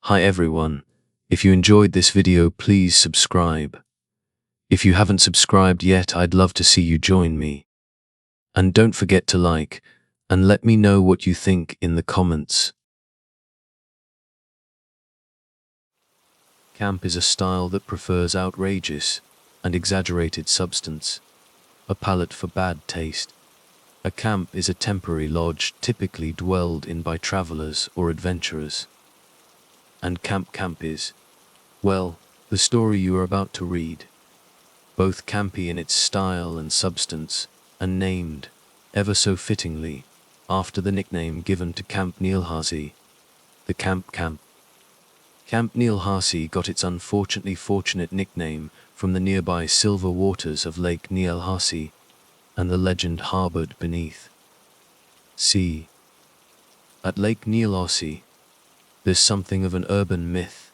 Hi everyone. If you enjoyed this video, please subscribe. If you haven't subscribed yet, I'd love to see you join me. And don't forget to like and let me know what you think in the comments. Camp is a style that prefers outrageous and exaggerated substance, a palate for bad taste. A camp is a temporary lodge typically dwelled in by travelers or adventurers. And camp is, well, the story you are about to read. Both campy in its style and substance, and named, ever so fittingly, after the nickname given to Camp Nealhasi, the Camp. Camp Nealhasi got its unfortunately fortunate nickname from the nearby silver waters of Lake Nealhasi and the legend harbored beneath. See, at Lake Nealhasi, there's something of an urban myth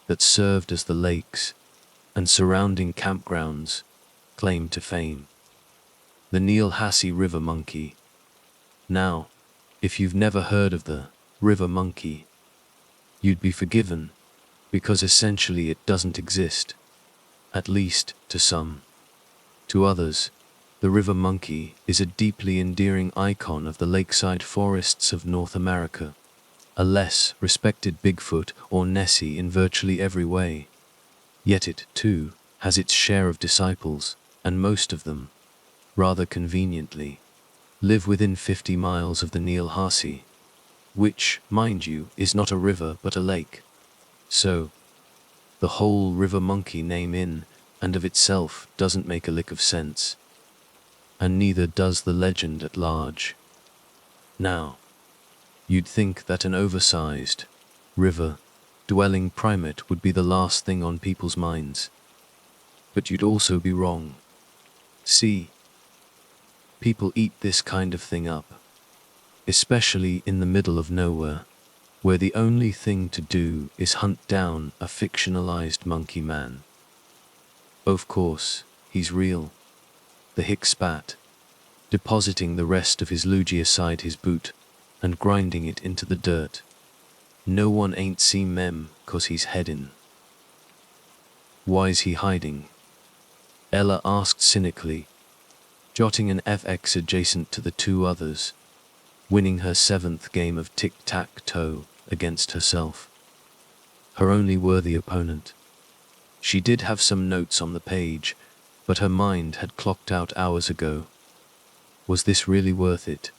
that served as the lake's and surrounding campgrounds claim to fame. The Nealhasi River Monkey. Now, if you've never heard of the river monkey, you'd be forgiven, because essentially it doesn't exist, at least to some. To others, the river monkey is a deeply endearing icon of the lakeside forests of North America, a less respected Bigfoot or Nessie in virtually every way. Yet it, too, has its share of disciples, and most of them, rather conveniently, live within 50 miles of the Nealhasi, which, mind you, is not a river but a lake. So, the whole river monkey name in and of itself doesn't make a lick of sense, and neither does the legend at large. Now, you'd think that an oversized, river-dwelling primate would be the last thing on people's minds, but you'd also be wrong. See, people eat this kind of thing up, especially in the middle of nowhere, where the only thing to do is hunt down a fictionalized monkey man. Of course, he's real. The hick spat, depositing the rest of his loogie aside his boot and grinding it into the dirt. No one ain't seen Mem 'cause he's headin'. Why's he hiding? Ella asked cynically, jotting an FX adjacent to the two others, winning her 7th game of tic-tac-toe against herself. Her only worthy opponent. She did have some notes on the page, but her mind had clocked out hours ago. Was this really worth it?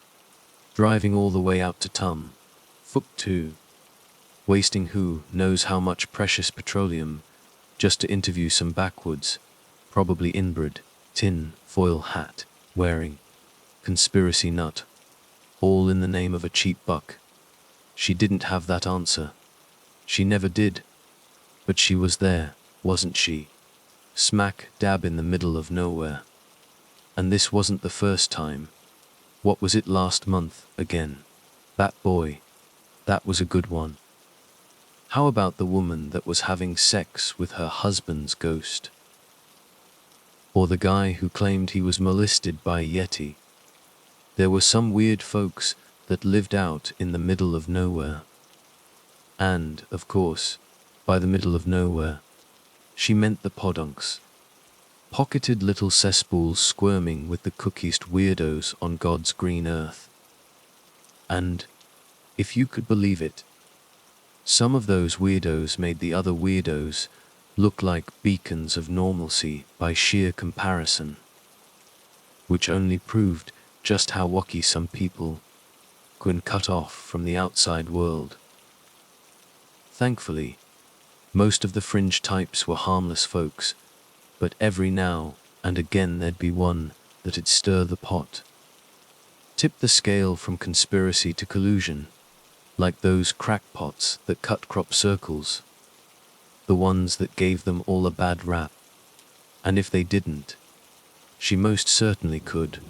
Driving all the way out to Timbuktu, wasting who knows how much precious petroleum just to interview some backwoods, probably inbred, tin foil hat wearing conspiracy nut, all in the name of a cheap buck. She didn't have that answer. She never did. But she was there, wasn't she? Smack dab in the middle of nowhere. And this wasn't the first time. What was it last month, again? That boy. That was a good one. How about the woman that was having sex with her husband's ghost? Or the guy who claimed he was molested by a yeti? There were some weird folks that lived out in the middle of nowhere. And, of course, by the middle of nowhere, she meant the podunks. Pocketed little cesspools squirming with the cookiest weirdos on God's green earth. And, if you could believe it, some of those weirdos made the other weirdos look like beacons of normalcy by sheer comparison, which only proved just how wacky some people can cut off from the outside world. Thankfully, most of the fringe types were harmless folks, but every now and again there'd be one that'd stir the pot. Tip the scale from conspiracy to collusion, like those crackpots that cut crop circles, the ones that gave them all a bad rap. And if they didn't, she most certainly could.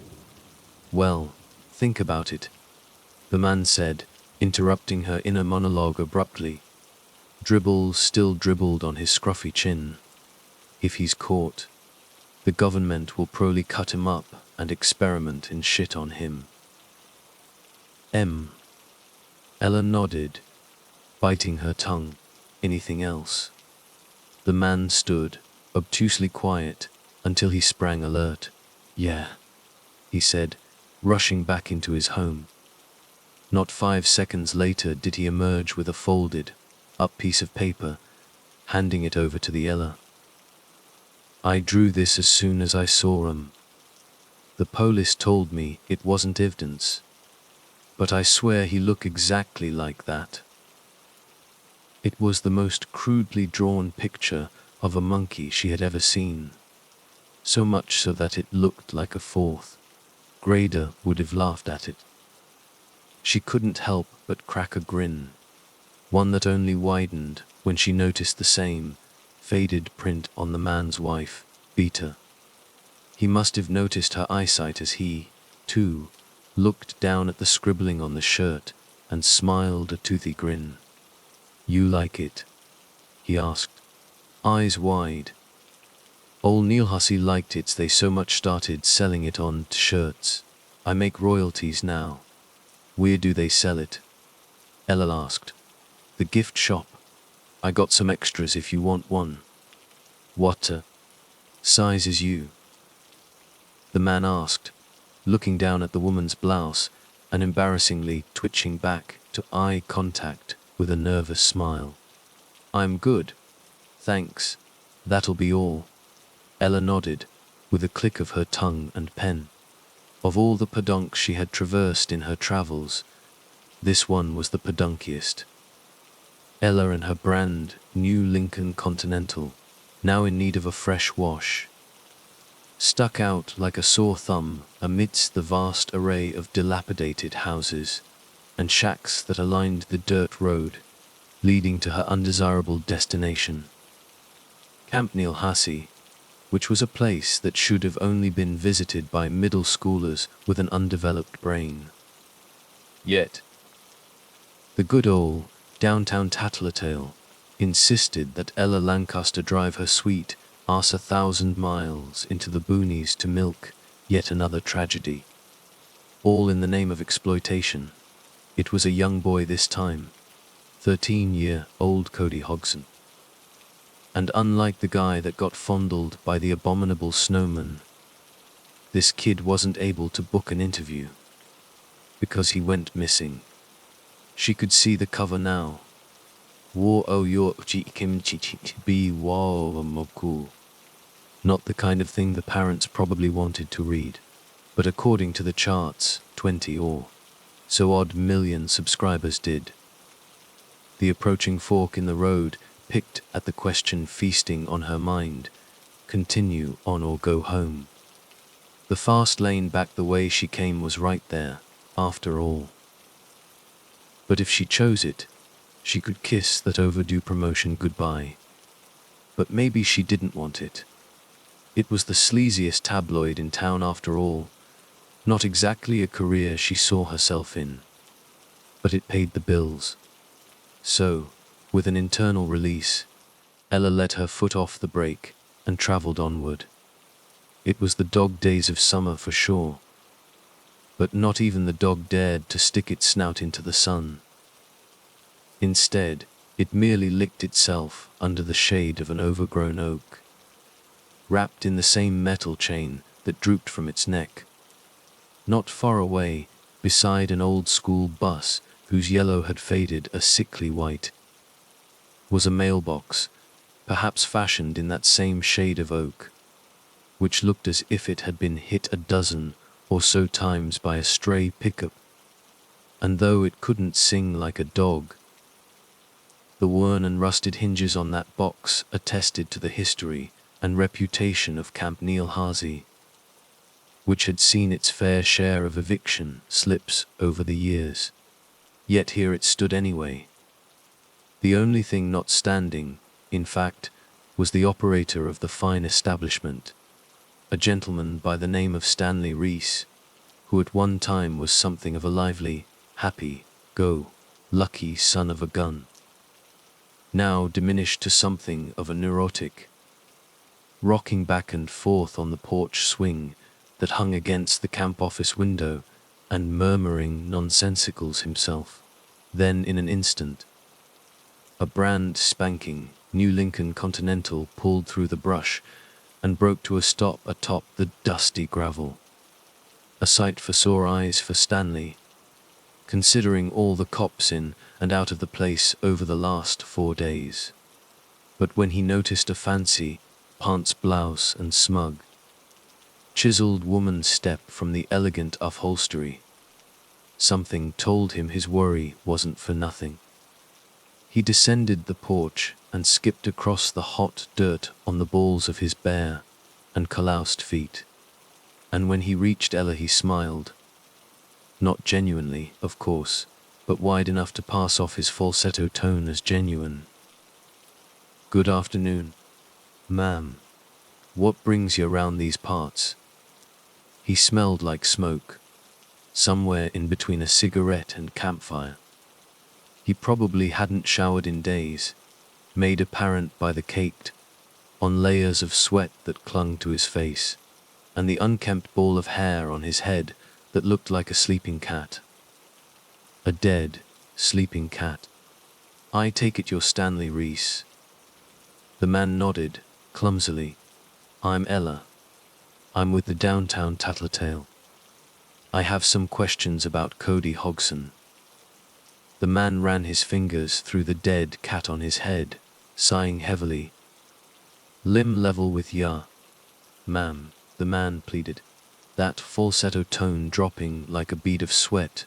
Well, think about it, the man said, interrupting her inner monologue abruptly. Dribble still dribbled on his scruffy chin. If he's caught, the government will probably cut him up and experiment in shit on him. Ella nodded, biting her tongue. anything else. The man stood, obtusely quiet, until he sprang alert. "Yeah," he said, rushing back into his home. Not 5 seconds later did he emerge with a folded-up piece of paper, handing it over to the Ella. "I drew this as soon as I saw 'em. The police told me it wasn't evidence, but I swear he looked exactly like that." It was the most crudely drawn picture of a monkey she had ever seen, so much so that it looked like a fourth grader would have laughed at it. She couldn't help but crack a grin, one that only widened when she noticed the same faded print on the man's wife beater. He must have noticed her eyesight as he, too, looked down at the scribbling on the shirt and smiled a toothy grin. "You like it?" he asked, eyes wide. Old Neil Hussey liked it, they so much started selling it on shirts. "I make royalties now." "Where do they sell it?" Ella asked. "The gift shop. I got some extras if you want one." "What size is you?" the man asked, looking down at the woman's blouse and embarrassingly twitching back to eye contact with a nervous smile. "I'm good, thanks. That'll be all." Ella nodded, with a click of her tongue and pen. Of all the pedunks she had traversed in her travels, this one was the pedunkiest. Ella and her brand new Lincoln Continental, now in need of a fresh wash, stuck out like a sore thumb amidst the vast array of dilapidated houses and shacks that aligned the dirt road leading to her undesirable destination, Camp Neil Hussey, which was a place that should have only been visited by middle schoolers with an undeveloped brain. Yet, the good old downtown tattletale insisted that Ella Lancaster drive her sweet ass 1,000 miles into the boonies to milk yet another tragedy. All in the name of exploitation. It was a young boy this time, 13-year-old Cody Hodgson. And unlike the guy that got fondled by the abominable snowman, this kid wasn't able to book an interview because he went missing. She could see the cover now. War o your kimchi be moku. Not the kind of thing the parents probably wanted to read, but according to the charts, 20 or so odd million subscribers did. The approaching fork in the road picked at the question feasting on her mind: continue on or go home. The fast lane back the way she came was right there, after all. But if she chose it, she could kiss that overdue promotion goodbye. But maybe she didn't want it. It was the sleaziest tabloid in town after all, not exactly a career she saw herself in. But it paid the bills. So, with an internal release, Ella let her foot off the brake and traveled onward. It was the dog days of summer for sure, but not even the dog dared to stick its snout into the sun. Instead, it merely licked itself under the shade of an overgrown oak, wrapped in the same metal chain that drooped from its neck. Not far away, beside an old school bus whose yellow had faded a sickly white, was a mailbox, perhaps fashioned in that same shade of oak, which looked as if it had been hit a dozen or so times by a stray pickup. And though it couldn't sing like a dog, the worn and rusted hinges on that box attested to the history and reputation of Camp Neil Hussey, which had seen its fair share of eviction slips over the years. Yet here it stood anyway. The only thing not standing, in fact, was the operator of the fine establishment, a gentleman by the name of Stanley Reese, who at one time was something of a lively, happy, go-lucky son of a gun, now diminished to something of a neurotic, rocking back and forth on the porch swing that hung against the camp office window and murmuring nonsensicals himself. Then in an instant, A brand spanking new Lincoln Continental pulled through the brush and broke to a stop atop the dusty gravel. A sight for sore eyes for Stanley, considering all the cops in and out of the place over the last 4 days. But when he noticed a fancy pants blouse and smug, chiseled woman's step from the elegant upholstery, something told him his worry wasn't for nothing. He descended the porch and skipped across the hot dirt on the balls of his bare and calloused feet. And when he reached Ella he smiled. Not genuinely, of course, but wide enough to pass off his falsetto tone as genuine. "Good afternoon, ma'am. What brings you around these parts?" He smelled like smoke, somewhere in between a cigarette and campfire. He probably hadn't showered in days, made apparent by the caked on layers of sweat that clung to his face, and the unkempt ball of hair on his head that looked like a sleeping cat. A dead, sleeping cat. "I take it you're Stanley Reese." The man nodded, clumsily. "I'm Ella. I'm with the downtown Tattletale. I have some questions about Cody Hogson." The man ran his fingers through the dead cat on his head, sighing heavily. "Limb level with ya, ma'am," the man pleaded, that falsetto tone dropping like a bead of sweat,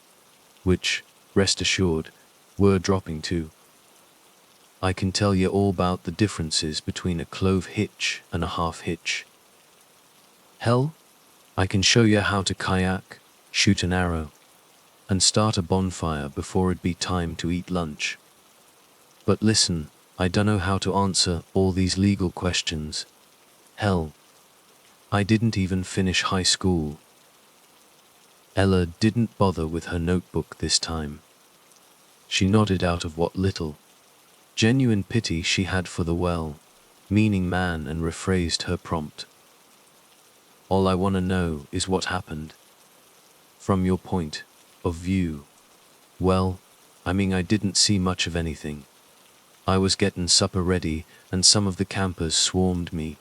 which, rest assured, were dropping too. "I can tell you all about the differences between a clove hitch and a half hitch. Hell, I can show you how to kayak, shoot an arrow, and start a bonfire before it be time to eat lunch. But listen, I dunno how to answer all these legal questions. Hell, I didn't even finish high school." Ella didn't bother with her notebook this time. She nodded out of what little genuine pity she had for the well-meaning man and rephrased her prompt. "All I want to know is what happened. From your point of view." "Well, I mean I didn't see much of anything. I was getting supper ready and some of the campers swarmed me,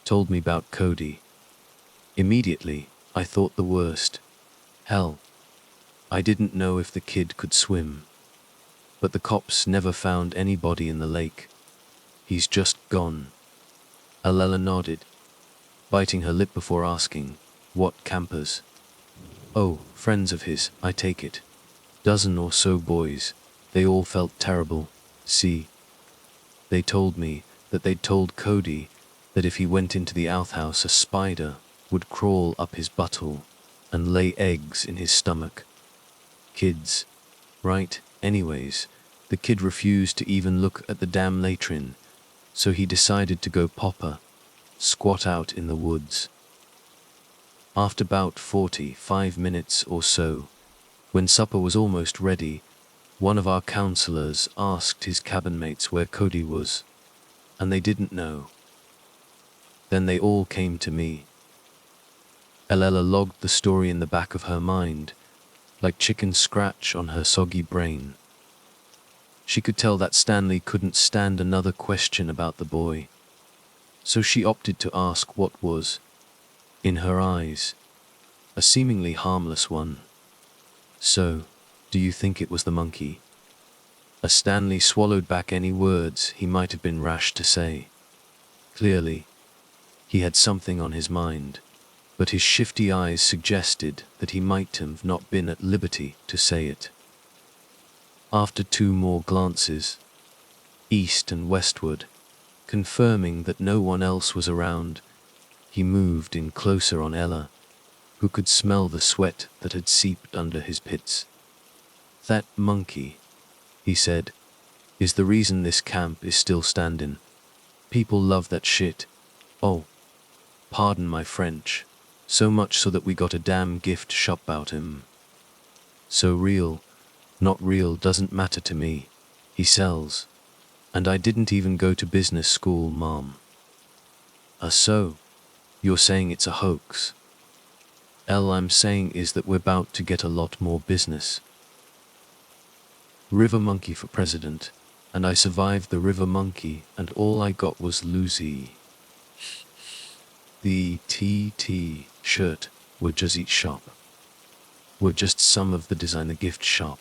told me about Cody. Immediately, I thought the worst. Hell, I didn't know if the kid could swim. But the cops never found anybody in the lake. He's just gone." Ella nodded, biting her lip before asking, "What campers?" "Oh, friends of his, I take it. Dozen or so boys. They all felt terrible. See, they told me that they'd told Cody that if he went into the outhouse a spider would crawl up his butthole and lay eggs in his stomach. Kids, right? Anyways, the kid refused to even look at the damn latrine, so he decided to go popper, squat out in the woods. After about 45 minutes or so, when supper was almost ready, one of our counselors asked his cabin mates where Cody was, and they didn't know. Then they all came to me." Ella logged the story in the back of her mind, like chicken scratch on her soggy brain. She could tell that Stanley couldn't stand another question about the boy, so she opted to ask what was, in her eyes, a seemingly harmless one. "So, do you think it was the monkey?" As Stanley swallowed back any words he might have been rash to say. Clearly, he had something on his mind, but his shifty eyes suggested that he might have not been at liberty to say it. After 2 more glances, east and westward, confirming that no one else was around, he moved in closer on Ella, who could smell the sweat that had seeped under his pits. "That monkey," he said, "is the reason this camp is still standing. People love that shit. Oh, pardon my French. So much so that we got a damn gift shop about him. So real, not real doesn't matter to me. He sells. And I didn't even go to business school, Mom." So, you're saying it's a hoax?" "All I'm saying is that we're about to get a lot more business. River monkey for president. and I survived the river monkey, and all I got was Lucy. The TT shirt were just each shop, were just some of the designer gift shop.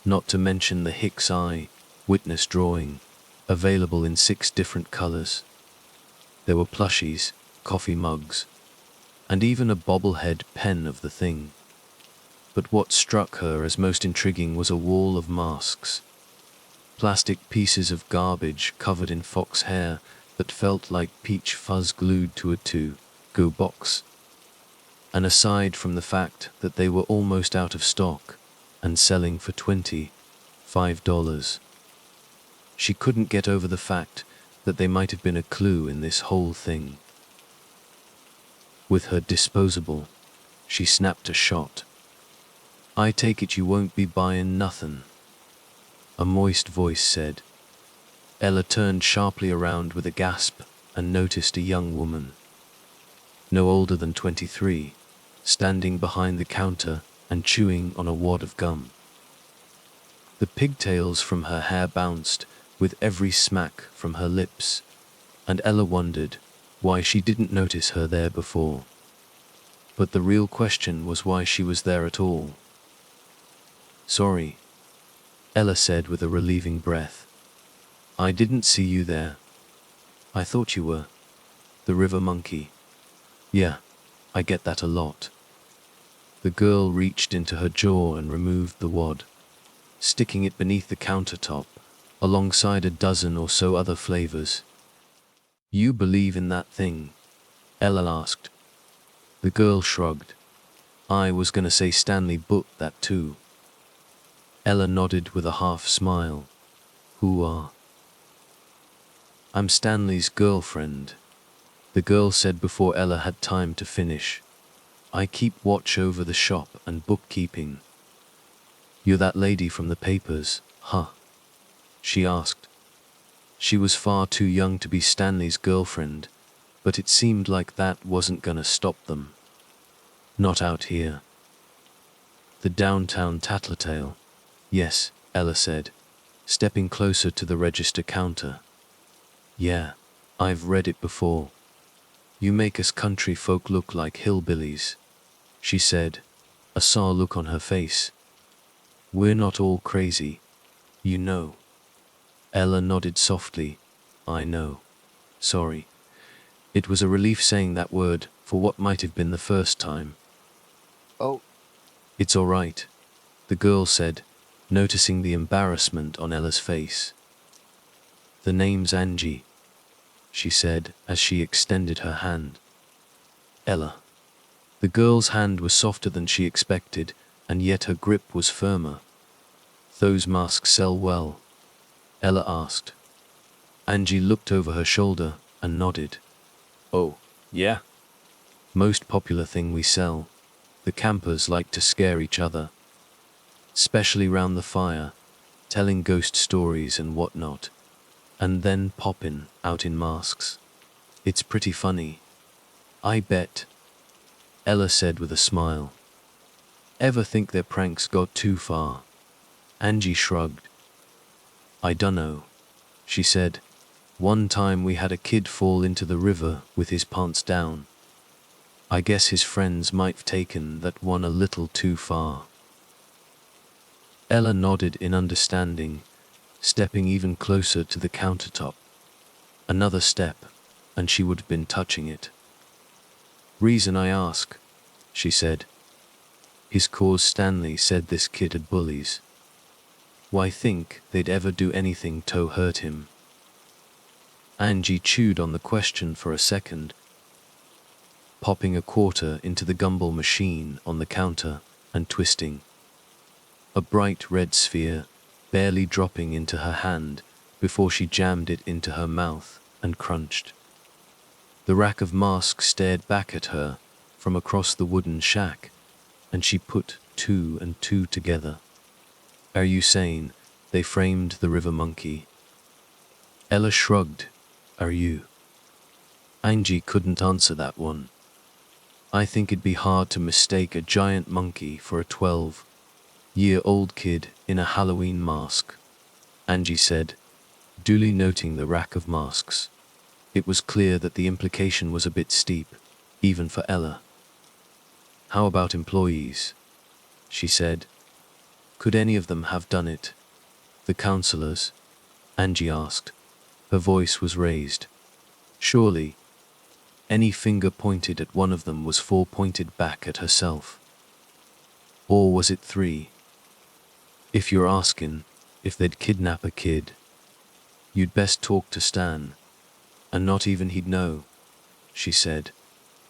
Not to mention the Hicks Eye witness drawing, available in 6 different colors. There were plushies, coffee mugs, and even a bobblehead pen of the thing. But what struck her as most intriguing was a wall of masks. Plastic pieces of garbage covered in fox hair that felt like peach fuzz glued to a to-go box. And aside from the fact that they were almost out of stock and selling for $25, she couldn't get over the fact that they might have been a clue in this whole thing. With her disposable, she snapped a shot. "I take it you won't be buying nothin'," a moist voice said. Ella turned sharply around with a gasp and noticed a young woman, no older than 23, standing behind the counter and chewing on a wad of gum. The pigtails from her hair bounced with every smack from her lips, and Ella wondered why she didn't notice her there before. But the real question was why she was there at all. "Sorry," Ella said with a relieving breath. "I didn't see you there. I thought you were the river monkey." "Yeah, I get that a lot." The girl reached into her jaw and removed the wad, sticking it beneath the countertop, alongside a dozen or so other flavors. "You believe in that thing?" Ella asked. The girl shrugged. "I was gonna say Stanley booked that too." Ella nodded with a half smile. "Who are?" "I'm Stanley's girlfriend," the girl said before Ella had time to finish. "I keep watch over the shop and bookkeeping." "You're that lady from the papers, huh?" she asked. She was far too young to be Stanley's girlfriend, but it seemed like that wasn't gonna stop them. "Not out here." "The downtown tattletale." "Yes," Ella said, stepping closer to the register counter. "Yeah, I've read it before. You make us country folk look like hillbillies," she said, a sour look on her face. "We're not all crazy, you know." Ella nodded softly. "I know. Sorry." It was a relief saying that word for what might have been the first time. Oh, "It's all right," the girl said, noticing the embarrassment on Ella's face. "The name's Angie," she said as she extended her hand. "Ella." The girl's hand was softer than she expected, and yet her grip was firmer. "Those masks sell well?" Ella asked. Angie looked over her shoulder and nodded. "Oh, yeah. Most popular thing we sell. The campers like to scare each other, especially round the fire, telling ghost stories and whatnot, and then popping out in masks. It's pretty funny. I bet," Ella said with a smile. "Ever think their pranks got too far?" Angie shrugged. "I dunno," she said. "One time we had a kid fall into the river with his pants down. I guess his friends might've taken that one a little too far." Ella nodded in understanding, stepping even closer to the countertop. Another step, and she would have been touching it. "Reason I ask," she said. "His cause Stanley said this kid had bullies. Why think they'd ever do anything to hurt him?" Angie chewed on the question for a second, popping a quarter into the gumball machine on the counter and twisting. A bright red sphere, barely dropping into her hand before she jammed it into her mouth and crunched. The rack of masks stared back at her from across the wooden shack, and she put 2 and 2 together. "Are you saying they framed the river monkey?" Ella shrugged. "Are you?" Angie couldn't answer that one. "I think it'd be hard to mistake a giant monkey for a 12-year-old kid in a Halloween mask." Angie said, duly noting the rack of masks. It was clear that the implication was a bit steep, even for Ella. How about employees? She said. Could any of them have done it? The counselors? Angie asked. Her voice was raised. Surely. Any finger pointed at one of them was 4 pointed back at herself. Or was it 3? If you're asking if they'd kidnap a kid, you'd best talk to Stan. And not even he'd know, she said,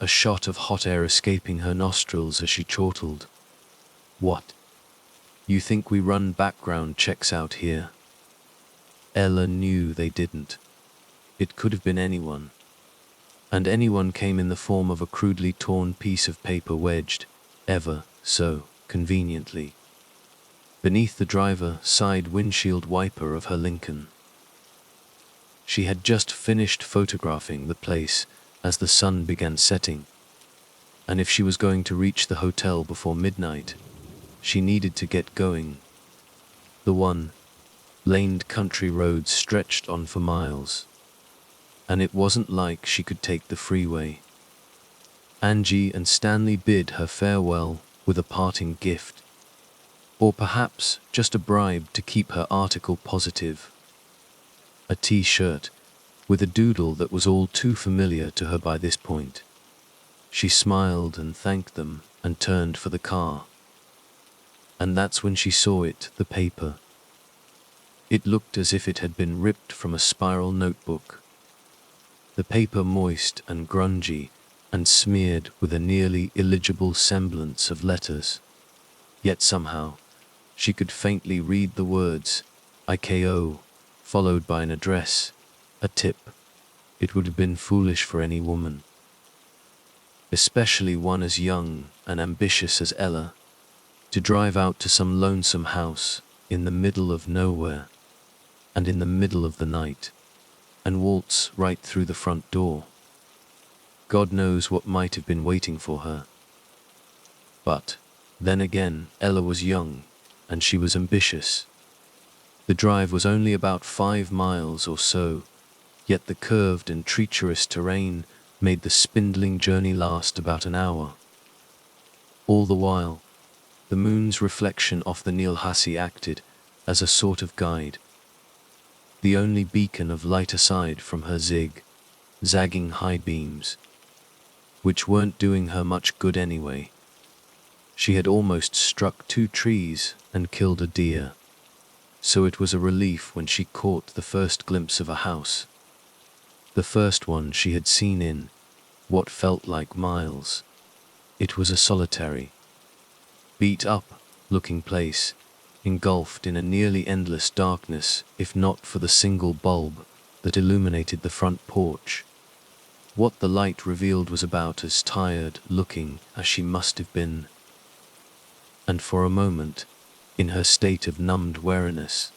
a shot of hot air escaping her nostrils as she chortled. What? You think we run background checks out here? Ella knew they didn't. It could have been anyone. And anyone came in the form of a crudely torn piece of paper wedged, ever so conveniently, beneath the driver side windshield wiper of her Lincoln. She had just finished photographing the place as the sun began setting, and if she was going to reach the hotel before midnight, she needed to get going. The one-laned country road stretched on for miles, and it wasn't like she could take the freeway. Angie and Stanley bid her farewell with a parting gift, or perhaps just a bribe to keep her article positive. A t-shirt with a doodle that was all too familiar to her by this point. She smiled and thanked them and turned for the car. And that's when she saw it, the paper. It looked as if it had been ripped from a spiral notebook. The paper moist and grungy and smeared with a nearly illegible semblance of letters. Yet somehow, she could faintly read the words, IKO, followed by an address, a tip. It would have been foolish for any woman, especially one as young and ambitious as Ella, to drive out to some lonesome house in the middle of nowhere and in the middle of the night and waltz right through the front door. God knows what might have been waiting for her. But, then again, Ella was young, and she was ambitious. The drive was only about 5 miles or so, yet the curved and treacherous terrain made the spindling journey last about an hour. All the while, the moon's reflection off the Nilhasi acted as a sort of guide, the only beacon of light aside from her zig-zagging high beams, which weren't doing her much good anyway. She had almost struck 2 trees and killed a deer, so it was a relief when she caught the first glimpse of a house. The first one she had seen in what felt like miles. It was a solitary, beat-up-looking place, engulfed in a nearly endless darkness if not for the single bulb that illuminated the front porch. What the light revealed was about as tired-looking as she must have been. And for a moment, in her state of numbed wariness,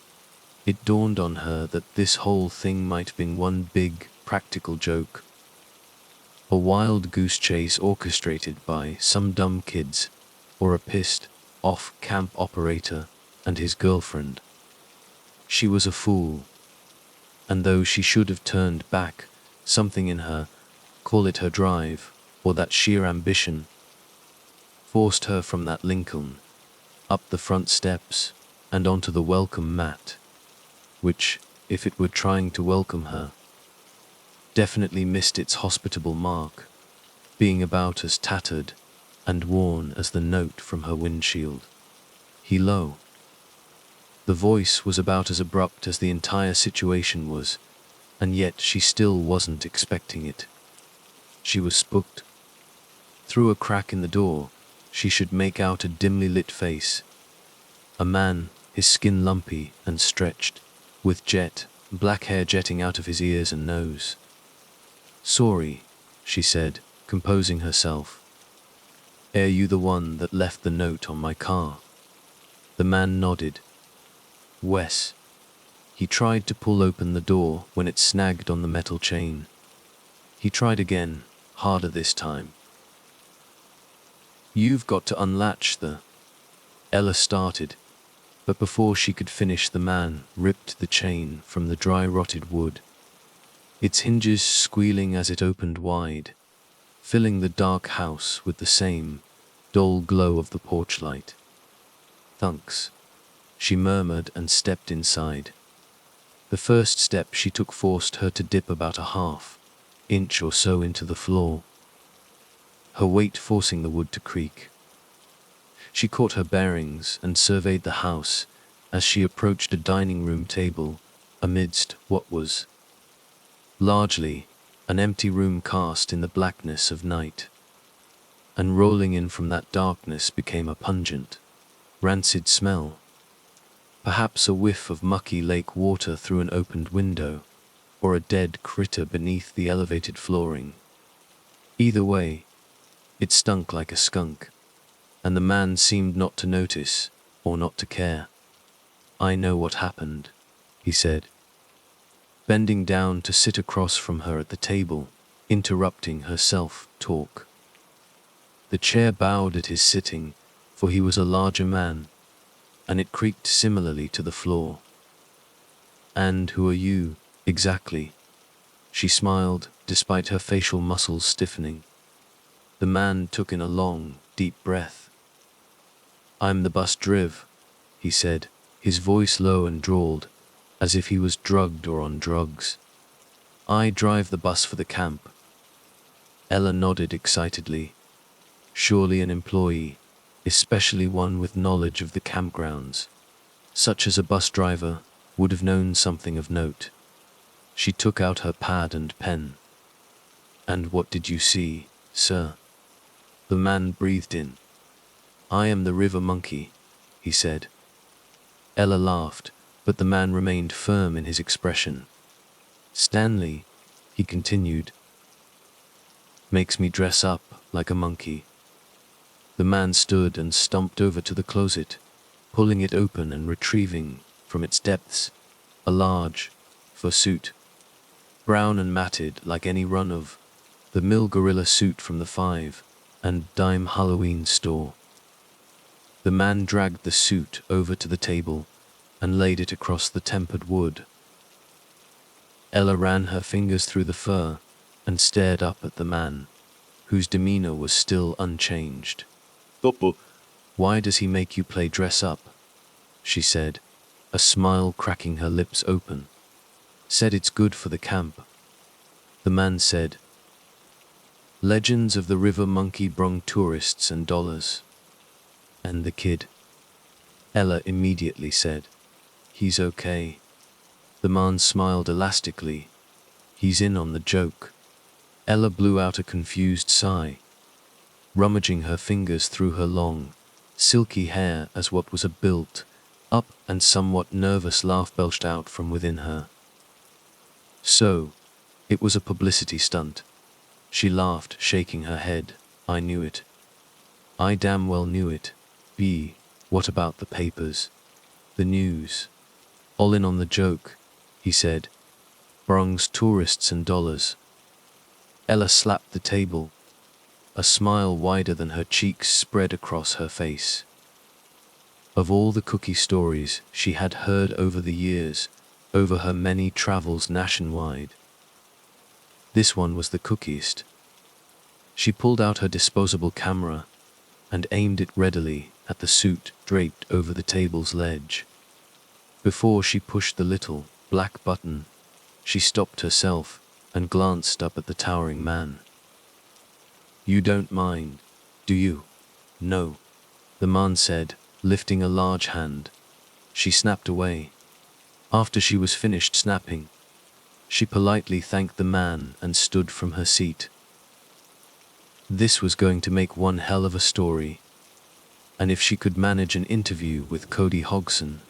it dawned on her that this whole thing might have been one big, practical joke. A wild goose chase orchestrated by some dumb kids, or a pissed-off camp operator and his girlfriend. She was a fool, and though she should have turned back, something in her, call it her drive, or that sheer ambition, forced her from that Lincoln, up the front steps, and onto the welcome mat, which, if it were trying to welcome her, definitely missed its hospitable mark, being about as tattered and worn as the note from her windshield. Hello. The voice was about as abrupt as the entire situation was, and yet she still wasn't expecting it. She was spooked. Through a crack in the door, she should make out a dimly lit face. A man, his skin lumpy and stretched, with jet black hair jetting out of his ears and nose. Sorry, she said, composing herself. Are you the one that left the note on my car? The man nodded. Wes. He tried to pull open the door when it snagged on the metal chain. He tried again, harder this time. You've got to unlatch the... Ella started, But before she could finish, the man ripped the chain from the dry rotted wood, its hinges squealing as it opened wide, filling the dark house with the same dull glow of the porch light. "Thanks," she murmured and stepped inside. The first step she took forced her to dip about a half-inch or so into the floor, her weight forcing the wood to creak. She caught her bearings and surveyed the house as she approached a dining room table amidst what was largely an empty room cast in the blackness of night. And rolling in from that darkness became a pungent, rancid smell, perhaps a whiff of mucky lake water through an opened window, or a dead critter beneath the elevated flooring. Either way, it stunk like a skunk, and the man seemed not to notice or not to care. "I know what happened," he said, bending down to sit across from her at the table, interrupting her self-talk. The chair bowed at his sitting, for he was a larger man, and it creaked similarly to the floor. "And who are you, exactly?" She smiled, despite her facial muscles stiffening. The man took in a long, deep breath. "I'm the bus driv," he said, his voice low and drawled, as if he was drugged or on drugs. "I drive the bus for the camp." Ella nodded excitedly. Surely an employee, especially one with knowledge of the campgrounds, such as a bus driver, would have known something of note. She took out her pad and pen. "And what did you see, sir?" The man breathed in. "I am the river monkey," he said. Ella laughed, but the man remained firm in his expression. "Stanley," he continued, "makes me dress up like a monkey." The man stood and stumped over to the closet, pulling it open and retrieving, from its depths, a large fur suit, brown and matted like any run of the mill gorilla suit from the 5 and dime Halloween store. The man dragged the suit over to the table and laid it across the tempered wood. Ella ran her fingers through the fur and stared up at the man, whose demeanor was still unchanged. "Why does he make you play dress up?" she said, a smile cracking her lips open. "Said it's good for the camp." The man said, "Legends of the river monkey brung tourists and dollars." "And the kid?" Ella immediately said, "He's okay." The man smiled elastically. "He's in on the joke." Ella blew out a confused sigh, rummaging her fingers through her long, silky hair as what was a built-up and somewhat nervous laugh belched out from within her. "So, it was a publicity stunt." She laughed, shaking her head. "I knew it. I damn well knew it. What about the papers? The news? All in on the joke," he said. "Brungs tourists and dollars." Ella slapped the table. A smile wider than her cheeks spread across her face. Of all the cookie stories she had heard over the years, over her many travels nationwide, this one was the cookiest. She pulled out her disposable camera and aimed it readily at the suit draped over the table's ledge. Before she pushed the little black button, she stopped herself and glanced up at the towering man. "You don't mind, do you?" "No," the man said, lifting a large hand. She snapped away. After she was finished snapping, she politely thanked the man and stood from her seat. This was going to make one hell of a story, and if she could manage an interview with Cody Hodgson,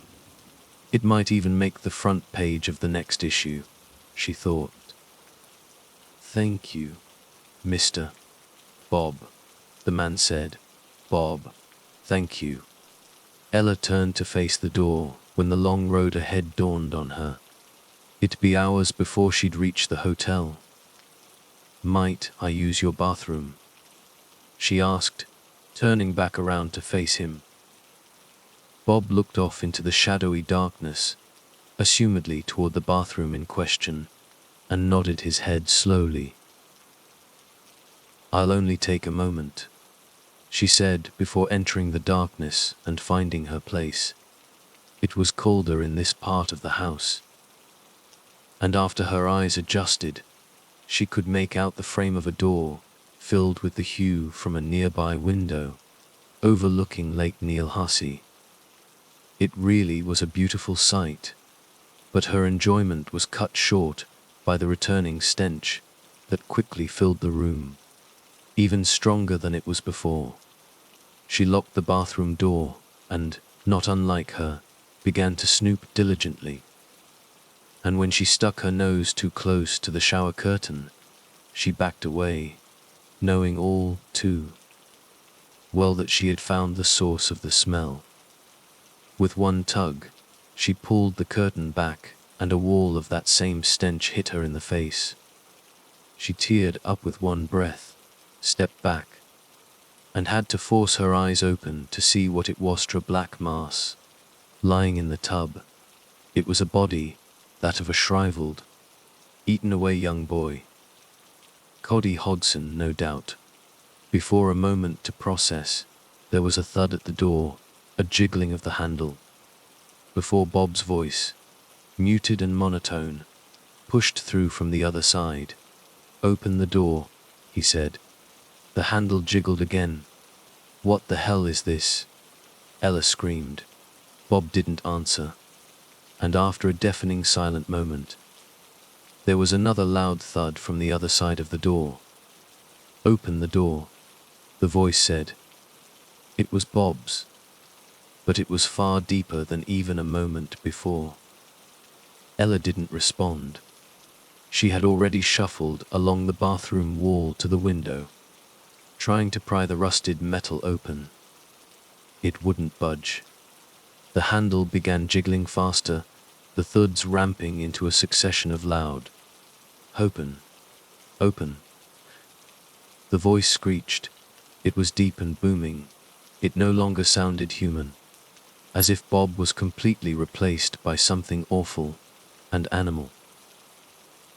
it might even make the front page of the next issue, she thought. "Thank you, Mr. Bob," the man said. "Bob, thank you." Ella turned to face the door when the long road ahead dawned on her. It'd be hours before she'd reach the hotel. "Might I use your bathroom?" she asked, turning back around to face him. Bob looked off into the shadowy darkness, assumedly toward the bathroom in question, and nodded his head slowly. "I'll only take a moment," she said before entering the darkness and finding her place. It was colder in this part of the house, and after her eyes adjusted, she could make out the frame of a door filled with the hue from a nearby window, overlooking Lake Nielhasi. It really was a beautiful sight, but her enjoyment was cut short by the returning stench that quickly filled the room, even stronger than it was before. She locked the bathroom door and, not unlike her, began to snoop diligently. And when she stuck her nose too close to the shower curtain, she backed away, knowing all too well that she had found the source of the smell. With one tug, she pulled the curtain back, and a wall of that same stench hit her in the face. She teared up with one breath, stepped back, and had to force her eyes open to see what it was. A black mass, lying in the tub. It was a body, that of a shriveled, eaten-away young boy. Cody Hodgson, no doubt. Before a moment to process, there was a thud at the door, a jiggling of the handle. Before Bob's voice, muted and monotone, pushed through from the other side. "Open the door," he said. The handle jiggled again. "What the hell is this?" Ella screamed. Bob didn't answer, and after a deafening silent moment, there was another loud thud from the other side of the door. "Open the door," the voice said. It was Bob's, but it was far deeper than even a moment before. Ella didn't respond. She had already shuffled along the bathroom wall to the window, trying to pry the rusted metal open. It wouldn't budge. The handle began jiggling faster, the thuds ramping into a succession of loud "Open, open." The voice screeched. It was deep and booming. It no longer sounded human, as if Bob was completely replaced by something awful and animal.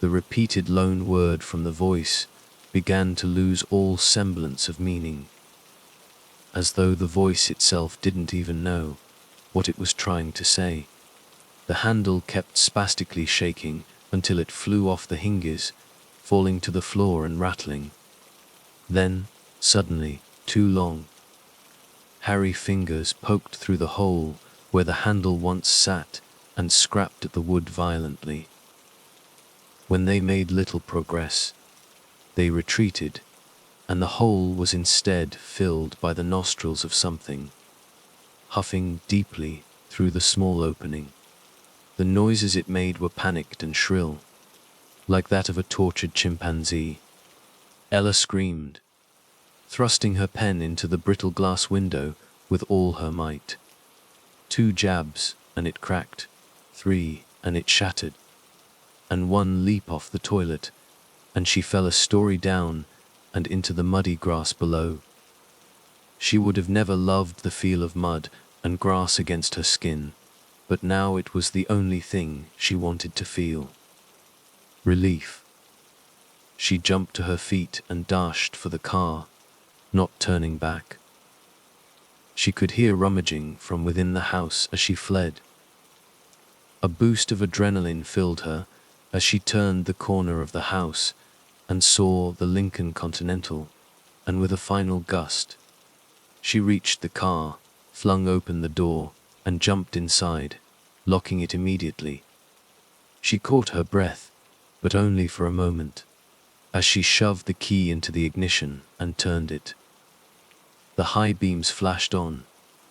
The repeated lone word from the voice began to lose all semblance of meaning, as though the voice itself didn't even know what it was trying to say. The handle kept spastically shaking until it flew off the hinges, falling to the floor and rattling. Then, suddenly, two long, hairy fingers poked through the hole where the handle once sat and scrapped at the wood violently. When they made little progress, they retreated, and the hole was instead filled by the nostrils of something, huffing deeply through the small opening. The noises it made were panicked and shrill, like that of a tortured chimpanzee. Ella screamed, thrusting her pen into the brittle glass window with all her might. 2 jabs, and it cracked. 3, and it shattered. And 1 leap off the toilet, and she fell a story down and into the muddy grass below. She would have never loved the feel of mud and grass against her skin, but now it was the only thing she wanted to feel. Relief. She jumped to her feet and dashed for the car, not turning back. She could hear rummaging from within the house as she fled. A boost of adrenaline filled her as she turned the corner of the house and saw the Lincoln Continental, and with a final gust, she reached the car, flung open the door, and jumped inside, locking it immediately. She caught her breath, but only for a moment, as she shoved the key into the ignition and turned it. The high beams flashed on,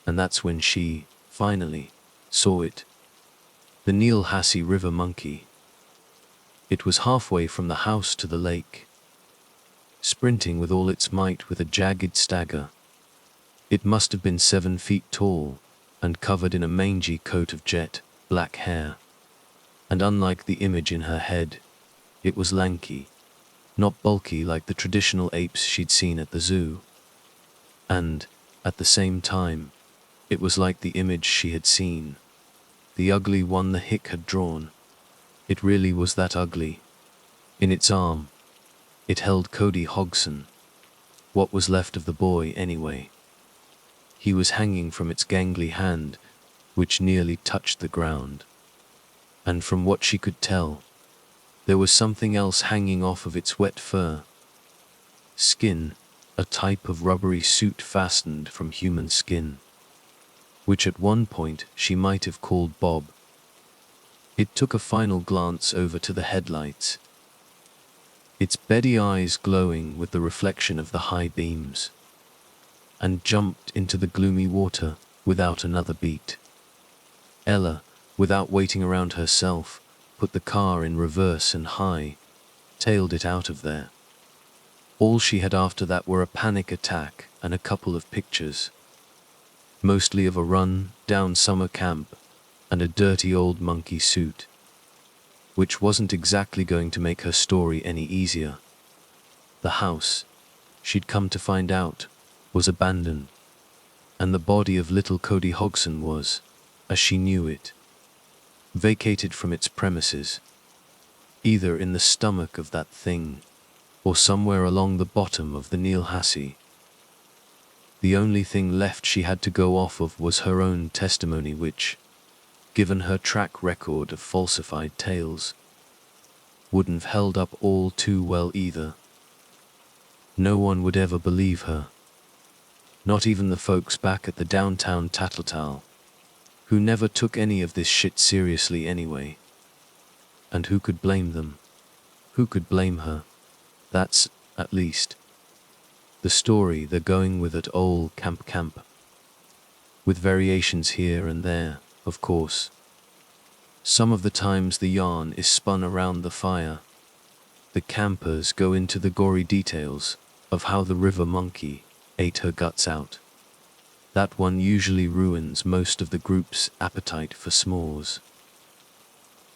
and that's when she, finally, saw it. The Nielhasi River monkey. It was halfway from the house to the lake, sprinting with all its might with a jagged stagger. It must have been 7 feet tall and covered in a mangy coat of jet black hair. And unlike the image in her head, it was lanky, not bulky like the traditional apes she'd seen at the zoo. And, at the same time, It was like the image she had seen, the ugly one the hick had drawn. It really was that ugly. In its arm, it held Cody Hodgson. What was left of the boy, anyway? He was hanging from its gangly hand, which nearly touched the ground. And from what she could tell, there was something else hanging off of its wet fur. Skin, a type of rubbery suit fastened from human skin, which at one point she might have called Bob. It took a final glance over to the headlights, its beady eyes glowing with the reflection of the high beams, and jumped into the gloomy water without another beat. Ella, without waiting around herself, put the car in reverse and tailed it out of there. All she had after that were a panic attack and a couple of pictures, mostly of a run-down summer camp and a dirty old monkey suit, which wasn't exactly going to make her story any easier. The house, she'd come to find out, was abandoned, and the body of little Cody Hodgson was, as she knew it, vacated from its premises, either in the stomach of that thing or somewhere along the bottom of the Nealhassie. The only thing left she had to go off of was her own testimony, which, given her track record of falsified tales, wouldn't have held up all too well either. No one would ever believe her. Not even the folks back at the downtown Tattletale, who never took any of this shit seriously anyway. And who could blame them? Who could blame her? That's, at least, the story they're going with at Old Camp. With variations here and there, of course. Some of the times the yarn is spun around the fire. The campers go into the gory details of how the river monkey ate her guts out. That one usually ruins most of the group's appetite for s'mores.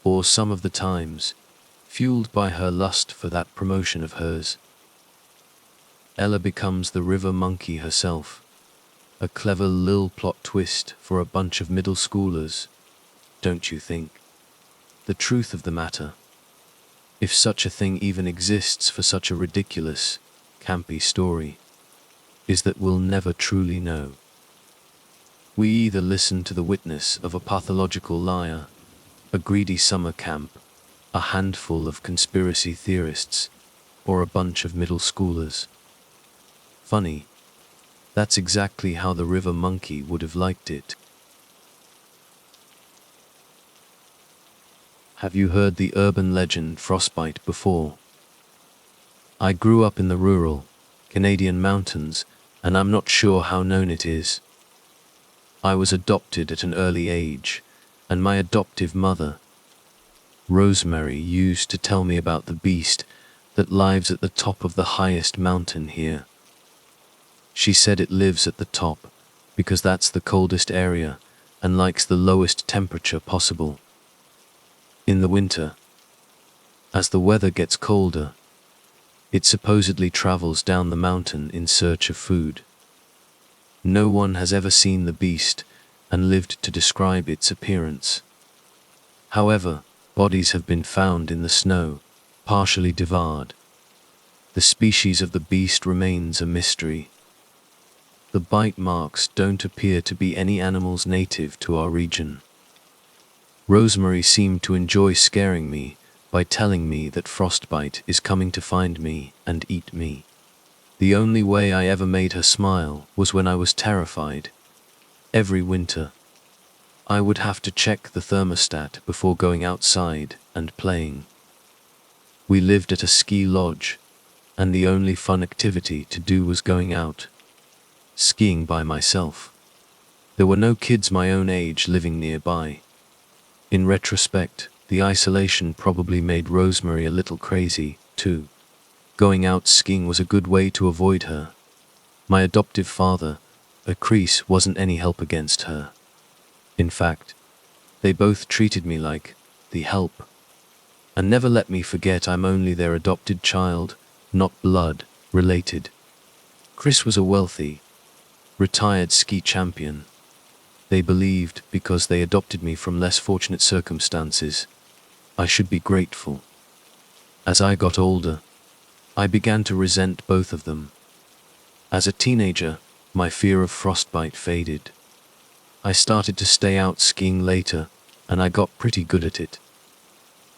Or some of the times, fueled by her lust for that promotion of hers, Ella becomes the river monkey herself. A clever lil plot twist for a bunch of middle schoolers, don't you think? The truth of the matter, if such a thing even exists for such a ridiculous, campy story, is that we'll never truly know. We either listen to the witness of a pathological liar, a greedy summer camp, a handful of conspiracy theorists, or a bunch of middle schoolers. Funny, that's exactly how the river monkey would have liked it. Have you heard the urban legend frostbite before? I grew up in the rural, Canadian mountains, and I'm not sure how known it is. I was adopted at an early age, and my adoptive mother, Rosemary, used to tell me about the beast that lives at the top of the highest mountain here. She said it lives at the top because that's the coldest area and likes the lowest temperature possible. In the winter, as the weather gets colder, it supposedly travels down the mountain in search of food. No one has ever seen the beast and lived to describe its appearance. However, bodies have been found in the snow, partially devoured. The species of the beast remains a mystery. The bite marks don't appear to be any animals native to our region. Rosemary seemed to enjoy scaring me by telling me that frostbite is coming to find me and eat me. The only way I ever made her smile was when I was terrified. Every winter, I would have to check the thermostat before going outside and playing. We lived at a ski lodge, and the only fun activity to do was going out, skiing by myself. There were no kids my own age living nearby. In retrospect, the isolation probably made Rosemary a little crazy, too. Going out skiing was a good way to avoid her. My adoptive father, Chris, wasn't any help against her. In fact, they both treated me like the help, and never let me forget I'm only their adopted child, not blood related. Chris was a wealthy, retired ski champion, They believed because they adopted me from less fortunate circumstances. I should be grateful. As I got older, I began to resent both of them. As a teenager, my fear of frostbite faded. I started to stay out skiing later, and I got pretty good at it.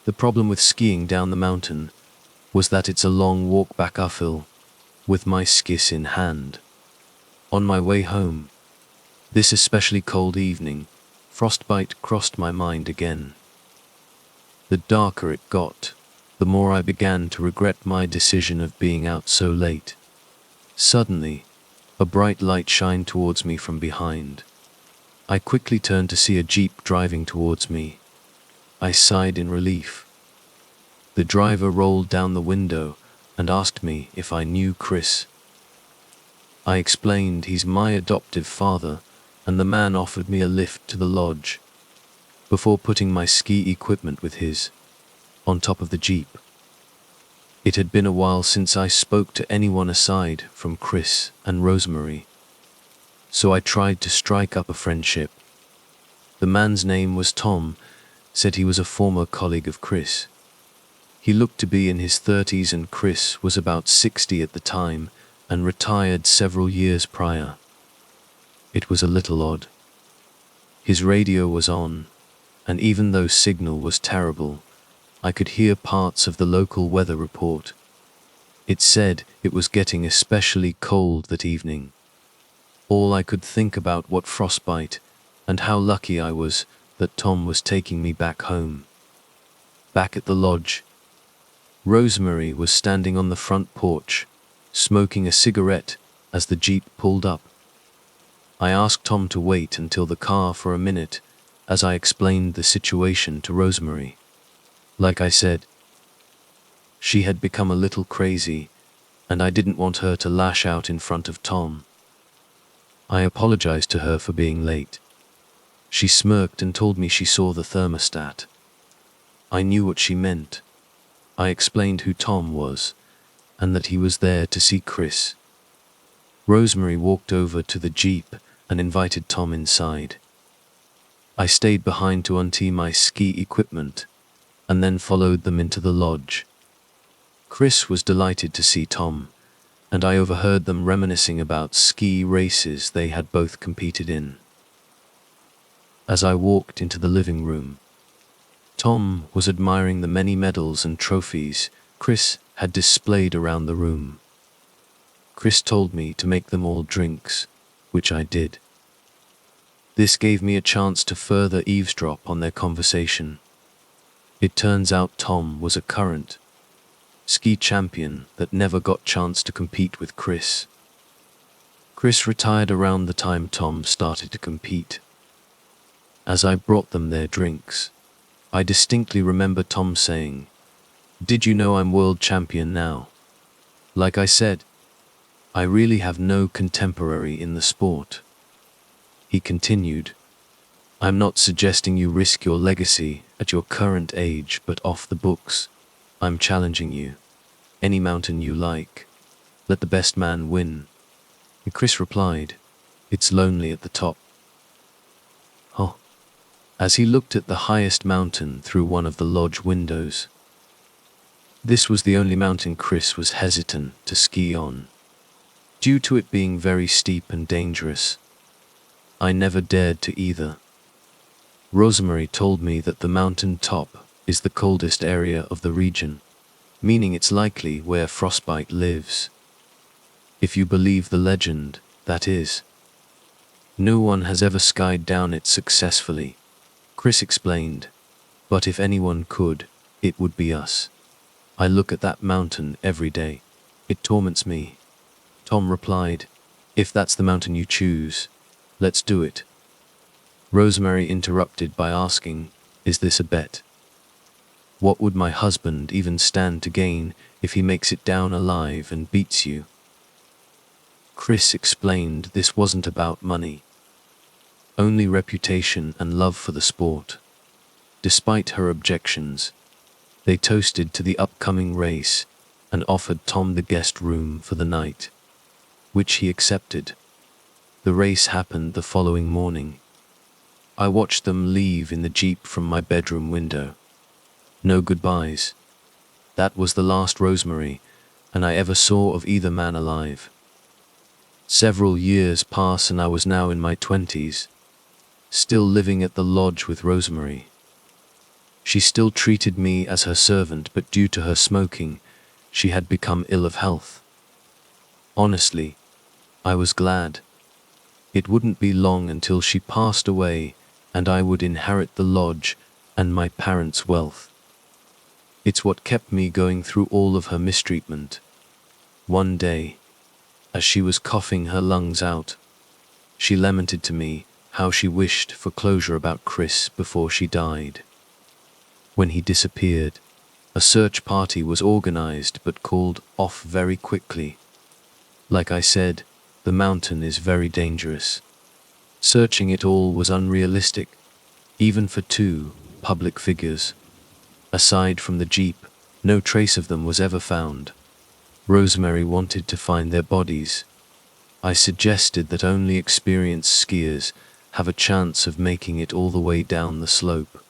The problem with skiing down the mountain was that it's a long walk back uphill, with my skis in hand. On my way home, this especially cold evening, frostbite crossed my mind again. The darker it got, the more I began to regret my decision of being out so late. Suddenly, a bright light shined towards me from behind. I quickly turned to see a jeep driving towards me. I sighed in relief. The driver rolled down the window and asked me if I knew Chris. I explained he's my adoptive father, and the man offered me a lift to the lodge, before putting my ski equipment with his, on top of the jeep. It had been a while since I spoke to anyone aside from Chris and Rosemary, so I tried to strike up a friendship. The man's name was Tom, said he was a former colleague of Chris. He looked to be in his 30s and Chris was about 60 at the time and retired several years prior. It was a little odd. His radio was on, and even though signal was terrible, I could hear parts of the local weather report. It said it was getting especially cold that evening. All I could think about what frostbite, and how lucky I was that Tom was taking me back home. Back at the lodge, Rosemary was standing on the front porch, smoking a cigarette as the jeep pulled up. I asked Tom to wait until the car for a minute as I explained the situation to Rosemary. Like I said, she had become a little crazy, and I didn't want her to lash out in front of Tom. I apologized to her for being late. She smirked and told me she saw the thermostat. I knew what she meant. I explained who Tom was, and that he was there to see Chris. Rosemary walked over to the jeep and invited Tom inside. I stayed behind to untee my ski equipment, and then followed them into the lodge. Chris was delighted to see Tom, and I overheard them reminiscing about ski races they had both competed in. As I walked into the living room, Tom was admiring the many medals and trophies Chris had displayed around the room. Chris told me to make them all drinks, which I did. This gave me a chance to further eavesdrop on their conversation. It turns out Tom was a current ski champion that never got chance to compete with Chris. Chris retired around the time Tom started to compete. As I brought them their drinks, I distinctly remember Tom saying, "Did you know I'm world champion now?" Like I said, I really have no contemporary in the sport. He continued, "I'm not suggesting you risk your legacy at your current age, but off the books, I'm challenging you. Any mountain you like. Let the best man win." And Chris replied, "It's lonely at the top." Huh. As he looked at the highest mountain through one of the lodge windows. This was the only mountain Chris was hesitant to ski on, due to it being very steep and dangerous. I never dared to either. Rosemary told me that the mountain top is the coldest area of the region, meaning it's likely where frostbite lives. If you believe the legend, that is. No one has ever skied down it successfully, Chris explained, but if anyone could, it would be us. I look at that mountain every day. It torments me. Tom replied, "If that's the mountain you choose, let's do it." Rosemary interrupted by asking, "Is this a bet? What would my husband even stand to gain if he makes it down alive and beats you?" Chris explained this wasn't about money, only reputation and love for the sport. Despite her objections, they toasted to the upcoming race and offered Tom the guest room for the night, which he accepted. The race happened the following morning. I watched them leave in the jeep from my bedroom window. No goodbyes. That was the last Rosemary and I ever saw of either man alive. Several years pass and I was now in my 20s, still living at the lodge with Rosemary. She still treated me as her servant, but due to her smoking, she had become ill of health. Honestly, I was glad. It wouldn't be long until she passed away and I would inherit the lodge and my parents' wealth. It's what kept me going through all of her mistreatment. One day, as she was coughing her lungs out, she lamented to me how she wished for closure about Chris before she died. When he disappeared, a search party was organized but called off very quickly. Like I said, the mountain is very dangerous. Searching it all was unrealistic, even for two public figures. Aside from the jeep, no trace of them was ever found. Rosemary wanted to find their bodies. I suggested that only experienced skiers have a chance of making it all the way down the slope.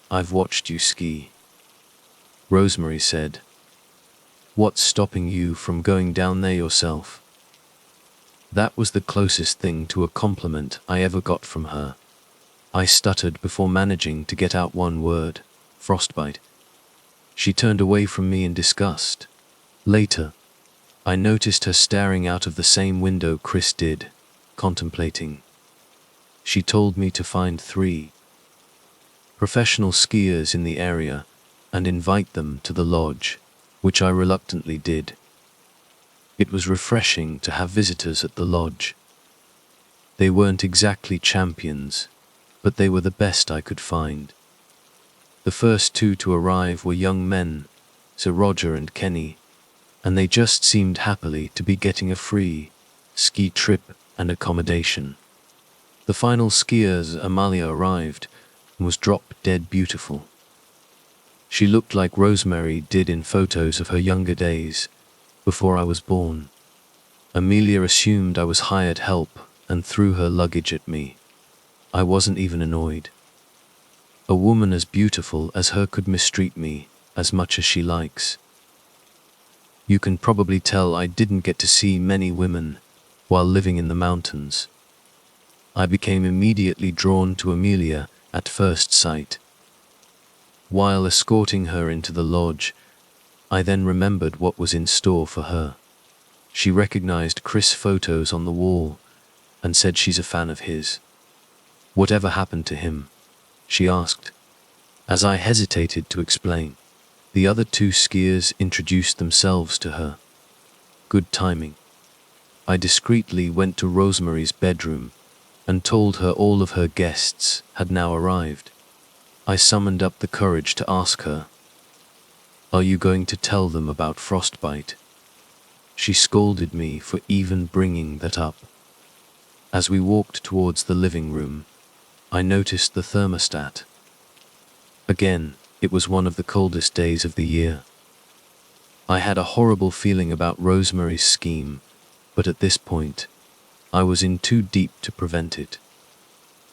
"I've watched you ski," Rosemary said. "What's stopping you from going down there yourself?" That was the closest thing to a compliment I ever got from her. I stuttered before managing to get out one word: frostbite. She turned away from me in disgust. Later, I noticed her staring out of the same window Chris did, contemplating. She told me to find 3 professional skiers in the area and invite them to the lodge, which I reluctantly did. It was refreshing to have visitors at the lodge. They weren't exactly champions, but they were the best I could find. The first 2 to arrive were young men, Sir Roger and Kenny, and they just seemed happily to be getting a free ski trip and accommodation. The final skiers, Amalia, arrived and was drop-dead beautiful. She looked like Rosemary did in photos of her younger days, before I was born. Amelia assumed I was hired help and threw her luggage at me. I wasn't even annoyed. A woman as beautiful as her could mistreat me as much as she likes. You can probably tell I didn't get to see many women while living in the mountains. I became immediately drawn to Amelia at first sight. While escorting her into the lodge, I then remembered what was in store for her. She recognized Chris' photos on the wall and said she's a fan of his. "Whatever happened to him?" she asked. As I hesitated to explain, the other 2 skiers introduced themselves to her. Good timing. I discreetly went to Rosemary's bedroom and told her all of her guests had now arrived. I summoned up the courage to ask her, "Are you going to tell them about frostbite?" She scolded me for even bringing that up. As we walked towards the living room, I noticed the thermostat. Again, it was one of the coldest days of the year. I had a horrible feeling about Rosemary's scheme, but at this point, I was in too deep to prevent it.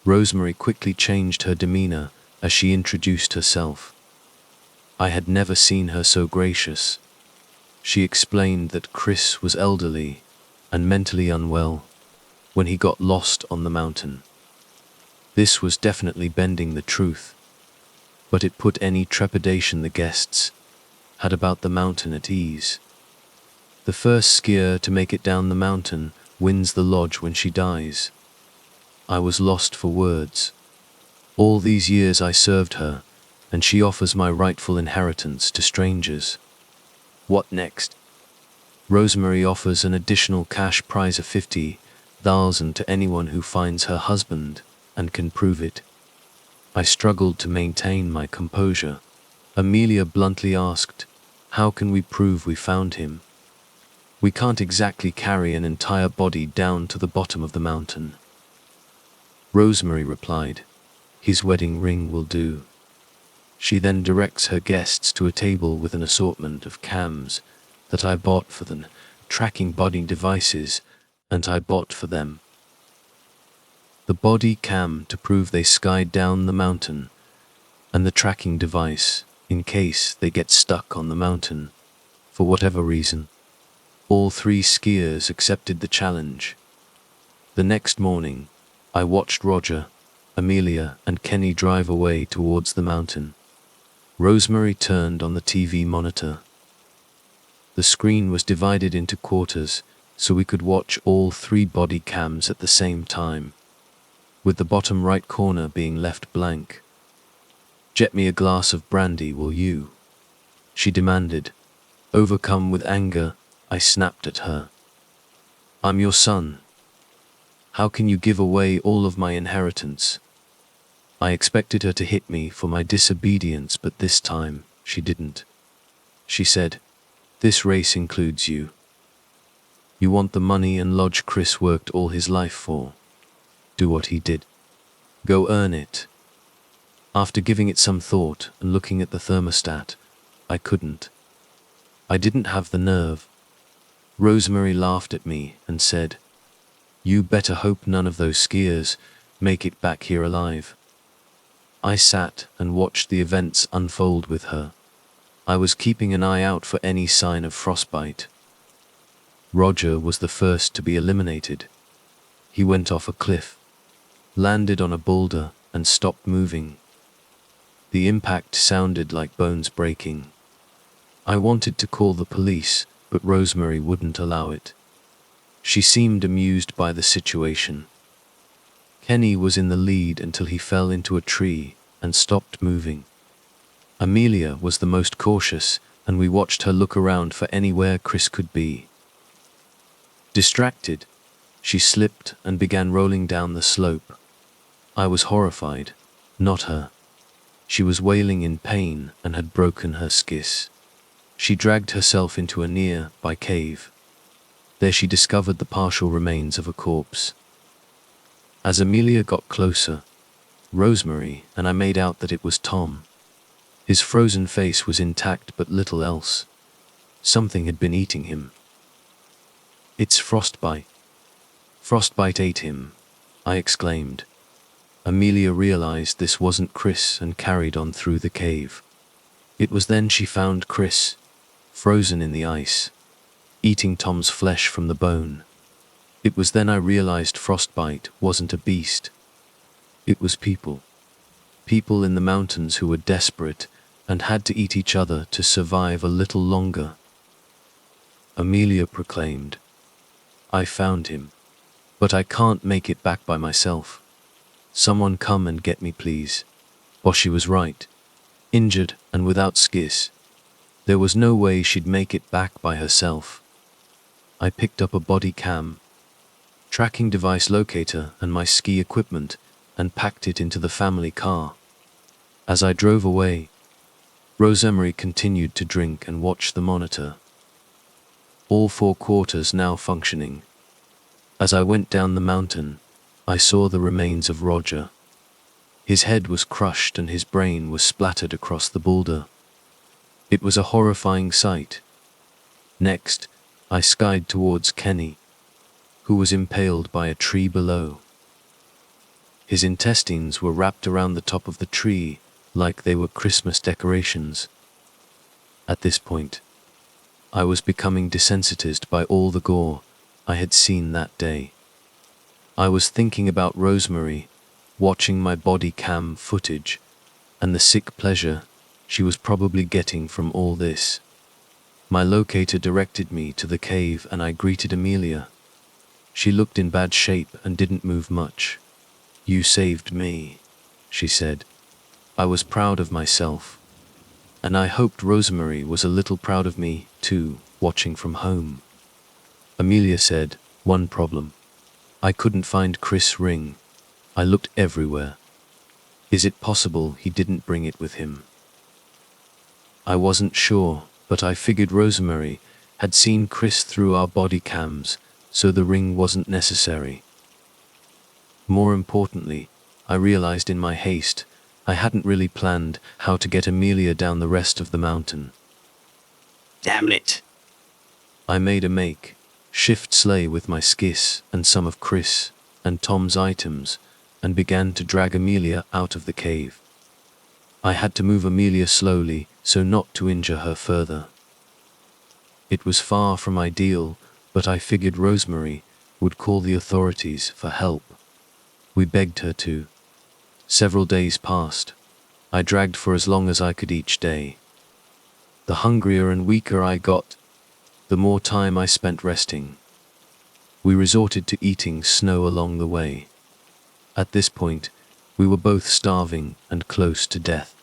Rosemary quickly changed her demeanor as she introduced herself. I had never seen her so gracious. She explained that Chris was elderly and mentally unwell when he got lost on the mountain. This was definitely bending the truth, but it put any trepidation the guests had about the mountain at ease. The first skier to make it down the mountain wins the lodge when she dies. I was lost for words. All these years I served her, and she offers my rightful inheritance to strangers. What next? Rosemary offers an additional cash prize of $50,000 to anyone who finds her husband and can prove it. I struggled to maintain my composure. Amelia bluntly asked, "How can we prove we found him? We can't exactly carry an entire body down to the bottom of the mountain." Rosemary replied, "His wedding ring will do." She then directs her guests to a table with an assortment of cams that I bought for them, tracking body devices, and I bought for them. the body cam to prove they skied down the mountain, and the tracking device in case they get stuck on the mountain for whatever reason. All three skiers accepted the challenge. The next morning, I watched Roger, Amelia, and Kenny drive away towards the mountain. Rosemary turned on the TV monitor. The screen was divided into quarters, so we could watch all three body cams at the same time, with the bottom right corner being left blank. "Get me a glass of brandy, will you?" she demanded. Overcome with anger, I snapped at her. "I'm your son. How can you give away all of my inheritance?" I expected her to hit me for my disobedience, but this time, she didn't. She said, "This race includes you. You want the money and lodge Chris worked all his life for. Do what he did. Go earn it." After giving it some thought and looking at the thermostat, I couldn't. I didn't have the nerve. Rosemary laughed at me and said, "You better hope none of those skiers make it back here alive." I sat and watched the events unfold with her. I was keeping an eye out for any sign of frostbite. Roger was the first to be eliminated. He went off a cliff, landed on a boulder, and stopped moving. The impact sounded like bones breaking. I wanted to call the police, but Rosemary wouldn't allow it. She seemed amused by the situation. Kenny was in the lead until he fell into a tree and stopped moving. Amelia was the most cautious, and we watched her look around for anywhere Chris could be. Distracted, she slipped and began rolling down the slope. I was horrified, not her. She was wailing in pain and had broken her skis. She dragged herself into a nearby cave. There she discovered the partial remains of a corpse. As Amelia got closer, Rosemary and I made out that it was Tom. His frozen face was intact but little else. Something had been eating him. "It's frostbite. Frostbite ate him," I exclaimed. Amelia realized this wasn't Chris and carried on through the cave. It was then she found Chris, frozen in the ice, eating Tom's flesh from the bone. It was then I realized frostbite wasn't a beast. It was people. People in the mountains who were desperate and had to eat each other to survive a little longer. Amelia proclaimed, "I found him. But I can't make it back by myself. Someone come and get me, please." Well, she was right. Injured and without skis, there was no way she'd make it back by herself. I picked up a body cam, tracking device locator, and my ski equipment and packed it into the family car. As I drove away, Rosemary continued to drink and watch the monitor. All four quarters now functioning. As I went down the mountain, I saw the remains of Roger. His head was crushed and his brain was splattered across the boulder. It was a horrifying sight. Next, I skied towards Kenny, who was impaled by a tree below. His intestines were wrapped around the top of the tree like they were Christmas decorations. At this point, I was becoming desensitized by all the gore I had seen that day. I was thinking about Rosemary, watching my body cam footage, and the sick pleasure she was probably getting from all this. My locator directed me to the cave and I greeted Amelia. She looked in bad shape and didn't move much. "You saved me," she said. I was proud of myself, and I hoped Rosemary was a little proud of me too, watching from home. Amelia said, "One problem. I couldn't find Chris' ring. I looked everywhere. Is it possible he didn't bring it with him?" I wasn't sure, but I figured Rosemary had seen Chris through our body cams, so the ring wasn't necessary. More importantly, I realized in my haste I hadn't really planned how to get Amelia down the rest of the mountain. Damn it! I made a shift sleigh with my skis and some of Chris and Tom's items and began to drag Amelia out of the cave. I had to move Amelia slowly so not to injure her further. It was far from ideal, but I figured Rosemary would call the authorities for help. We begged her to. Several days passed. I dragged for as long as I could each day. The hungrier and weaker I got, the more time I spent resting. We resorted to eating snow along the way. At this point, we were both starving and close to death.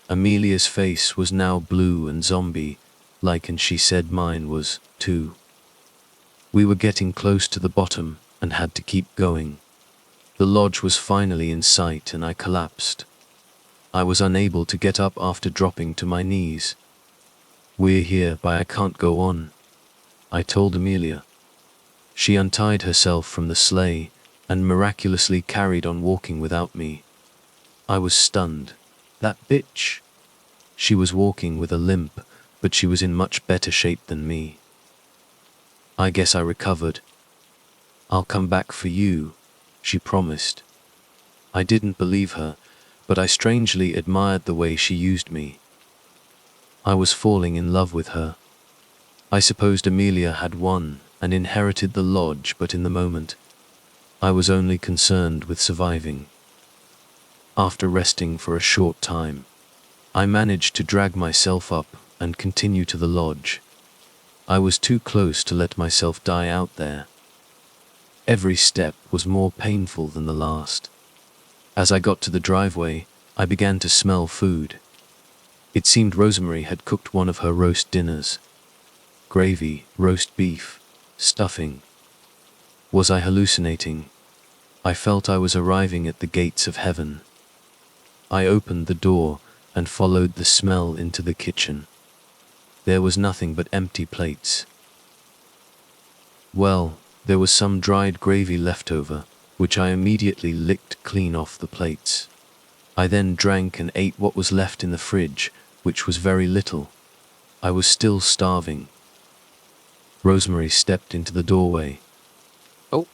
Amelia's face was now blue and zombie-like, and she said mine was, too. We were getting close to the bottom and had to keep going. The lodge was finally in sight and I collapsed. I was unable to get up after dropping to my knees. "We're here, but I can't go on," I told Amelia. She untied herself from the sleigh and miraculously carried on walking without me. I was stunned. That bitch! She was walking with a limp, but she was in much better shape than me. I guess I recovered. "I'll come back for you," she promised. I didn't believe her, but I strangely admired the way she used me. I was falling in love with her. I supposed Amelia had won and inherited the lodge, but in the moment, I was only concerned with surviving. After resting for a short time, I managed to drag myself up and continue to the lodge. I was too close to let myself die out there. Every step was more painful than the last. As I got to the driveway, I began to smell food. It seemed Rosemary had cooked one of her roast dinners. Gravy, roast beef, stuffing. Was I hallucinating? I felt I was arriving at the gates of heaven. I opened the door and followed the smell into the kitchen. There was nothing but empty plates. Well, there was some dried gravy left over, which I immediately licked clean off the plates. I then drank and ate what was left in the fridge, which was very little. I was still starving. Rosemary stepped into the doorway. "Oh,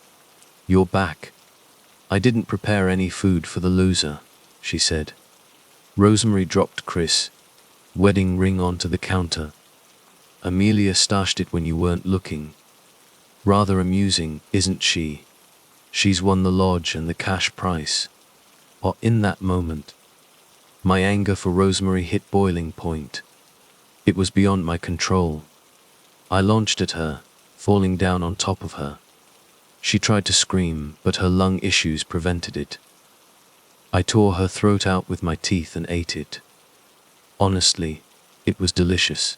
you're back. I didn't prepare any food for the loser," she said. Rosemary dropped Chris' wedding ring onto the counter. "Amelia stashed it when you weren't looking. Rather amusing, isn't she? She's won the lodge and the cash prize." Or in that moment, my anger for Rosemary hit boiling point. It was beyond my control. I launched at her, falling down on top of her. She tried to scream, but her lung issues prevented it. I tore her throat out with my teeth and ate it. Honestly, it was delicious.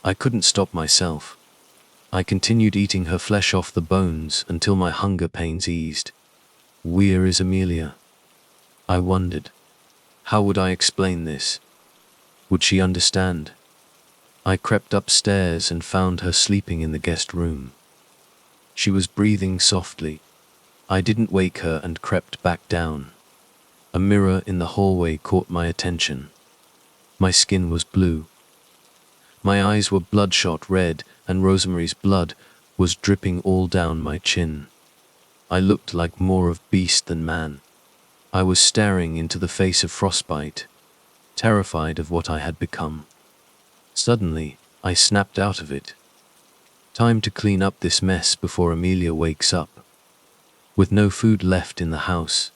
I couldn't stop myself. I continued eating her flesh off the bones until my hunger pains eased. Where is Amelia? I wondered. How would I explain this? Would she understand? I crept upstairs and found her sleeping in the guest room. She was breathing softly. I didn't wake her and crept back down. A mirror in the hallway caught my attention. My skin was blue. My eyes were bloodshot red, and Rosemary's blood was dripping all down my chin. I looked like more of beast than man. I was staring into the face of frostbite, terrified of what I had become. Suddenly, I snapped out of it. Time to clean up this mess before Amelia wakes up. With no food left in the house,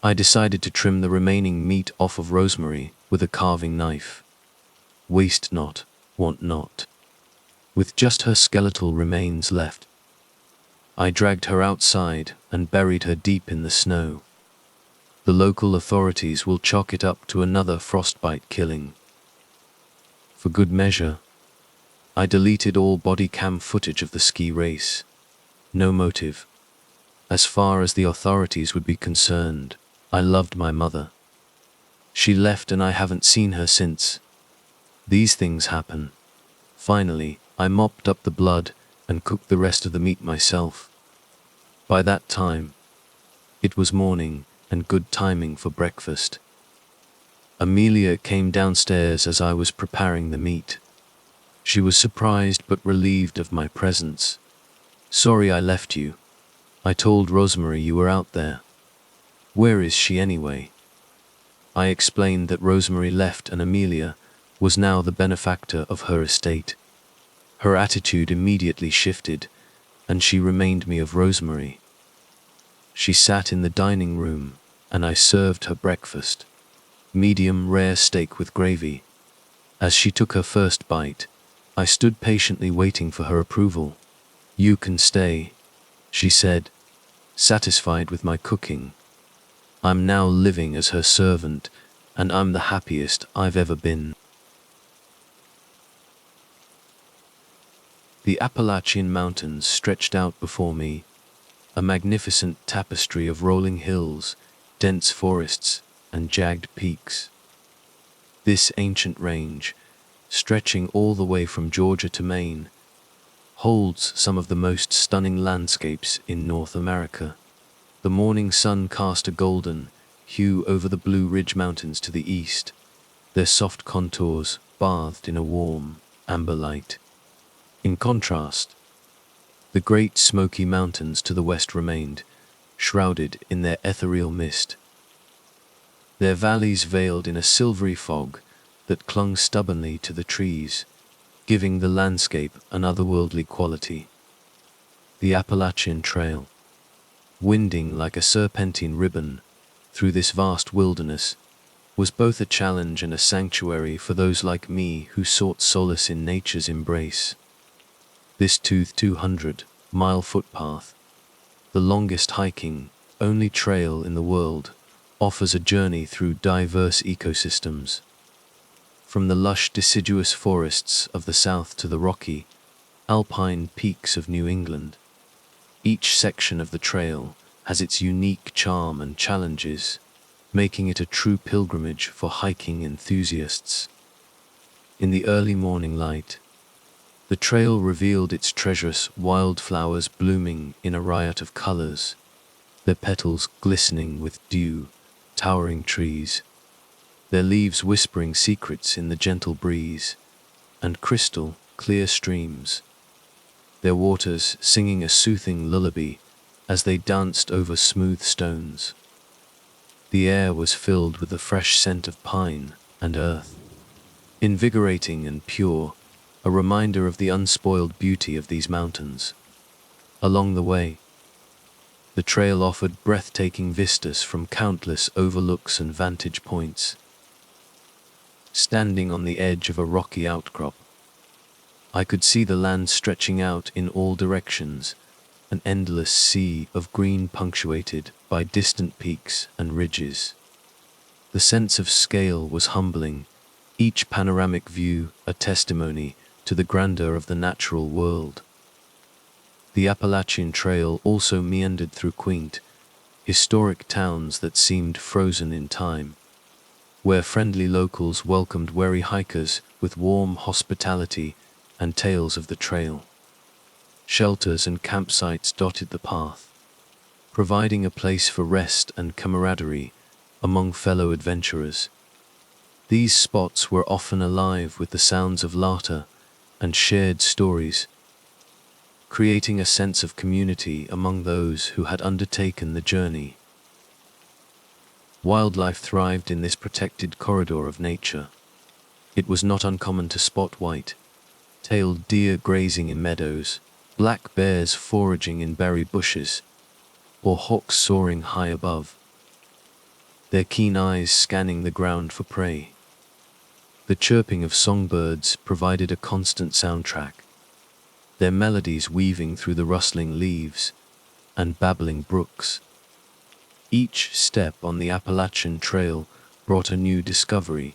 I decided to trim the remaining meat off of Rosemary with a carving knife. Waste not, want not. With just her skeletal remains left, I dragged her outside and buried her deep in the snow. The local authorities will chalk it up to another frostbite killing. For good measure, I deleted all body cam footage of the ski race. No motive. As far as the authorities would be concerned, I loved my mother. She left and I haven't seen her since. These things happen. Finally, I mopped up the blood and cooked the rest of the meat myself. By that time, it was morning and good timing for breakfast. Amelia came downstairs as I was preparing the meat. She was surprised but relieved of my presence. "Sorry I left you. I told Rosemary you were out there." Where is she anyway? I explained that Rosemary left and Amelia was now the benefactor of her estate. Her attitude immediately shifted, and she reminded me of Rosemary. She sat in the dining room, and I served her breakfast, medium rare steak with gravy. As she took her first bite, I stood patiently waiting for her approval. "You can stay," she said, satisfied with my cooking. "I'm now living as her servant, and I'm the happiest I've ever been." The Appalachian Mountains stretched out before me, a magnificent tapestry of rolling hills, dense forests, and jagged peaks. This ancient range, stretching all the way from Georgia to Maine, holds some of the most stunning landscapes in North America. The morning sun cast a golden hue over the Blue Ridge Mountains to the east, their soft contours bathed in a warm, amber light. In contrast, the great Smoky Mountains to the west remained, shrouded in their ethereal mist, their valleys veiled in a silvery fog that clung stubbornly to the trees, giving the landscape an otherworldly quality. The Appalachian Trail, winding like a serpentine ribbon through this vast wilderness, was both a challenge and a sanctuary for those like me who sought solace in nature's embrace. This 200-mile footpath, the longest hiking only trail in the world, offers a journey through diverse ecosystems. From the lush deciduous forests of the south to the rocky, alpine peaks of New England, each section of the trail has its unique charm and challenges, making it a true pilgrimage for hiking enthusiasts. In the early morning light, the trail revealed its treacherous wildflowers blooming in a riot of colors, their petals glistening with dew, towering trees, their leaves whispering secrets in the gentle breeze, and crystal clear streams, their waters singing a soothing lullaby as they danced over smooth stones. The air was filled with the fresh scent of pine and earth, invigorating and pure, a reminder of the unspoiled beauty of these mountains. Along the way, the trail offered breathtaking vistas from countless overlooks and vantage points. Standing on the edge of a rocky outcrop, I could see the land stretching out in all directions, an endless sea of green punctuated by distant peaks and ridges. The sense of scale was humbling, each panoramic view a testimony to the grandeur of the natural world. The Appalachian Trail also meandered through quaint, historic towns that seemed frozen in time, where friendly locals welcomed weary hikers with warm hospitality and tales of the trail. Shelters and campsites dotted the path, providing a place for rest and camaraderie among fellow adventurers. These spots were often alive with the sounds of laughter and shared stories, creating a sense of community among those who had undertaken the journey. Wildlife thrived in this protected corridor of nature. It was not uncommon to spot white-tailed deer grazing in meadows, black bears foraging in berry bushes, or hawks soaring high above, their keen eyes scanning the ground for prey. The chirping of songbirds provided a constant soundtrack, their melodies weaving through the rustling leaves and babbling brooks. Each step on the Appalachian Trail brought a new discovery,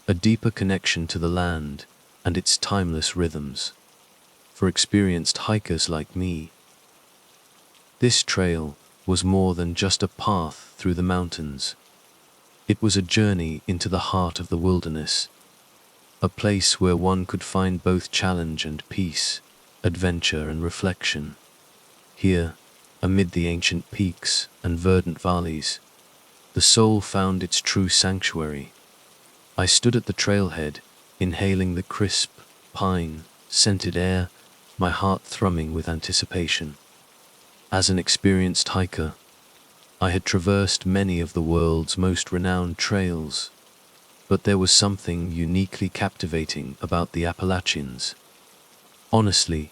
a deeper connection to the land and its timeless rhythms. For experienced hikers like me, this trail was more than just a path through the mountains. It was a journey into the heart of the wilderness, a place where one could find both challenge and peace, adventure and reflection. Here, amid the ancient peaks and verdant valleys, the soul found its true sanctuary. I stood at the trailhead, inhaling the crisp, pine-scented air, my heart thrumming with anticipation. As an experienced hiker, I had traversed many of the world's most renowned trails, but there was something uniquely captivating about the Appalachians. Honestly,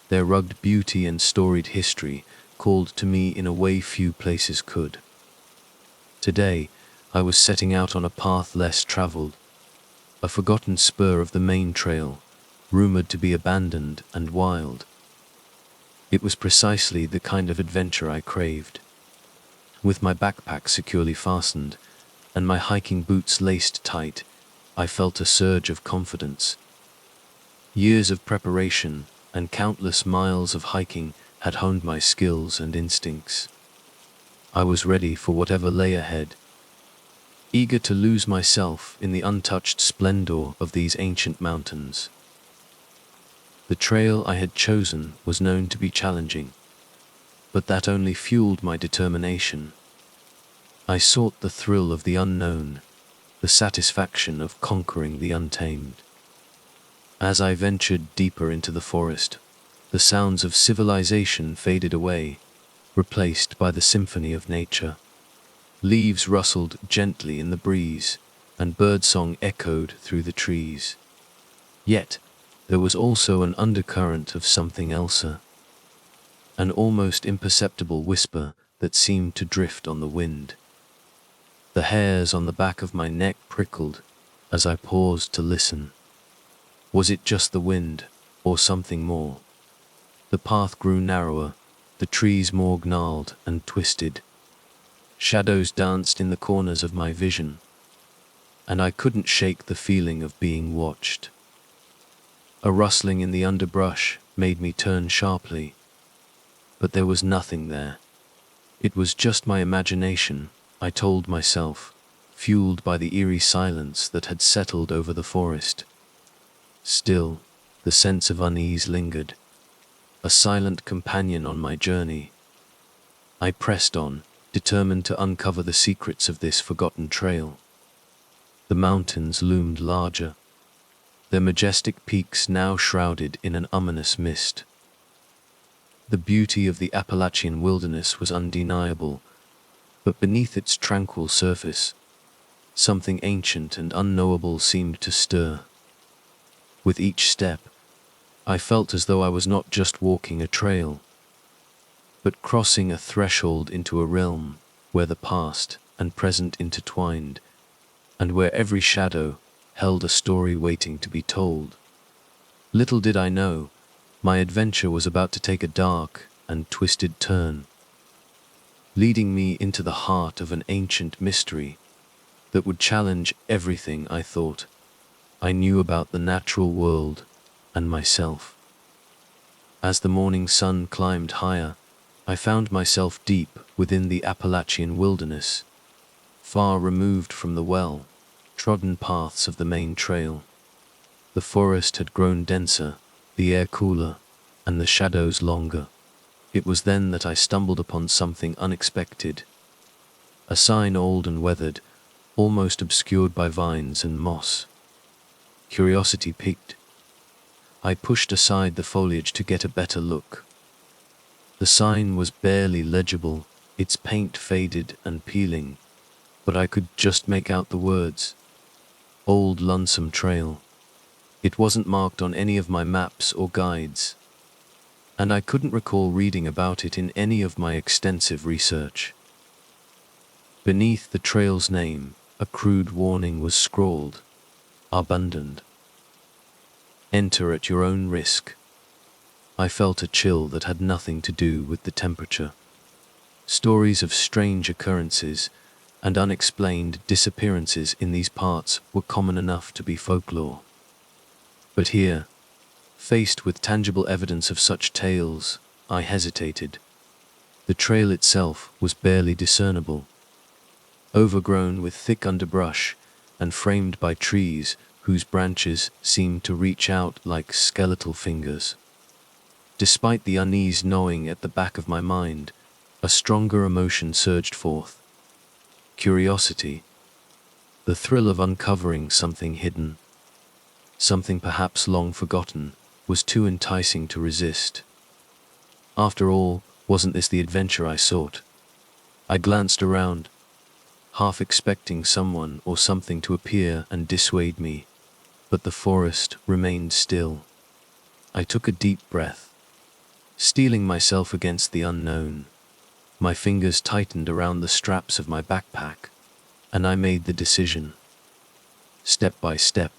their rugged beauty and storied history called to me in a way few places could. Today, I was setting out on a path less traveled, a forgotten spur of the main trail, rumored to be abandoned and wild. It was precisely the kind of adventure I craved. With my backpack securely fastened and my hiking boots laced tight, I felt a surge of confidence. Years of preparation and countless miles of hiking had honed my skills and instincts. I was ready for whatever lay ahead, eager to lose myself in the untouched splendor of these ancient mountains. The trail I had chosen was known to be challenging, but that only fueled my determination. I sought the thrill of the unknown, the satisfaction of conquering the untamed. As I ventured deeper into the forest, the sounds of civilization faded away, replaced by the symphony of nature. Leaves rustled gently in the breeze, and birdsong echoed through the trees. Yet, there was also an undercurrent of something else, an almost imperceptible whisper that seemed to drift on the wind. The hairs on the back of my neck prickled as I paused to listen. Was it just the wind, or something more? The path grew narrower, the trees more gnarled and twisted. Shadows danced in the corners of my vision, and I couldn't shake the feeling of being watched. A rustling in the underbrush made me turn sharply, but there was nothing there. It was just my imagination, I told myself, fueled by the eerie silence that had settled over the forest. Still, the sense of unease lingered, a silent companion on my journey. I pressed on, determined to uncover the secrets of this forgotten trail. The mountains loomed larger, their majestic peaks now shrouded in an ominous mist. The beauty of the Appalachian wilderness was undeniable, but beneath its tranquil surface, something ancient and unknowable seemed to stir. With each step, I felt as though I was not just walking a trail, but crossing a threshold into a realm where the past and present intertwined, and where every shadow held a story waiting to be told. Little did I know, my adventure was about to take a dark and twisted turn, leading me into the heart of an ancient mystery that would challenge everything I thought I knew about the natural world and myself. As the morning sun climbed higher, I found myself deep within the Appalachian wilderness, far removed from the well-trodden paths of the main trail. The forest had grown denser, the air cooler, and the shadows longer. It was then that I stumbled upon something unexpected, a sign old and weathered, almost obscured by vines and moss. Curiosity piqued. I pushed aside the foliage to get a better look. The sign was barely legible, its paint faded and peeling, but I could just make out the words, Old Lonesome Trail. It wasn't marked on any of my maps or guides, and I couldn't recall reading about it in any of my extensive research. Beneath the trail's name, a crude warning was scrawled, Abandoned. Enter at your own risk. I felt a chill that had nothing to do with the temperature. Stories of strange occurrences and unexplained disappearances in these parts were common enough to be folklore. But here, faced with tangible evidence of such tales, I hesitated. The trail itself was barely discernible, overgrown with thick underbrush and framed by trees whose branches seemed to reach out like skeletal fingers. Despite the unease gnawing at the back of my mind, a stronger emotion surged forth. Curiosity, the thrill of uncovering something hidden, something perhaps long forgotten, was too enticing to resist. After all, wasn't this the adventure I sought? I glanced around, half expecting someone or something to appear and dissuade me, but the forest remained still. I took a deep breath, steeling myself against the unknown. My fingers tightened around the straps of my backpack, and I made the decision. Step by step,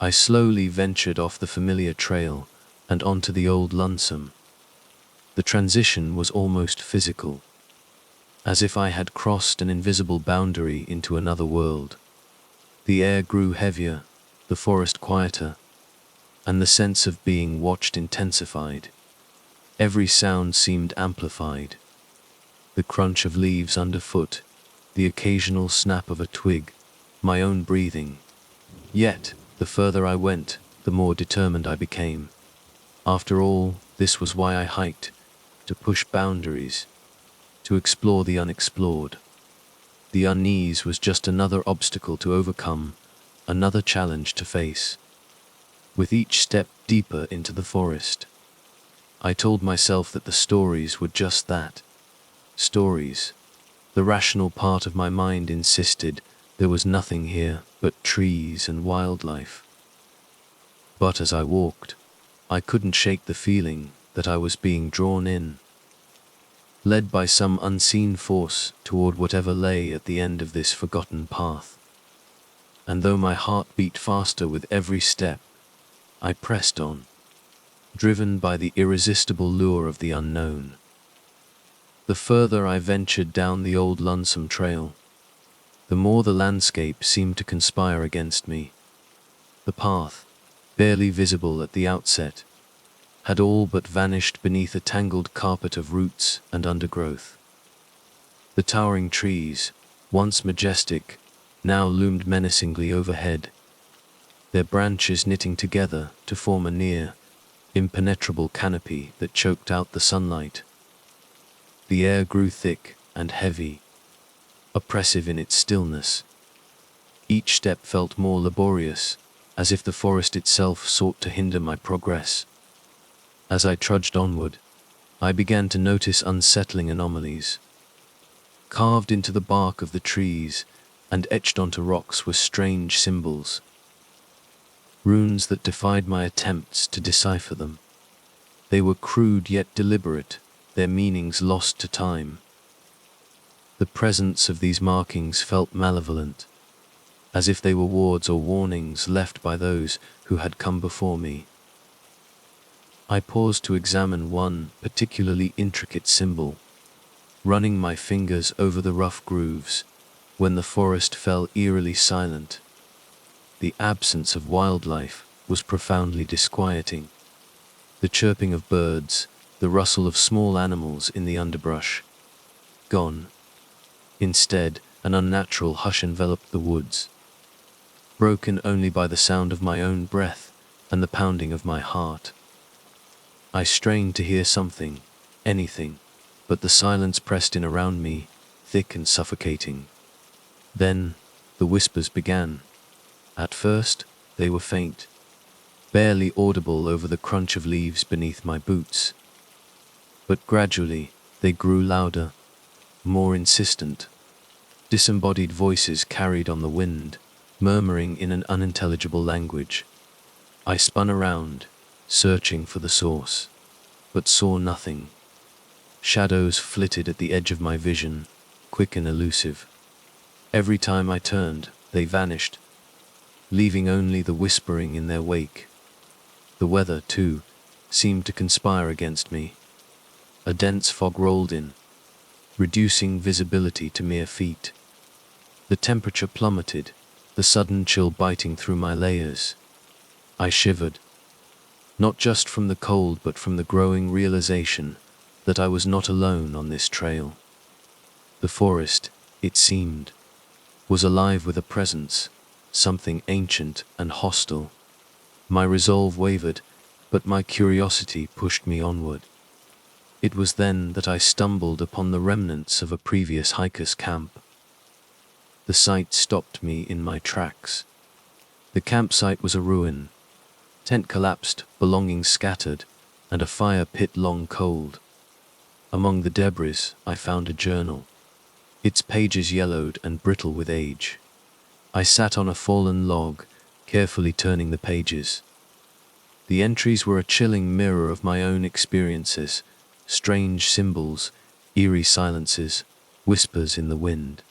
I slowly ventured off the familiar trail and onto the old lonesome. The transition was almost physical, as if I had crossed an invisible boundary into another world. The air grew heavier, the forest quieter, and the sense of being watched intensified. Every sound seemed amplified. The crunch of leaves underfoot, the occasional snap of a twig, my own breathing. Yet, the further I went, the more determined I became. After all, this was why I hiked, to push boundaries, to explore the unexplored. The unease was just another obstacle to overcome, another challenge to face. With each step deeper into the forest, I told myself that the stories were just that. Stories. The rational part of my mind insisted there was nothing here but trees and wildlife. But as I walked, I couldn't shake the feeling that I was being drawn in, led by some unseen force toward whatever lay at the end of this forgotten path. And though my heart beat faster with every step, I pressed on, driven by the irresistible lure of the unknown. The further I ventured down the old lonesome trail, the more the landscape seemed to conspire against me. The path, barely visible at the outset, had all but vanished beneath a tangled carpet of roots and undergrowth. The towering trees, once majestic, now loomed menacingly overhead, their branches knitting together to form a near, impenetrable canopy that choked out the sunlight. The air grew thick and heavy, oppressive in its stillness. Each step felt more laborious, as if the forest itself sought to hinder my progress. As I trudged onward, I began to notice unsettling anomalies. Carved into the bark of the trees and etched onto rocks were strange symbols, runes that defied my attempts to decipher them. They were crude yet deliberate, their meanings lost to time. The presence of these markings felt malevolent, as if they were wards or warnings left by those who had come before me. I paused to examine one particularly intricate symbol, running my fingers over the rough grooves, when the forest fell eerily silent. The absence of wildlife was profoundly disquieting. The chirping of birds, the rustle of small animals in the underbrush, gone. Instead, an unnatural hush enveloped the woods, broken only by the sound of my own breath and the pounding of my heart. I strained to hear something, anything, but the silence pressed in around me, thick and suffocating. Then, the whispers began. At first, they were faint, barely audible over the crunch of leaves beneath my boots. But gradually, they grew louder, more insistent. Disembodied voices carried on the wind, murmuring in an unintelligible language. I spun around, searching for the source, but saw nothing. Shadows flitted at the edge of my vision, quick and elusive. Every time I turned, they vanished, leaving only the whispering in their wake. The weather, too, seemed to conspire against me. A dense fog rolled in, reducing visibility to mere feet. The temperature plummeted, the sudden chill biting through my layers. I shivered, not just from the cold but from the growing realization that I was not alone on this trail. The forest, it seemed, was alive with a presence, something ancient and hostile. My resolve wavered, but my curiosity pushed me onward. It was then that I stumbled upon the remnants of a previous hiker's camp. The sight stopped me in my tracks. The campsite was a ruin, tent collapsed, belongings scattered, and a fire pit long cold. Among the debris, I found a journal, its pages yellowed and brittle with age. I sat on a fallen log, carefully turning the pages. The entries were a chilling mirror of my own experiences, strange symbols, eerie silences, whispers in the wind.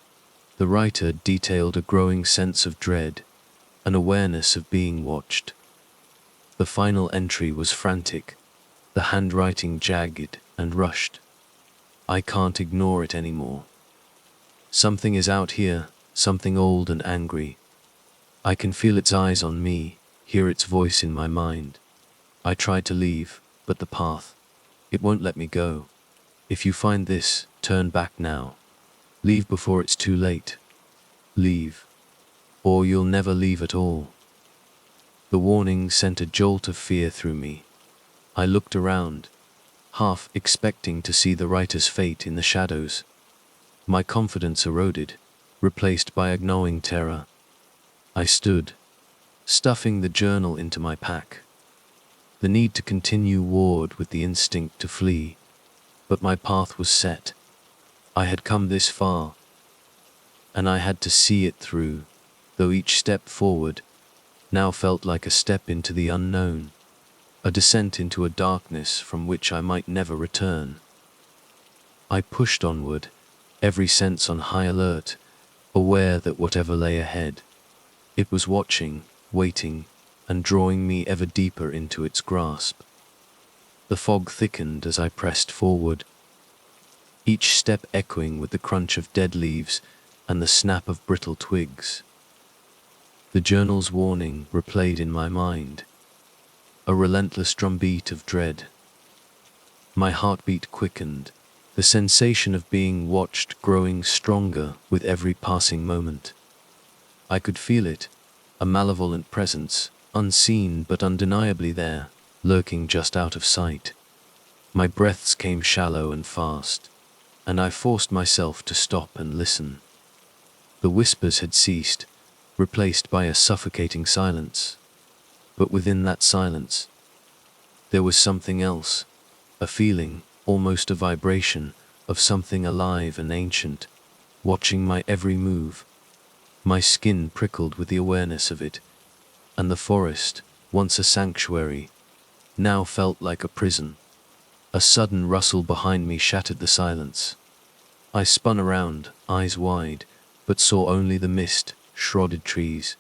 The writer detailed a growing sense of dread, an awareness of being watched. The final entry was frantic, the handwriting jagged and rushed. I can't ignore it anymore. Something is out here, something old and angry. I can feel its eyes on me, hear its voice in my mind. I tried to leave, but the path, it won't let me go. If you find this, turn back now. Leave before it's too late. Leave. Or you'll never leave at all. The warning sent a jolt of fear through me. I looked around, half expecting to see the writer's fate in the shadows. My confidence eroded, replaced by a gnawing terror. I stood, stuffing the journal into my pack. The need to continue warred with the instinct to flee, but my path was set. I had come this far, and I had to see it through, though each step forward now felt like a step into the unknown, a descent into a darkness from which I might never return. I pushed onward, every sense on high alert, aware that whatever lay ahead, it was watching, waiting, and drawing me ever deeper into its grasp. The fog thickened as I pressed forward, each step echoing with the crunch of dead leaves and the snap of brittle twigs. The journal's warning replayed in my mind, a relentless drumbeat of dread. My heartbeat quickened, the sensation of being watched growing stronger with every passing moment. I could feel it, a malevolent presence, unseen but undeniably there, lurking just out of sight. My breaths came shallow and fast, and I forced myself to stop and listen. The whispers had ceased, replaced by a suffocating silence. But within that silence, there was something else, a feeling, almost a vibration, of something alive and ancient, watching my every move. My skin prickled with the awareness of it, and the forest, once a sanctuary, now felt like a prison. A sudden rustle behind me shattered the silence. I spun around, eyes wide, but saw only the mist, shrouded trees.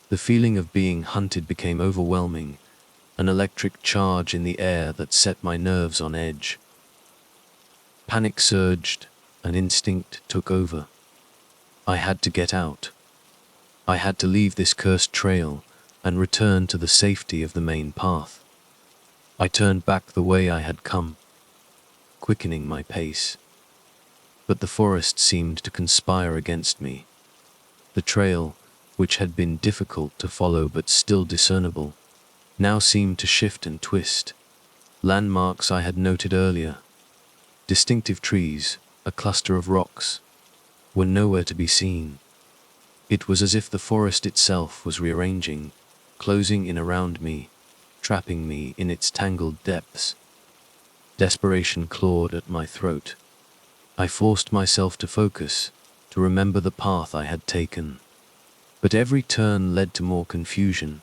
The feeling of being hunted became overwhelming, an electric charge in the air that set my nerves on edge. Panic surged, an instinct took over. I had to get out. I had to leave this cursed trail and return to the safety of the main path. I turned back the way I had come, quickening my pace. But the forest seemed to conspire against me. The trail, which had been difficult to follow but still discernible, now seemed to shift and twist. Landmarks I had noted earlier, distinctive trees, a cluster of rocks, were nowhere to be seen. It was as if the forest itself was rearranging, closing in around me, trapping me in its tangled depths. Desperation clawed at my throat. I forced myself to focus, to remember the path I had taken. But every turn led to more confusion,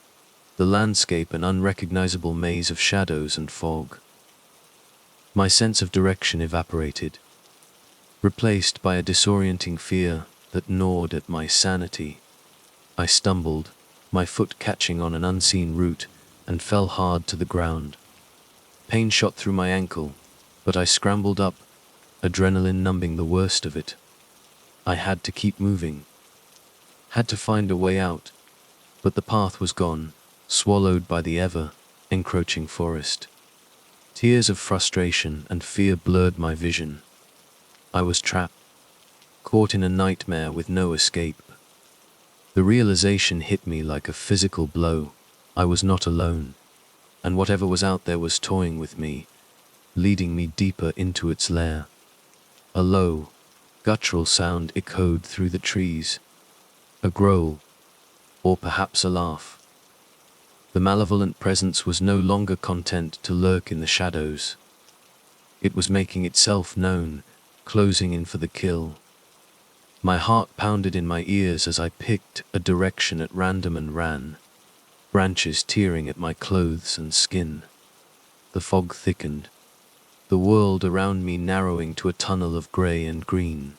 the landscape an unrecognizable maze of shadows and fog. My sense of direction evaporated, replaced by a disorienting fear that gnawed at my sanity. I stumbled, my foot catching on an unseen root, and fell hard to the ground. Pain shot through my ankle, but I scrambled up, adrenaline numbing the worst of it. I had to keep moving, had to find a way out, but the path was gone, swallowed by the ever-encroaching forest. Tears of frustration and fear blurred my vision. I was trapped, caught in a nightmare with no escape. The realization hit me like a physical blow. I was not alone, and whatever was out there was toying with me, leading me deeper into its lair. A low, guttural sound echoed through the trees, a growl, or perhaps a laugh. The malevolent presence was no longer content to lurk in the shadows. It was making itself known, closing in for the kill. My heart pounded in my ears as I picked a direction at random and ran, branches tearing at my clothes and skin. The fog thickened, the world around me narrowing to a tunnel of grey and green.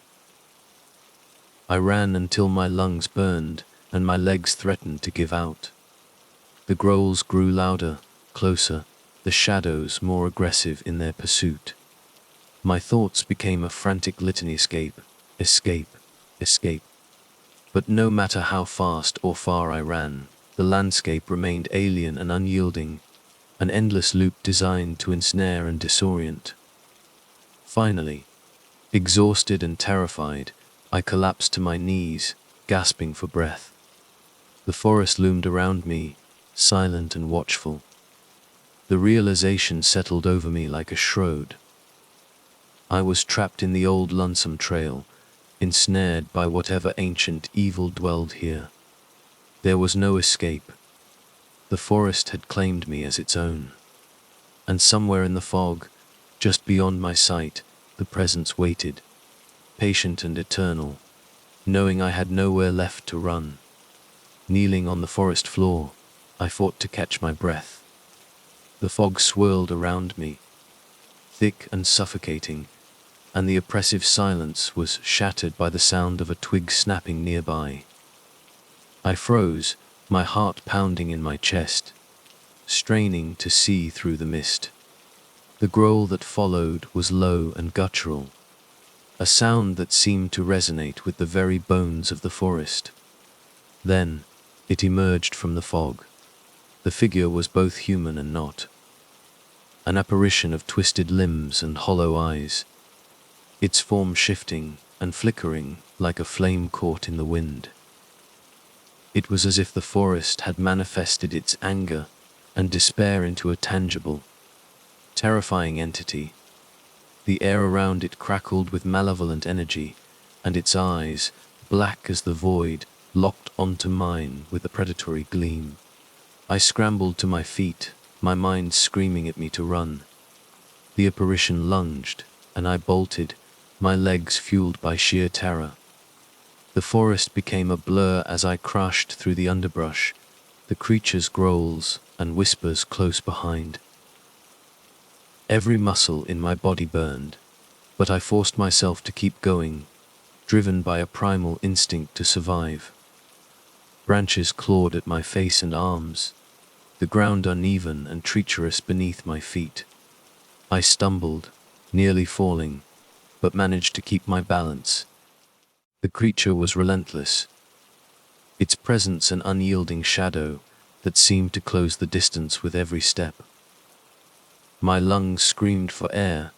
I ran until my lungs burned and my legs threatened to give out. The growls grew louder, closer, the shadows more aggressive in their pursuit. My thoughts became a frantic litany: escape, escape, escape. But no matter how fast or far I ran, the landscape remained alien and unyielding, an endless loop designed to ensnare and disorient. Finally, exhausted and terrified, I collapsed to my knees, gasping for breath. The forest loomed around me, silent and watchful. The realization settled over me like a shroud. I was trapped in the old lonesome trail, ensnared by whatever ancient evil dwelled here. There was no escape. The forest had claimed me as its own. And somewhere in the fog, just beyond my sight, the presence waited, patient and eternal, knowing I had nowhere left to run. Kneeling on the forest floor, I fought to catch my breath. The fog swirled around me, thick and suffocating, and the oppressive silence was shattered by the sound of a twig snapping nearby. I froze, my heart pounding in my chest, straining to see through the mist. The growl that followed was low and guttural, a sound that seemed to resonate with the very bones of the forest. Then, it emerged from the fog. The figure was both human and not. An apparition of twisted limbs and hollow eyes, its form shifting and flickering like a flame caught in the wind. It was as if the forest had manifested its anger and despair into a tangible, terrifying entity. The air around it crackled with malevolent energy, and its eyes, black as the void, locked onto mine with a predatory gleam. I scrambled to my feet, my mind screaming at me to run. The apparition lunged, and I bolted, my legs fueled by sheer terror. The forest became a blur as I crashed through the underbrush, the creature's growls and whispers close behind. Every muscle in my body burned, but I forced myself to keep going, driven by a primal instinct to survive. Branches clawed at my face and arms, the ground uneven and treacherous beneath my feet. I stumbled, nearly falling, but managed to keep my balance. The creature was relentless, its presence an unyielding shadow that seemed to close the distance with every step. My lungs screamed for air,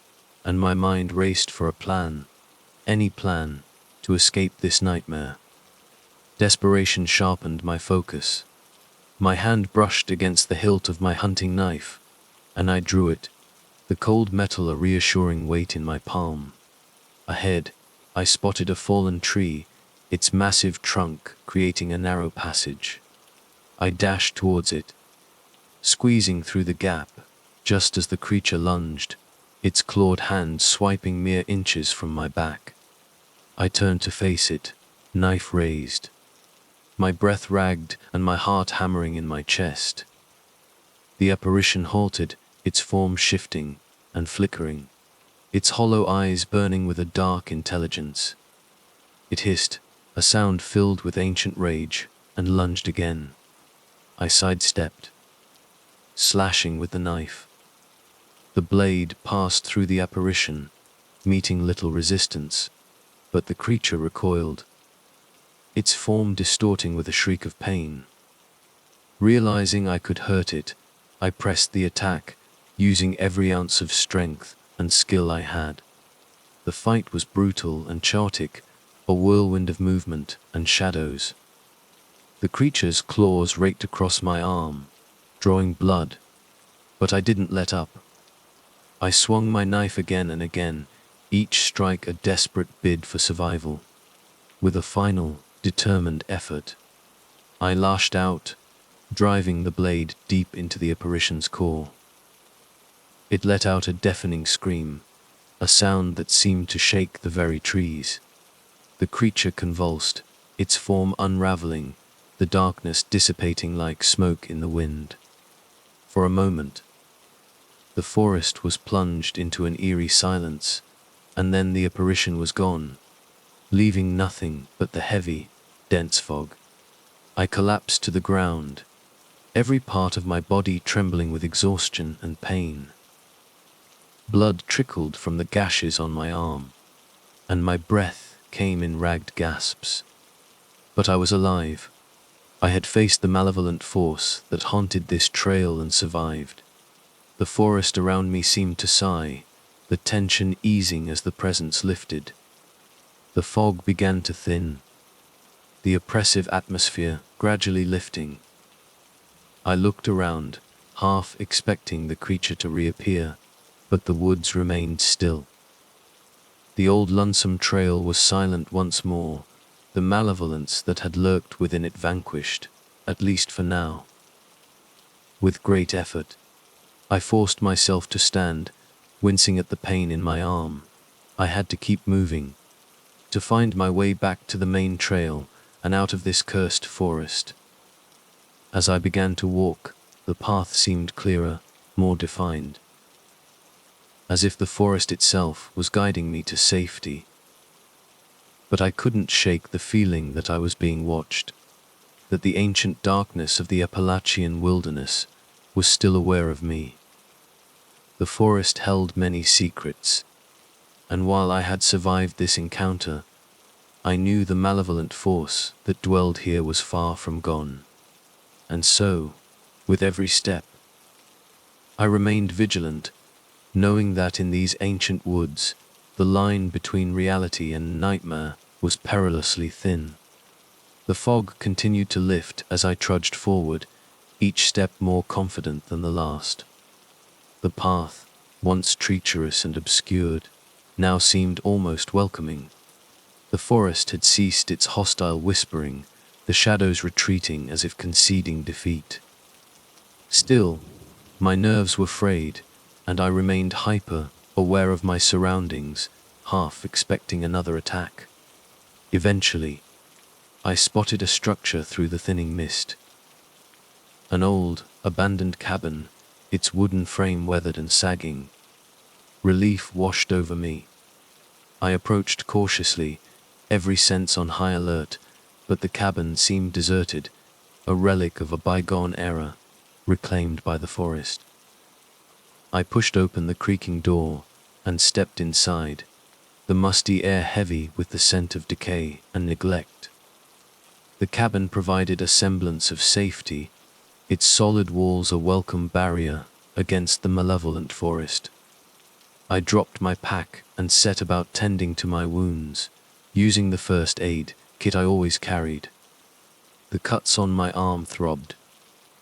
and my mind raced for a plan, any plan, to escape this nightmare. Desperation sharpened my focus. My hand brushed against the hilt of my hunting knife, and I drew it, the cold metal a reassuring weight in my palm. Ahead, I spotted a fallen tree, its massive trunk creating a narrow passage. I dashed towards it, squeezing through the gap, just as the creature lunged, its clawed hand swiping mere inches from my back. I turned to face it, knife raised, my breath ragged and my heart hammering in my chest. The apparition halted, its form shifting and flickering, its hollow eyes burning with a dark intelligence. It hissed, a sound filled with ancient rage, and lunged again. I sidestepped, slashing with the knife. The blade passed through the apparition, meeting little resistance, but the creature recoiled, its form distorting with a shriek of pain. Realizing I could hurt it, I pressed the attack, using every ounce of strength and skill I had. The fight was brutal and chaotic, a whirlwind of movement and shadows. The creature's claws raked across my arm, drawing blood, but I didn't let up. I swung my knife again and again, each strike a desperate bid for survival. With a final, determined effort, I lashed out, driving the blade deep into the apparition's core. It let out a deafening scream, a sound that seemed to shake the very trees. The creature convulsed, its form unraveling, the darkness dissipating like smoke in the wind. For a moment, the forest was plunged into an eerie silence, and then the apparition was gone, leaving nothing but the heavy, dense fog. I collapsed to the ground, every part of my body trembling with exhaustion and pain. Blood trickled from the gashes on my arm, and my breath came in ragged gasps. But I was alive. I had faced the malevolent force that haunted this trail and survived. The forest around me seemed to sigh, the tension easing as the presence lifted. The fog began to thin, the oppressive atmosphere gradually lifting. I looked around, half expecting the creature to reappear, but the woods remained still. The old lonesome trail was silent once more, the malevolence that had lurked within it vanquished, at least for now. With great effort, I forced myself to stand, wincing at the pain in my arm. I had to keep moving, to find my way back to the main trail and out of this cursed forest. As I began to walk, the path seemed clearer, more defined, as if the forest itself was guiding me to safety. But I couldn't shake the feeling that I was being watched, that the ancient darkness of the Appalachian wilderness was still aware of me. The forest held many secrets, and while I had survived this encounter, I knew the malevolent force that dwelled here was far from gone. And so, with every step, I remained vigilant, knowing that in these ancient woods, the line between reality and nightmare was perilously thin. The fog continued to lift as I trudged forward, each step more confident than the last. The path, once treacherous and obscured, now seemed almost welcoming. The forest had ceased its hostile whispering, the shadows retreating as if conceding defeat. Still, my nerves were frayed, and I remained hyper, aware of my surroundings, half expecting another attack. Eventually, I spotted a structure through the thinning mist. An old, abandoned cabin, its wooden frame weathered and sagging. Relief washed over me. I approached cautiously, every sense on high alert, but the cabin seemed deserted, a relic of a bygone era, reclaimed by the forest. I pushed open the creaking door and stepped inside, the musty air heavy with the scent of decay and neglect. The cabin provided a semblance of safety, its solid walls a welcome barrier against the malevolent forest. I dropped my pack and set about tending to my wounds, using the first aid kit I always carried. The cuts on my arm throbbed,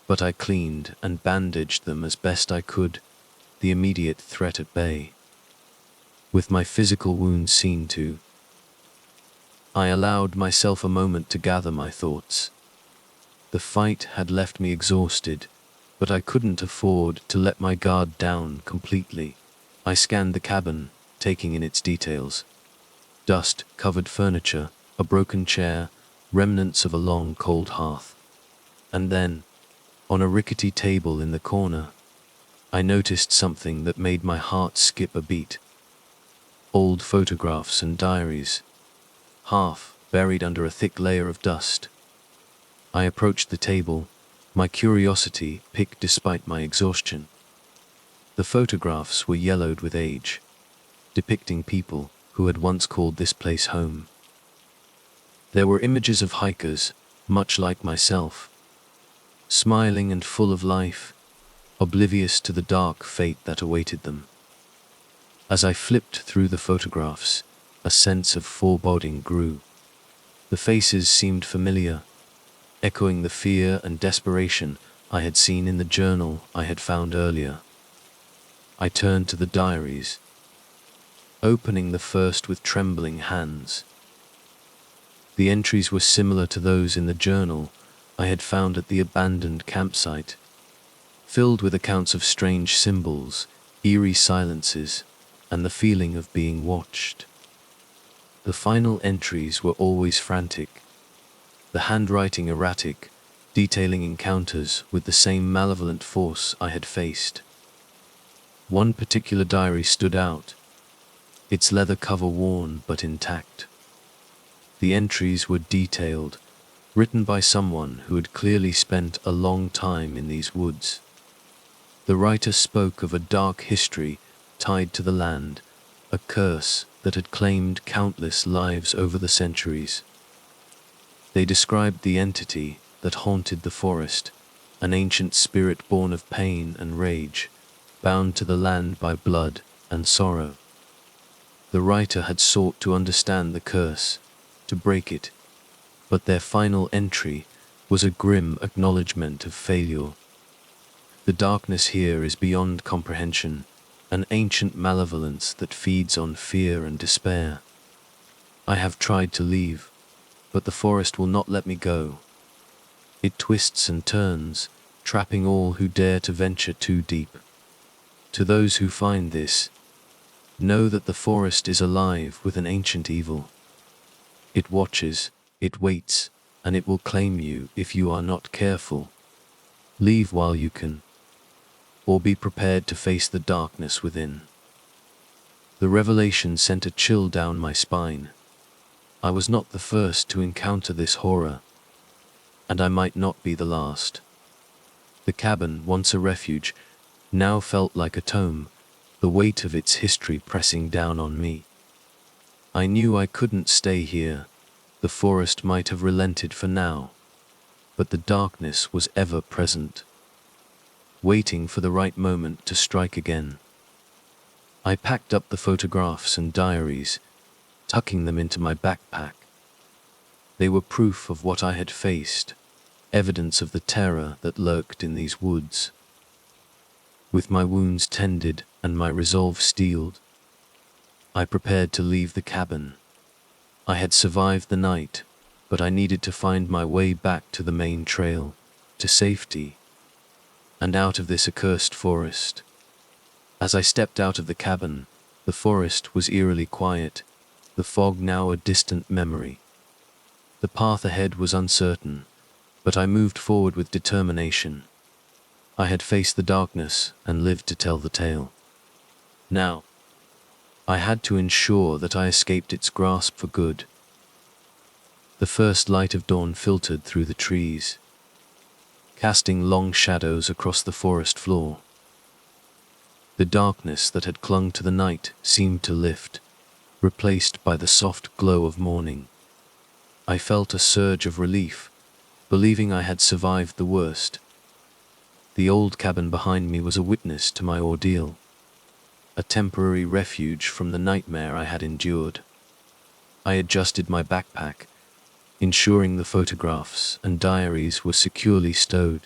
but I cleaned and bandaged them as best I could, the immediate threat at bay. With my physical wounds seen to, I allowed myself a moment to gather my thoughts. The fight had left me exhausted, but I couldn't afford to let my guard down completely. I scanned the cabin, taking in its details. Dust-covered furniture, a broken chair, remnants of a long cold hearth. And then, on a rickety table in the corner, I noticed something that made my heart skip a beat. Old photographs and diaries, half buried under a thick layer of dust. I approached the table, my curiosity piqued despite my exhaustion. The photographs were yellowed with age, depicting people who had once called this place home. There were images of hikers, much like myself, smiling and full of life, oblivious to the dark fate that awaited them. As I flipped through the photographs, a sense of foreboding grew. The faces seemed familiar, echoing the fear and desperation I had seen in the journal I had found earlier. I turned to the diaries, opening the first with trembling hands. The entries were similar to those in the journal I had found at the abandoned campsite, filled with accounts of strange symbols, eerie silences, and the feeling of being watched. The final entries were always frantic, the handwriting erratic, detailing encounters with the same malevolent force I had faced. One particular diary stood out, its leather cover worn but intact. The entries were detailed, written by someone who had clearly spent a long time in these woods. The writer spoke of a dark history tied to the land, a curse that had claimed countless lives over the centuries. They described the entity that haunted the forest, an ancient spirit born of pain and rage, bound to the land by blood and sorrow. The writer had sought to understand the curse, to break it, but their final entry was a grim acknowledgement of failure. The darkness here is beyond comprehension, an ancient malevolence that feeds on fear and despair. I have tried to leave, but the forest will not let me go. It twists and turns, trapping all who dare to venture too deep. To those who find this, know that the forest is alive with an ancient evil. It watches, it waits, and it will claim you if you are not careful. Leave while you can, or be prepared to face the darkness within. The revelation sent a chill down my spine. I was not the first to encounter this horror, and I might not be the last. The cabin, once a refuge, now felt like a tomb, the weight of its history pressing down on me. I knew I couldn't stay here. The forest might have relented for now, but the darkness was ever present, waiting for the right moment to strike again. I packed up the photographs and diaries, tucking them into my backpack. They were proof of what I had faced, evidence of the terror that lurked in these woods. With my wounds tended and my resolve steeled, I prepared to leave the cabin. I had survived the night, but I needed to find my way back to the main trail, to safety, and out of this accursed forest. As I stepped out of the cabin, the forest was eerily quiet, the fog now a distant memory. The path ahead was uncertain, but I moved forward with determination. I had faced the darkness and lived to tell the tale. Now, I had to ensure that I escaped its grasp for good. The first light of dawn filtered through the trees, casting long shadows across the forest floor. The darkness that had clung to the night seemed to lift, replaced by the soft glow of morning. I felt a surge of relief, believing I had survived the worst. The old cabin behind me was a witness to my ordeal, a temporary refuge from the nightmare I had endured. I adjusted my backpack, ensuring the photographs and diaries were securely stowed.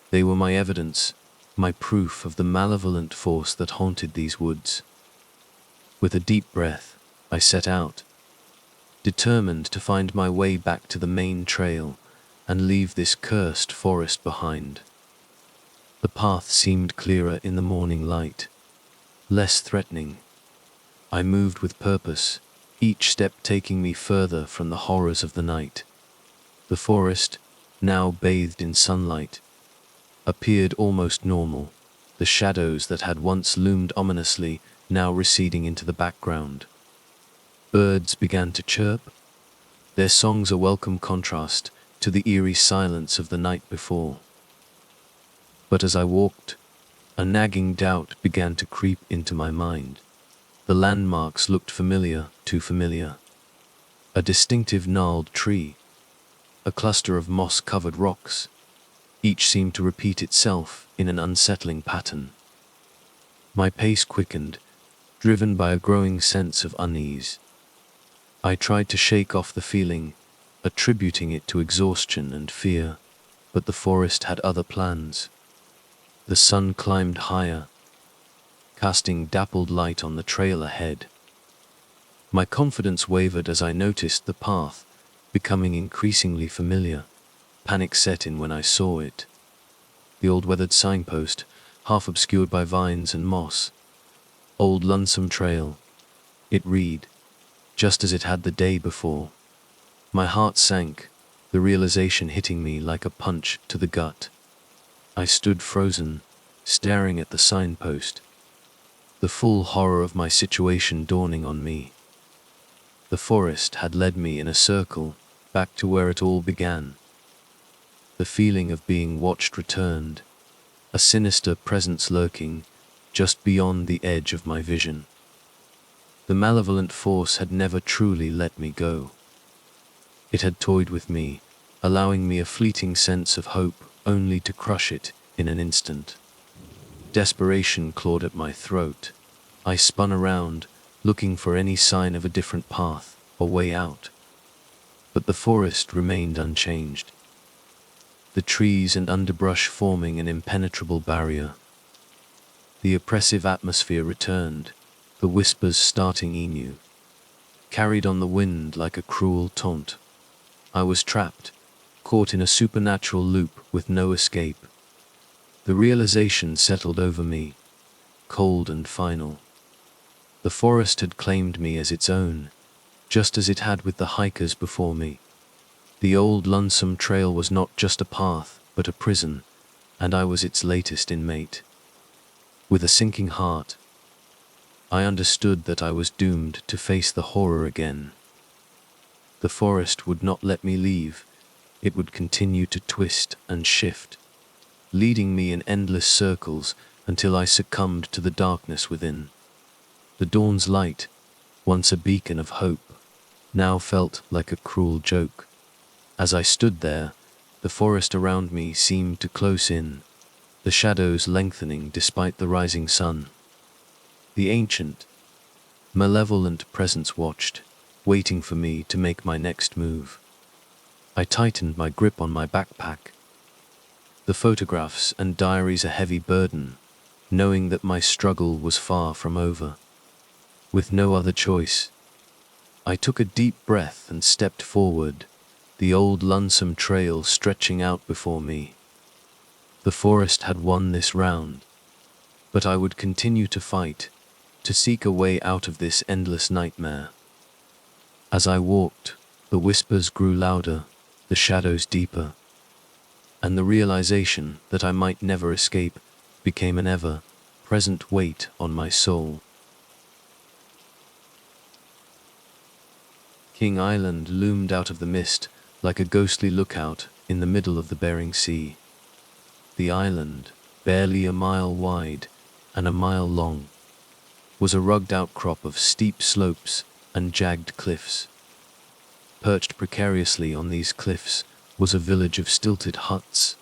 They were my evidence, my proof of the malevolent force that haunted these woods. With a deep breath, I set out, determined to find my way back to the main trail and leave this cursed forest behind. The path seemed clearer in the morning light, less threatening. I moved with purpose, each step taking me further from the horrors of the night. The forest, now bathed in sunlight, appeared almost normal, the shadows that had once loomed ominously now receding into the background. Birds began to chirp, their songs a welcome contrast to the eerie silence of the night before. But as I walked, a nagging doubt began to creep into my mind. The landmarks looked familiar, too familiar. A distinctive gnarled tree, a cluster of moss-covered rocks, each seemed to repeat itself in an unsettling pattern. My pace quickened, driven by a growing sense of unease. I tried to shake off the feeling, attributing it to exhaustion and fear, but the forest had other plans. The sun climbed higher, casting dappled light on the trail ahead. My confidence wavered as I noticed the path becoming increasingly familiar. Panic set in when I saw it. The old weathered signpost, half obscured by vines and moss. Old Lonesome Trail. It read. just as it had the day before. My heart sank, the realization hitting me like a punch to the gut. I stood frozen, staring at the signpost, the full horror of my situation dawning on me. The forest had led me in a circle, back to where it all began. The feeling of being watched returned, a sinister presence lurking just beyond the edge of my vision. The malevolent force had never truly let me go. It had toyed with me, allowing me a fleeting sense of hope only to crush it in an instant. Desperation clawed at my throat. I spun around, looking for any sign of a different path or way out. But the forest remained unchanged, the trees and underbrush forming an impenetrable barrier. The oppressive atmosphere returned, the whispers starting anew, carried on the wind like a cruel taunt. I was trapped, caught in a supernatural loop with no escape. The realization settled over me, cold and final. The forest had claimed me as its own, just as it had with the hikers before me. The old lonesome trail was not just a path, but a prison, and I was its latest inmate. With a sinking heart, I understood that I was doomed to face the horror again. The forest would not let me leave. It would continue to twist and shift, leading me in endless circles until I succumbed to the darkness within. The dawn's light, once a beacon of hope, now felt like a cruel joke. As I stood there, the forest around me seemed to close in, the shadows lengthening despite the rising sun. The ancient, malevolent presence watched, waiting for me to make my next move. I tightened my grip on my backpack, the photographs and diaries a heavy burden, knowing that my struggle was far from over. With no other choice, I took a deep breath and stepped forward, the old lonesome trail stretching out before me. The forest had won this round, but I would continue to fight, to seek a way out of this endless nightmare. As I walked, the whispers grew louder, the shadows deeper, and the realization that I might never escape became an ever-present weight on my soul. King Island loomed out of the mist like a ghostly lookout in the middle of the Bering Sea. The island, barely a mile wide and a mile long, was a rugged outcrop of steep slopes and jagged cliffs. Perched precariously on these cliffs was a village of stilted huts,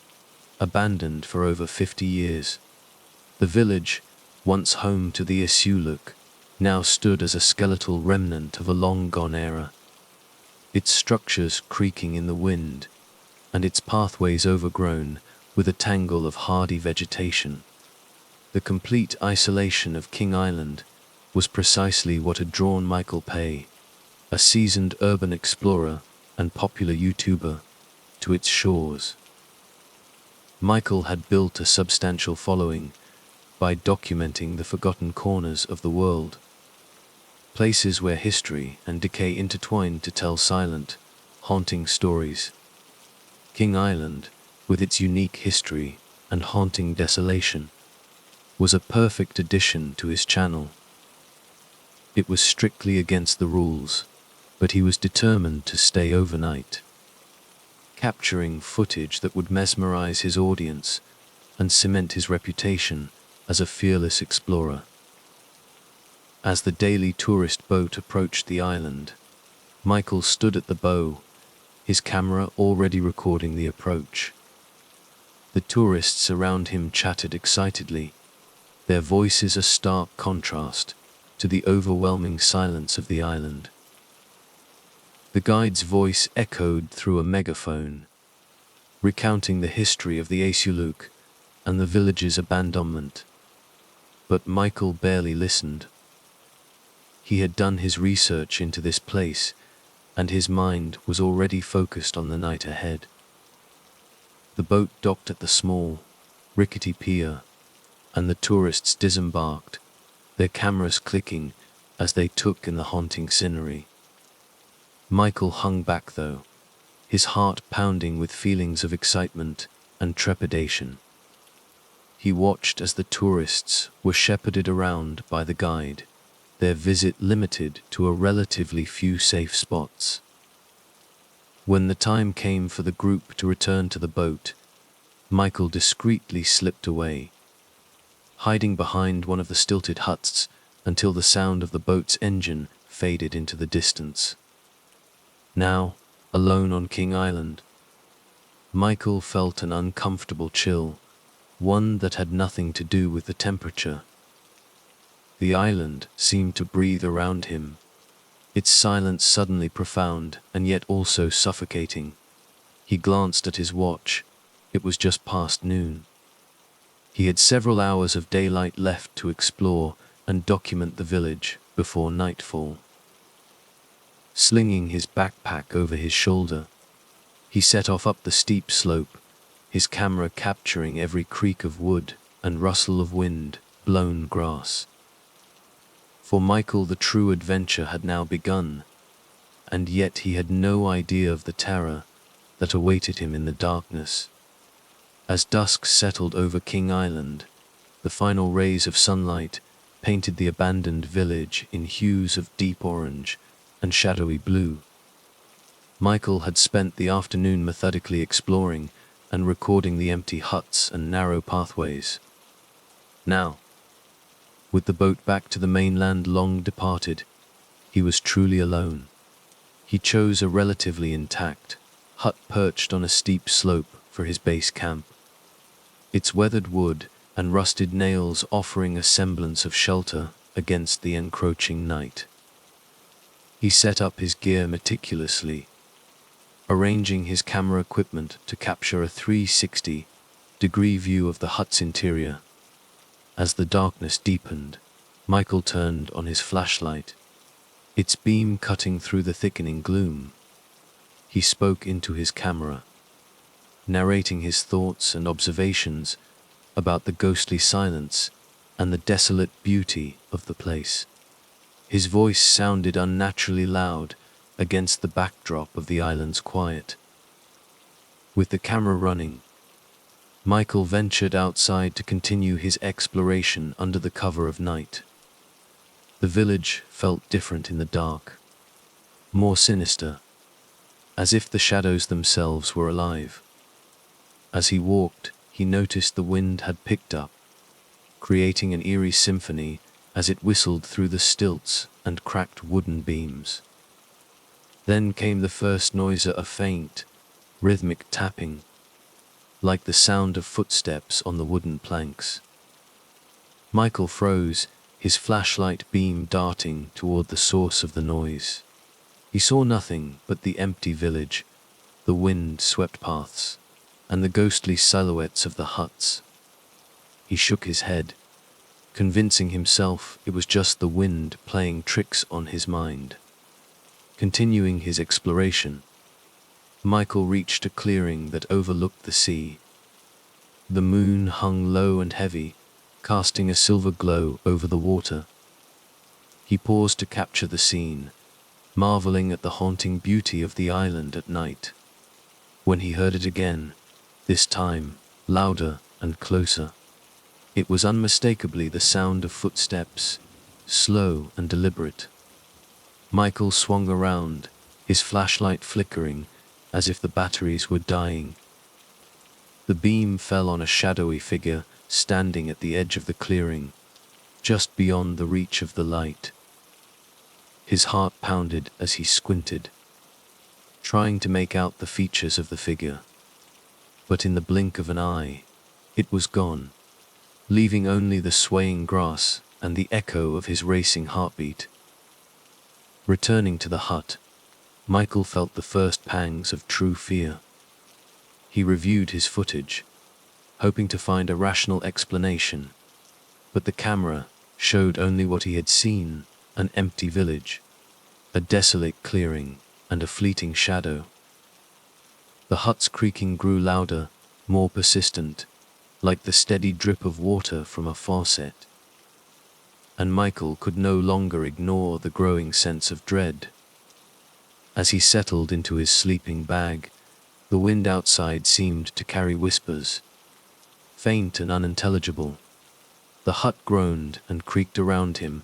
abandoned for over 50 years. The village, once home to the Isuluk, now stood as a skeletal remnant of a long-gone era, its structures creaking in the wind, and its pathways overgrown with a tangle of hardy vegetation. The complete isolation of King Island was precisely what had drawn Michael Pay, a seasoned urban explorer and popular YouTuber, to its shores. Michael had built a substantial following by documenting the forgotten corners of the world, places where history and decay intertwined to tell silent, haunting stories. King Island, with its unique history and haunting desolation, was a perfect addition to his channel. It was strictly against the rules, but he was determined to stay overnight, capturing footage that would mesmerize his audience and cement his reputation as a fearless explorer. As the daily tourist boat approached the island, Michael stood at the bow, his camera already recording the approach. The tourists around him chattered excitedly, their voices a stark contrast to the overwhelming silence of the island. The guide's voice echoed through a megaphone, recounting the history of the Isuluk and the village's abandonment. But Michael barely listened. He had done his research into this place, and his mind was already focused on the night ahead. The boat docked at the small, rickety pier, and the tourists disembarked, their cameras clicking as they took in the haunting scenery. Michael hung back though, his heart pounding with feelings of excitement and trepidation. He watched as the tourists were shepherded around by the guide, their visit limited to a relatively few safe spots. When the time came for the group to return to the boat, Michael discreetly slipped away, hiding behind one of the stilted huts until the sound of the boat's engine faded into the distance. Now, alone on King Island, Michael felt an uncomfortable chill, one that had nothing to do with the temperature. The island seemed to breathe around him, its silence suddenly profound and yet also suffocating. He glanced at his watch. It was just past noon. He had several hours of daylight left to explore and document the village before nightfall. Slinging his backpack over his shoulder, he set off up the steep slope, his camera capturing every creak of wood and rustle of wind-blown grass. For Michael, the true adventure had now begun, and yet he had no idea of the terror that awaited him in the darkness. As dusk settled over King Island, the final rays of sunlight painted the abandoned village in hues of deep orange and shadowy blue. Michael had spent the afternoon methodically exploring and recording the empty huts and narrow pathways. Now, with the boat back to the mainland long departed, he was truly alone. He chose a relatively intact hut perched on a steep slope for his base camp, its weathered wood and rusted nails offering a semblance of shelter against the encroaching night. He set up his gear meticulously, arranging his camera equipment to capture a 360-degree view of the hut's interior. As the darkness deepened, Michael turned on his flashlight, its beam cutting through the thickening gloom. He spoke into his camera, narrating his thoughts and observations about the ghostly silence and the desolate beauty of the place. His voice sounded unnaturally loud against the backdrop of the island's quiet. With the camera running, Michael ventured outside to continue his exploration under the cover of night. The village felt different in the dark, more sinister, as if the shadows themselves were alive. As he walked, he noticed the wind had picked up, creating an eerie symphony as it whistled through the stilts and cracked wooden beams. Then came the first noise, a faint, rhythmic tapping, like the sound of footsteps on the wooden planks. Michael froze, his flashlight beam darting toward the source of the noise. He saw nothing but the empty village, the wind-swept paths, and the ghostly silhouettes of the huts. He shook his head, convincing himself it was just the wind playing tricks on his mind. Continuing his exploration, Michael reached a clearing that overlooked the sea. The moon hung low and heavy, casting a silver glow over the water. He paused to capture the scene, marveling at the haunting beauty of the island at night. When he heard it again, this time louder and closer, it was unmistakably the sound of footsteps, slow and deliberate. Michael swung around, his flashlight flickering as if the batteries were dying. The beam fell on a shadowy figure standing at the edge of the clearing, just beyond the reach of the light. His heart pounded as he squinted, trying to make out the features of the figure. But in the blink of an eye, it was gone, leaving only the swaying grass and the echo of his racing heartbeat. Returning to the hut, Michael felt the first pangs of true fear. He reviewed his footage, hoping to find a rational explanation, but the camera showed only what he had seen: an empty village, a desolate clearing, and a fleeting shadow. The hut's creaking grew louder, more persistent, like the steady drip of water from a faucet. And Michael could no longer ignore the growing sense of dread. As he settled into his sleeping bag, the wind outside seemed to carry whispers, faint and unintelligible. The hut groaned and creaked around him,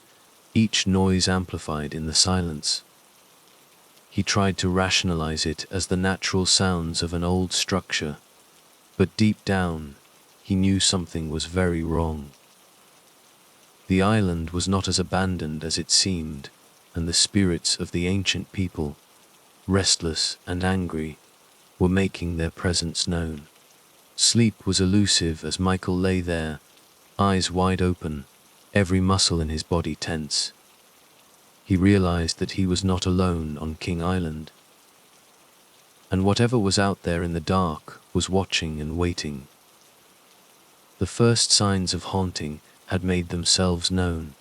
each noise amplified in the silence. He tried to rationalize it as the natural sounds of an old structure, but deep down, he knew something was very wrong. The island was not as abandoned as it seemed, and the spirits of the ancient people, restless and angry, were making their presence known. Sleep was elusive as Michael lay there, eyes wide open, every muscle in his body tense. He realized that he was not alone on King Island, and whatever was out there in the dark was watching and waiting. The first signs of haunting had made themselves known,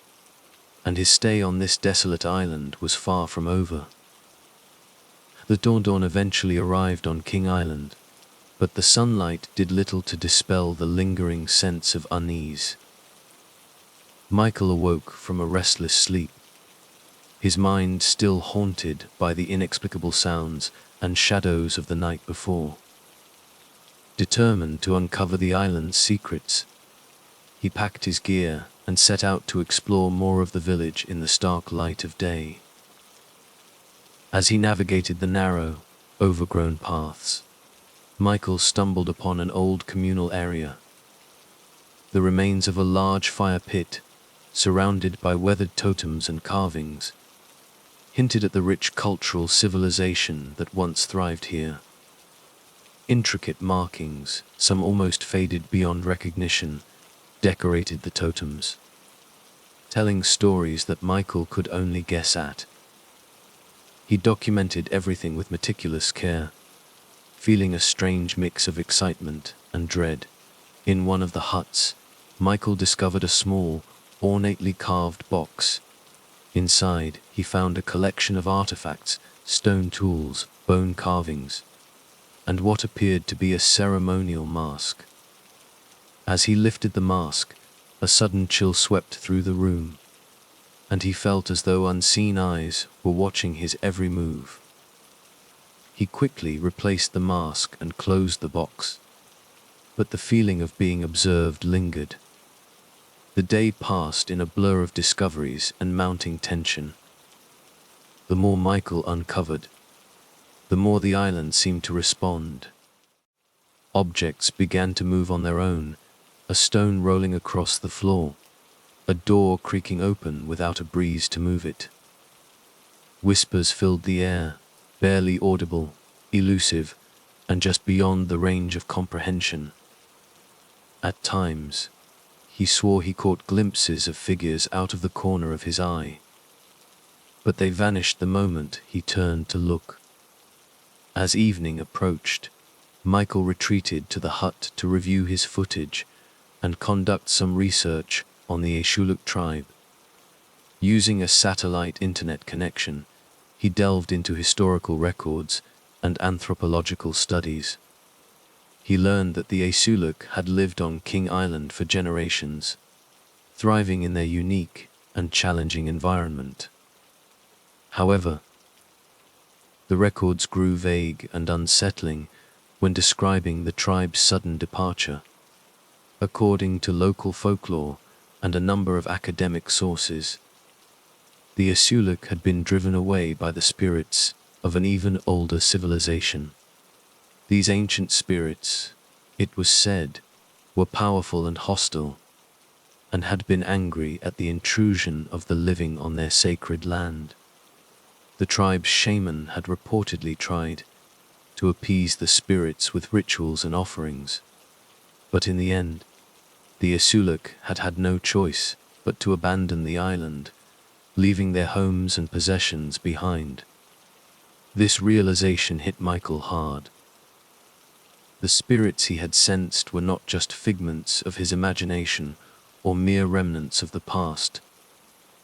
and his stay on this desolate island was far from over. The dawn eventually arrived on King Island, but the sunlight did little to dispel the lingering sense of unease. Michael awoke from a restless sleep, his mind still haunted by the inexplicable sounds and shadows of the night before. Determined to uncover the island's secrets, he packed his gear and set out to explore more of the village in the stark light of day. As he navigated the narrow, overgrown paths, Michael stumbled upon an old communal area. The remains of a large fire pit, surrounded by weathered totems and carvings, hinted at the rich cultural civilization that once thrived here. Intricate markings, some almost faded beyond recognition, decorated the totems, telling stories that Michael could only guess at. He documented everything with meticulous care, feeling a strange mix of excitement and dread. In one of the huts, Michael discovered a small, ornately carved box. Inside, he found a collection of artifacts, stone tools, bone carvings, and what appeared to be a ceremonial mask. As he lifted the mask, a sudden chill swept through the room, and he felt as though unseen eyes were watching his every move. He quickly replaced the mask and closed the box, but the feeling of being observed lingered. The day passed in a blur of discoveries and mounting tension. The more Michael uncovered, the more the island seemed to respond. Objects began to move on their own, a stone rolling across the floor, a door creaking open without a breeze to move it. Whispers filled the air, barely audible, elusive, and just beyond the range of comprehension. At times, he swore he caught glimpses of figures out of the corner of his eye, but they vanished the moment he turned to look. As evening approached, Michael retreated to the hut to review his footage and conduct some research on the Ishuluk tribe. Using a satellite internet connection, he delved into historical records and anthropological studies. He learned that the Ishuluk had lived on King Island for generations, thriving in their unique and challenging environment. However, the records grew vague and unsettling when describing the tribe's sudden departure. According to local folklore and a number of academic sources, the Ishuluk had been driven away by the spirits of an even older civilization. These ancient spirits, it was said, were powerful and hostile, and had been angry at the intrusion of the living on their sacred land. The tribe's shaman had reportedly tried to appease the spirits with rituals and offerings, but in the end, the Ishuluk had had no choice but to abandon the island, leaving their homes and possessions behind. This realization hit Michael hard. The spirits he had sensed were not just figments of his imagination or mere remnants of the past.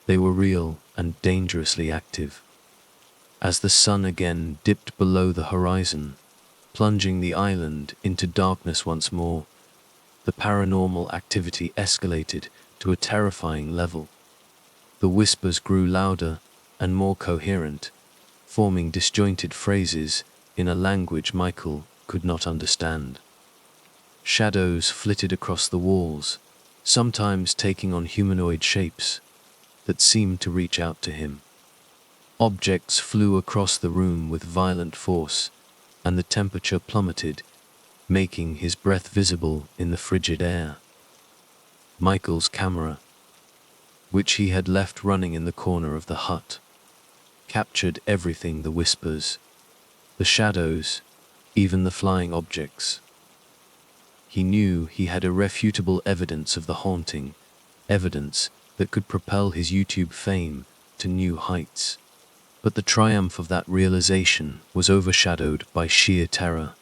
They were real and dangerously active. As the sun again dipped below the horizon, plunging the island into darkness once more, the paranormal activity escalated to a terrifying level. The whispers grew louder and more coherent, forming disjointed phrases in a language Michael could not understand. Shadows flitted across the walls, sometimes taking on humanoid shapes that seemed to reach out to him. Objects flew across the room with violent force, and the temperature plummeted, making his breath visible in the frigid air. Michael's camera, which he had left running in the corner of the hut, captured everything: the whispers, the shadows, even the flying objects. He knew he had irrefutable evidence of the haunting, evidence that could propel his YouTube fame to new heights. But the triumph of that realization was overshadowed by sheer terror.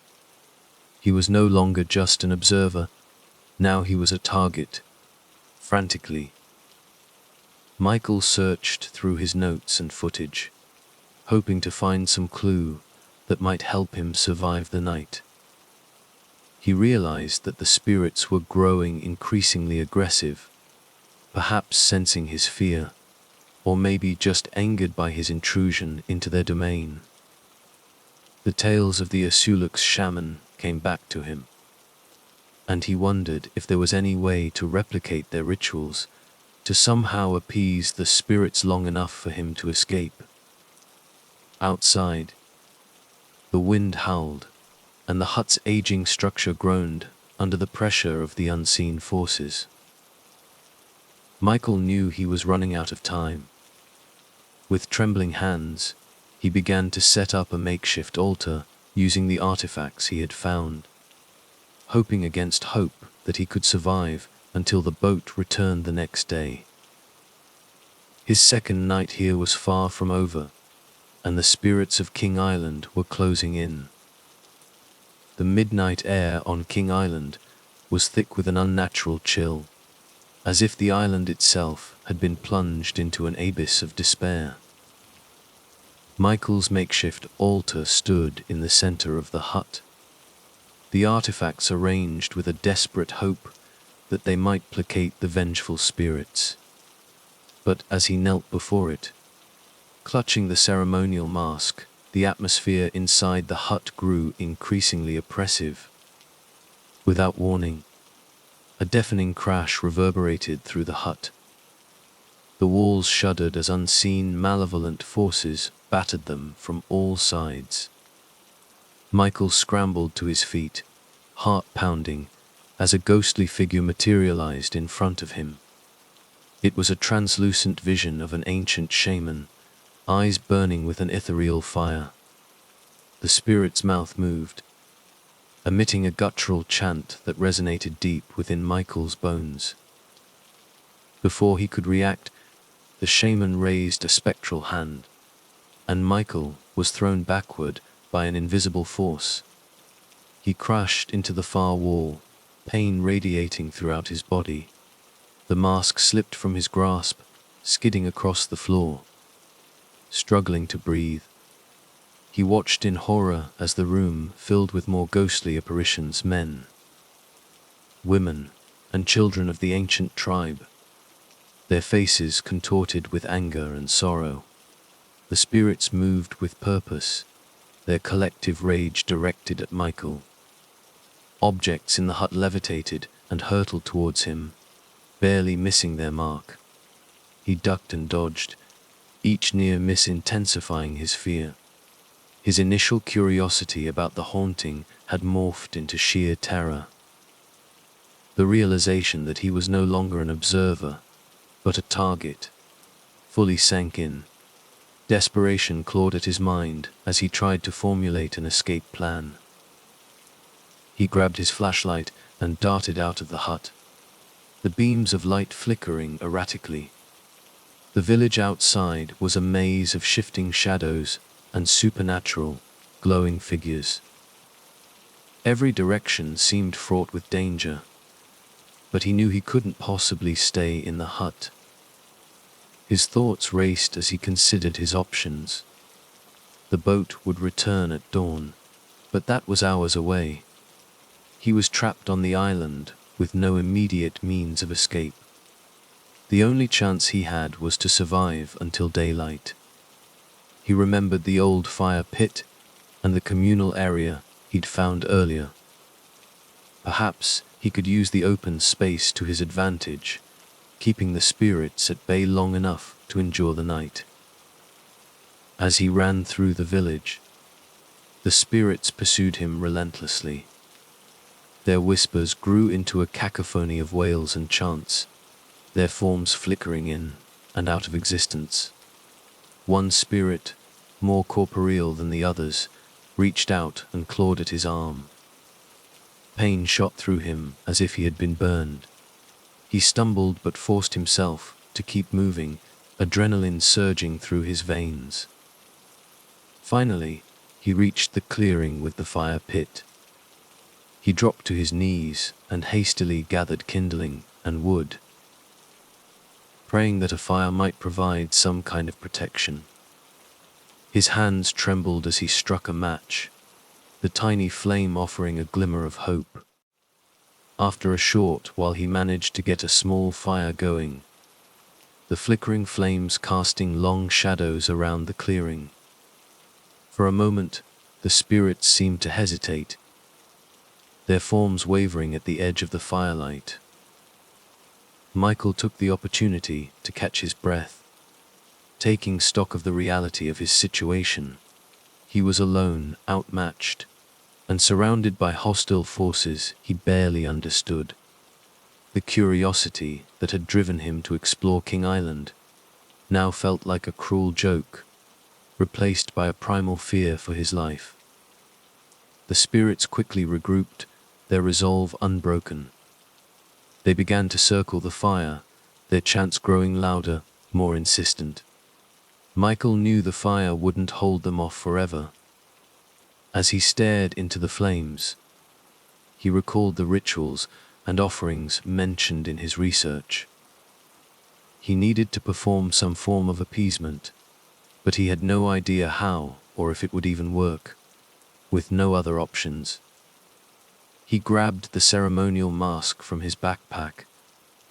He was no longer just an observer, now he was a target. Frantically, Michael searched through his notes and footage, hoping to find some clue that might help him survive the night. He realized that the spirits were growing increasingly aggressive, perhaps sensing his fear, or maybe just angered by his intrusion into their domain. The tales of the Asulux shaman came back to him, and he wondered if there was any way to replicate their rituals, to somehow appease the spirits long enough for him to escape. Outside, the wind howled, and the hut's aging structure groaned under the pressure of the unseen forces. Michael knew he was running out of time. With trembling hands, he began to set up a makeshift altar using the artifacts he had found, hoping against hope that he could survive until the boat returned the next day. His second night here was far from over, and the spirits of King Island were closing in. The midnight air on King Island was thick with an unnatural chill, as if the island itself had been plunged into an abyss of despair. Michael's makeshift altar stood in the center of the hut, the artifacts arranged with a desperate hope that they might placate the vengeful spirits. But as he knelt before it, clutching the ceremonial mask, the atmosphere inside the hut grew increasingly oppressive. Without warning, a deafening crash reverberated through the hut. The walls shuddered as unseen, malevolent forces battered them from all sides. Michael scrambled to his feet, heart pounding, as a ghostly figure materialized in front of him. It was a translucent vision of an ancient shaman, eyes burning with an ethereal fire. The spirit's mouth moved, emitting a guttural chant that resonated deep within Michael's bones. Before he could react, the shaman raised a spectral hand, and Michael was thrown backward by an invisible force. He crashed into the far wall, pain radiating throughout his body. The mask slipped from his grasp, skidding across the floor. Struggling to breathe, he watched in horror as the room filled with more ghostly apparitions: men, women, and children of the ancient tribe, their faces contorted with anger and sorrow. The spirits moved with purpose, their collective rage directed at Michael. Objects in the hut levitated and hurtled towards him, barely missing their mark. He ducked and dodged, each near miss intensifying his fear. His initial curiosity about the haunting had morphed into sheer terror. The realization that he was no longer an observer, but a target, fully sank in. Desperation clawed at his mind as he tried to formulate an escape plan. He grabbed his flashlight and darted out of the hut, the beams of light flickering erratically. The village outside was a maze of shifting shadows and supernatural, glowing figures. Every direction seemed fraught with danger, but he knew he couldn't possibly stay in the hut. His thoughts raced as he considered his options. The boat would return at dawn, but that was hours away. He was trapped on the island with no immediate means of escape. The only chance he had was to survive until daylight. He remembered the old fire pit and the communal area he'd found earlier. Perhaps he could use the open space to his advantage, keeping the spirits at bay long enough to endure the night. As he ran through the village, the spirits pursued him relentlessly. Their whispers grew into a cacophony of wails and chants, their forms flickering in and out of existence. One spirit, more corporeal than the others, reached out and clawed at his arm. Pain shot through him as if he had been burned. He stumbled but forced himself to keep moving, adrenaline surging through his veins. Finally, he reached the clearing with the fire pit. He dropped to his knees and hastily gathered kindling and wood, praying that a fire might provide some kind of protection. His hands trembled as he struck a match, the tiny flame offering a glimmer of hope. After a short while he managed to get a small fire going, the flickering flames casting long shadows around the clearing. For a moment, the spirits seemed to hesitate, their forms wavering at the edge of the firelight. Michael took the opportunity to catch his breath, taking stock of the reality of his situation. He was alone, outmatched, and surrounded by hostile forces he barely understood. The curiosity that had driven him to explore King Island now felt like a cruel joke, replaced by a primal fear for his life. The spirits quickly regrouped, their resolve unbroken. They began to circle the fire, their chants growing louder, more insistent. Michael knew the fire wouldn't hold them off forever. As he stared into the flames, he recalled the rituals and offerings mentioned in his research. He needed to perform some form of appeasement, but he had no idea how or if it would even work. With no other options, he grabbed the ceremonial mask from his backpack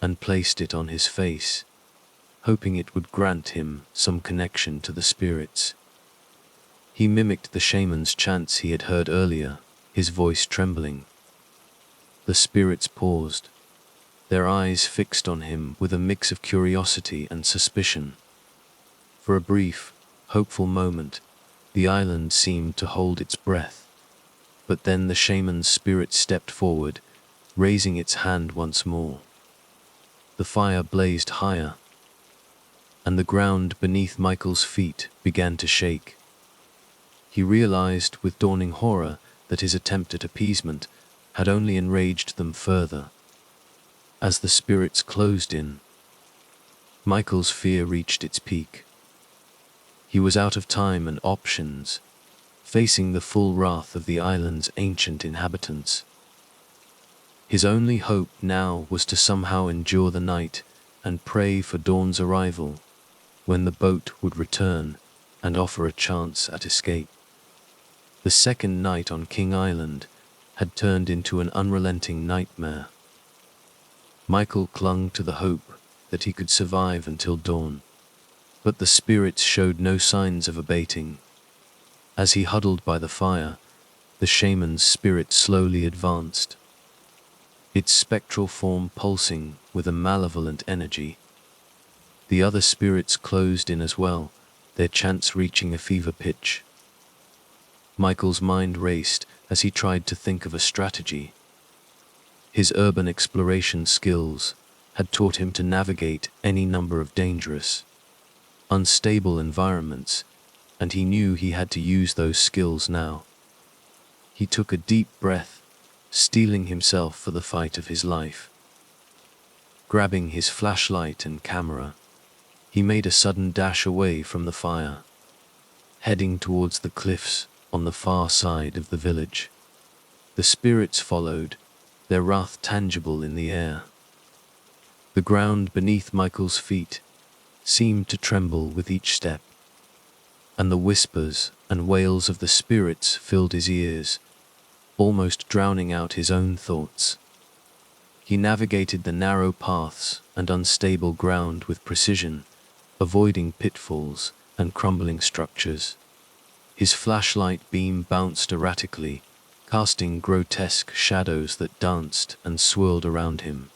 and placed it on his face, hoping it would grant him some connection to the spirits. He mimicked the shaman's chants he had heard earlier, his voice trembling. The spirits paused, their eyes fixed on him with a mix of curiosity and suspicion. For a brief, hopeful moment, the island seemed to hold its breath. But then the shaman's spirit stepped forward, raising its hand once more. The fire blazed higher, and the ground beneath Michael's feet began to shake. He realized with dawning horror that his attempt at appeasement had only enraged them further. As the spirits closed in, Michael's fear reached its peak. He was out of time and options, facing the full wrath of the island's ancient inhabitants. His only hope now was to somehow endure the night and pray for dawn's arrival, when the boat would return and offer a chance at escape. The second night on King Island had turned into an unrelenting nightmare. Michael clung to the hope that he could survive until dawn, but the spirits showed no signs of abating. As he huddled by the fire, the shaman's spirit slowly advanced, its spectral form pulsing with a malevolent energy. The other spirits closed in as well, their chants reaching a fever pitch. Michael's mind raced as he tried to think of a strategy. His urban exploration skills had taught him to navigate any number of dangerous, unstable environments, and he knew he had to use those skills now. He took a deep breath, steeling himself for the fight of his life. Grabbing his flashlight and camera, he made a sudden dash away from the fire, heading towards the cliffs on the far side of the village. The spirits followed, their wrath tangible in the air. The ground beneath Michael's feet seemed to tremble with each step, and the whispers and wails of the spirits filled his ears, almost drowning out his own thoughts. He navigated the narrow paths and unstable ground with precision, avoiding pitfalls and crumbling structures. His flashlight beam bounced erratically, casting grotesque shadows that danced and swirled around him.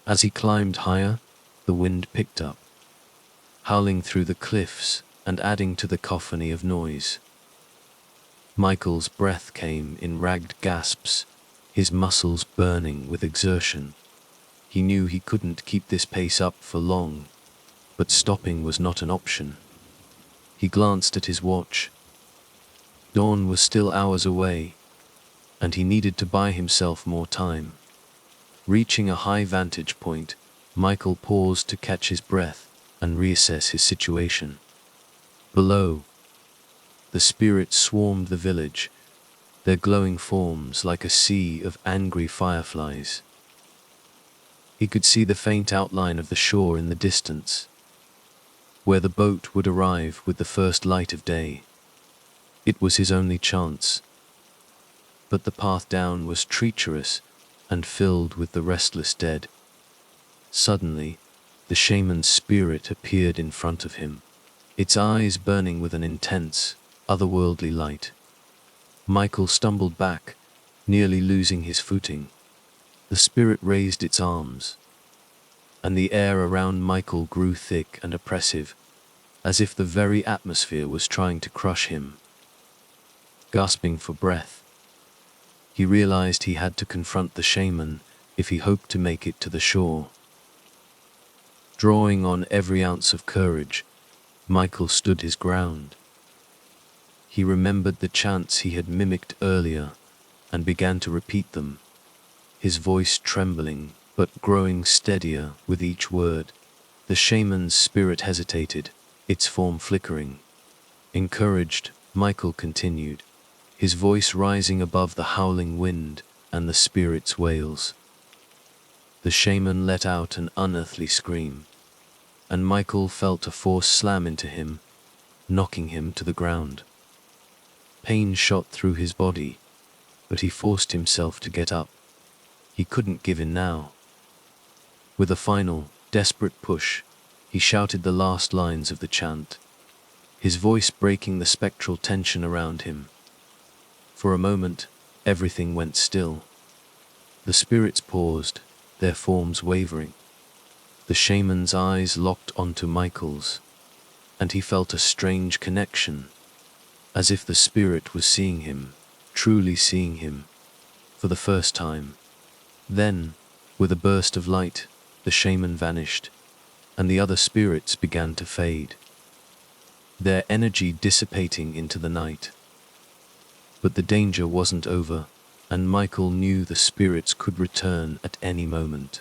As he climbed higher, the wind picked up, howling through the cliffs and adding to the cacophony of noise. Michael's breath came in ragged gasps, his muscles burning with exertion. He knew he couldn't keep this pace up for long, but stopping was not an option. He glanced at his watch. Dawn was still hours away, and he needed to buy himself more time. Reaching a high vantage point, Michael paused to catch his breath and reassess his situation. Below, the spirits swarmed the village, their glowing forms like a sea of angry fireflies. He could see the faint outline of the shore in the distance, where the boat would arrive with the first light of day. It was his only chance, but the path down was treacherous and filled with the restless dead. Suddenly, the shaman's spirit appeared in front of him, its eyes burning with an intense, otherworldly light. Michael stumbled back, nearly losing his footing. The spirit raised its arms, and the air around Michael grew thick and oppressive, as if the very atmosphere was trying to crush him. Gasping for breath, he realized he had to confront the shaman if he hoped to make it to the shore. Drawing on every ounce of courage, Michael stood his ground. He remembered the chants he had mimicked earlier and began to repeat them, his voice trembling but growing steadier with each word. The shaman's spirit hesitated, its form flickering. Encouraged, Michael continued, his voice rising above the howling wind and the spirit's wails. The shaman let out an unearthly scream, and Michael felt a force slam into him, knocking him to the ground. Pain shot through his body, but he forced himself to get up. He couldn't give in now. With a final, desperate push, he shouted the last lines of the chant, his voice breaking the spectral tension around him. For a moment, everything went still. The spirits paused, their forms wavering. The shaman's eyes locked onto Michael's, and he felt a strange connection, as if the spirit was seeing him, truly seeing him, for the first time. Then, with a burst of light, the shaman vanished, and the other spirits began to fade, their energy dissipating into the night. But the danger wasn't over, and Michael knew the spirits could return at any moment.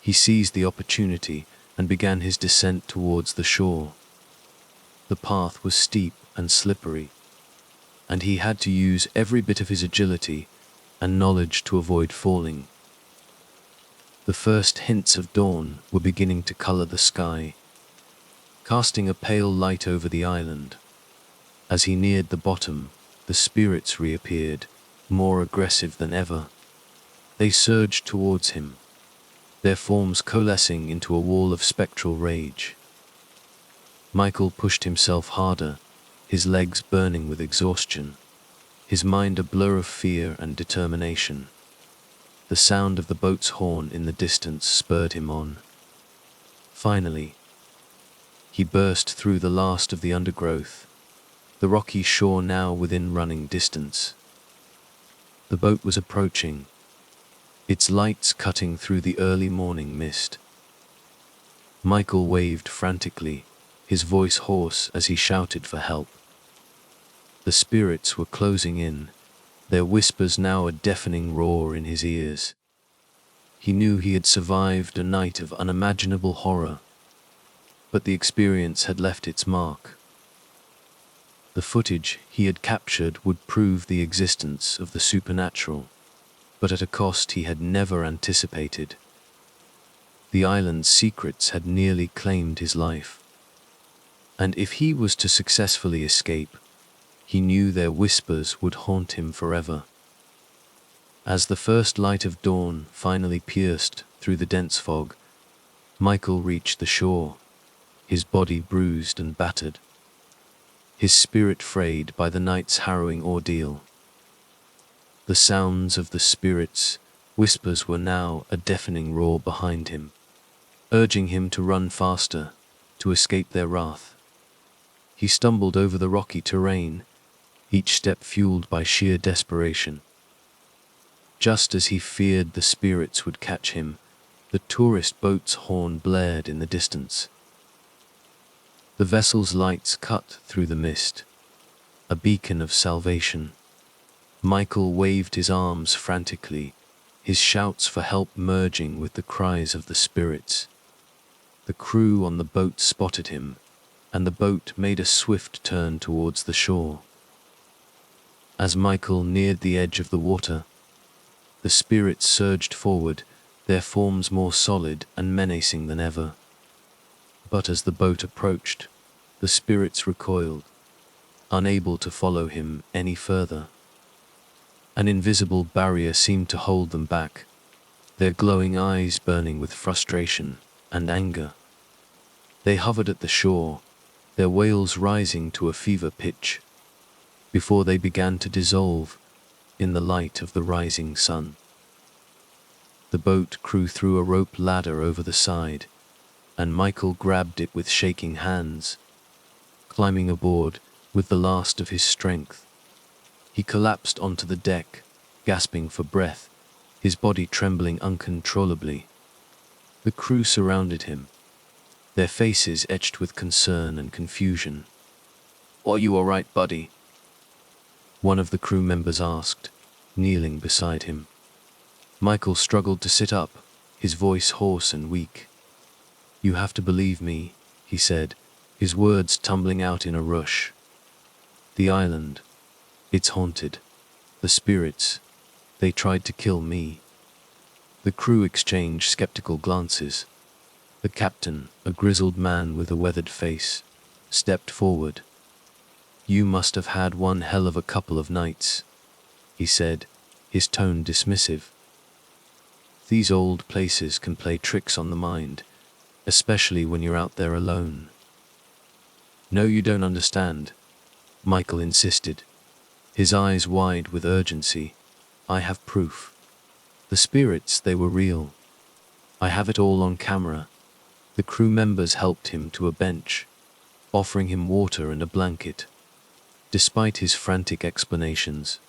He seized the opportunity and began his descent towards the shore. The path was steep and slippery, and he had to use every bit of his agility and knowledge to avoid falling. The first hints of dawn were beginning to color the sky, casting a pale light over the island. As he neared the bottom, the spirits reappeared, more aggressive than ever. They surged towards him, their forms coalescing into a wall of spectral rage. Michael pushed himself harder, his legs burning with exhaustion, his mind a blur of fear and determination. The sound of the boat's horn in the distance spurred him on. Finally, he burst through the last of the undergrowth, the rocky shore now within running distance. The boat was approaching, its lights cutting through the early morning mist. Michael waved frantically, his voice hoarse as he shouted for help. The spirits were closing in, their whispers now a deafening roar in his ears. He knew he had survived a night of unimaginable horror, but the experience had left its mark. The footage he had captured would prove the existence of the supernatural, but at a cost he had never anticipated. The island's secrets had nearly claimed his life, and if he was to successfully escape, he knew their whispers would haunt him forever. As the first light of dawn finally pierced through the dense fog, Michael reached the shore. his body bruised and battered, his spirit frayed by the night's harrowing ordeal. The sounds of the spirit's whispers were now a deafening roar behind him, urging him to run faster, to escape their wrath. He stumbled over the rocky terrain, each step fueled by sheer desperation. Just as he feared the spirits would catch him, the tourist boat's horn blared in the distance. The vessel's lights cut through the mist, a beacon of salvation. Michael waved his arms frantically, his shouts for help merging with the cries of the spirits. The crew on the boat spotted him, and the boat made a swift turn towards the shore. As Michael neared the edge of the water, the spirits surged forward, their forms more solid and menacing than ever. But as the boat approached, the spirits recoiled, unable to follow him any further. An invisible barrier seemed to hold them back, their glowing eyes burning with frustration and anger. They hovered at the shore, their wails rising to a fever pitch, before they began to dissolve in the light of the rising sun. The boat crew threw a rope ladder over the side, and Michael grabbed it with shaking hands. Climbing aboard with the last of his strength, he collapsed onto the deck, gasping for breath, his body trembling uncontrollably. The crew surrounded him, their faces etched with concern and confusion. "Are you all right, buddy?" one of the crew members asked, kneeling beside him. Michael struggled to sit up, his voice hoarse and weak. "You have to believe me," he said, his words tumbling out in a rush. "The island, it's haunted. The spirits, they tried to kill me." The crew exchanged skeptical glances. The captain, a grizzled man with a weathered face, stepped forward. "You must have had one hell of a couple of nights," he said, his tone dismissive. "These old places can play tricks on the mind, especially when you're out there alone." "No, you don't understand," Michael insisted, his eyes wide with urgency. "I have proof. The spirits, they were real. I have it all on camera." The crew members helped him to a bench, offering him water and a blanket. Despite his frantic explanations,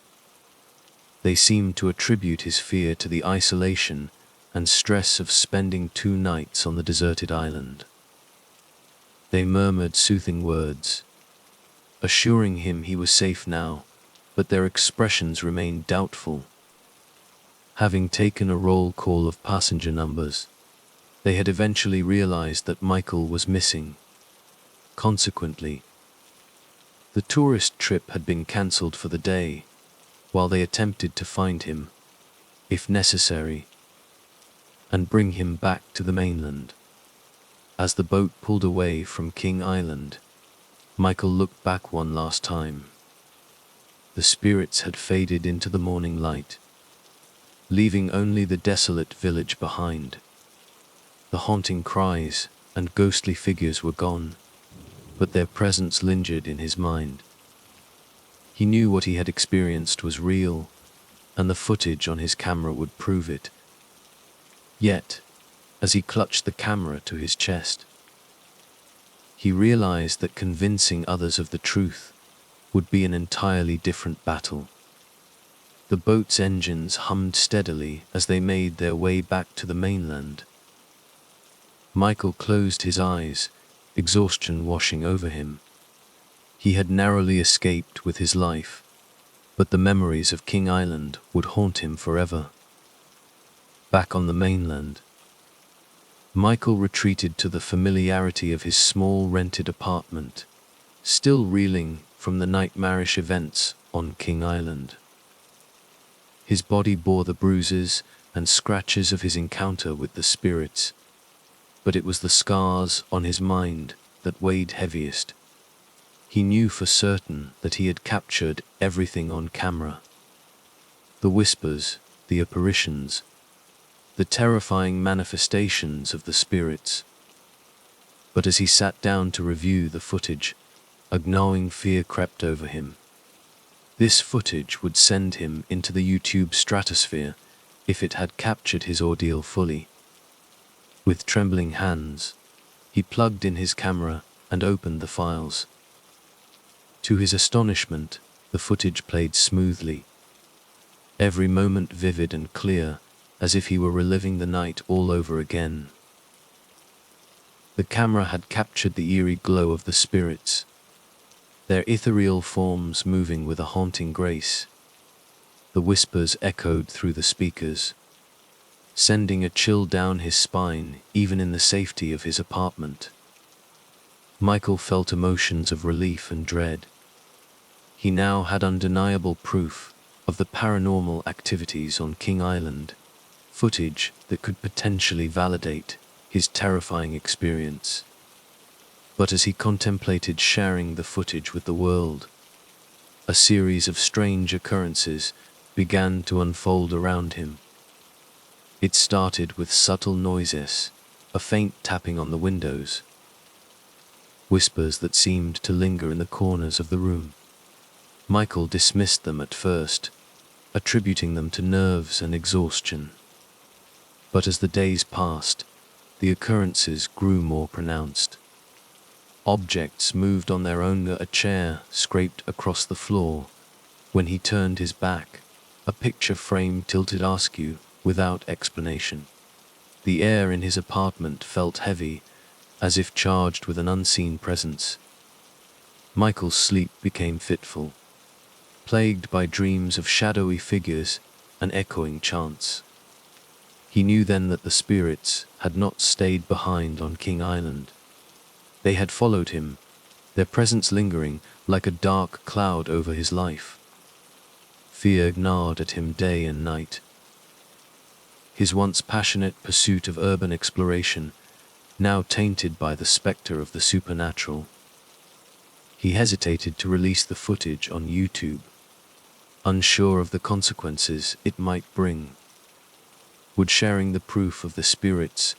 they seemed to attribute his fear to the isolation and stress of spending 2 nights on the deserted island. They murmured soothing words, assuring him he was safe now, but their expressions remained doubtful. Having taken a roll call of passenger numbers, they had eventually realized that Michael was missing. Consequently, the tourist trip had been cancelled for the day, while they attempted to find him, if necessary, and bring him back to the mainland. As the boat pulled away from King Island, Michael looked back one last time. The spirits had faded into the morning light, leaving only the desolate village behind. The haunting cries and ghostly figures were gone, but their presence lingered in his mind. He knew what he had experienced was real, and the footage on his camera would prove it. Yet, as he clutched the camera to his chest, he realized that convincing others of the truth would be an entirely different battle. The boat's engines hummed steadily as they made their way back to the mainland. Michael closed his eyes, exhaustion washing over him. He had narrowly escaped with his life, but the memories of King Island would haunt him forever. Back on the mainland, Michael retreated to the familiarity of his small rented apartment, still reeling from the nightmarish events on King Island. His body bore the bruises and scratches of his encounter with the spirits, but it was the scars on his mind that weighed heaviest. He knew for certain that he had captured everything on camera. The whispers, the apparitions, the terrifying manifestations of the spirits. But as he sat down to review the footage, a gnawing fear crept over him. This footage would send him into the YouTube stratosphere if it had captured his ordeal fully. With trembling hands, he plugged in his camera and opened the files. To his astonishment, the footage played smoothly, every moment vivid and clear, as if he were reliving the night all over again. The camera had captured the eerie glow of the spirits, their ethereal forms moving with a haunting grace. The whispers echoed through the speakers, sending a chill down his spine even in the safety of his apartment. Michael felt emotions of relief and dread. He now had undeniable proof of the paranormal activities on King Island, footage that could potentially validate his terrifying experience. But as he contemplated sharing the footage with the world, a series of strange occurrences began to unfold around him. It started with subtle noises, a faint tapping on the windows, whispers that seemed to linger in the corners of the room. Michael dismissed them at first, attributing them to nerves and exhaustion. But as the days passed, the occurrences grew more pronounced. Objects moved on their own. A chair scraped across the floor. When he turned his back, a picture frame tilted askew without explanation. The air in his apartment felt heavy, as if charged with an unseen presence. Michael's sleep became fitful, plagued by dreams of shadowy figures and echoing chants. He knew then that the spirits had not stayed behind on King Island. They had followed him, their presence lingering like a dark cloud over his life. Fear gnawed at him day and night. His once passionate pursuit of urban exploration, now tainted by the specter of the supernatural. He hesitated to release the footage on YouTube, unsure of the consequences it might bring. Would sharing the proof of the spirit's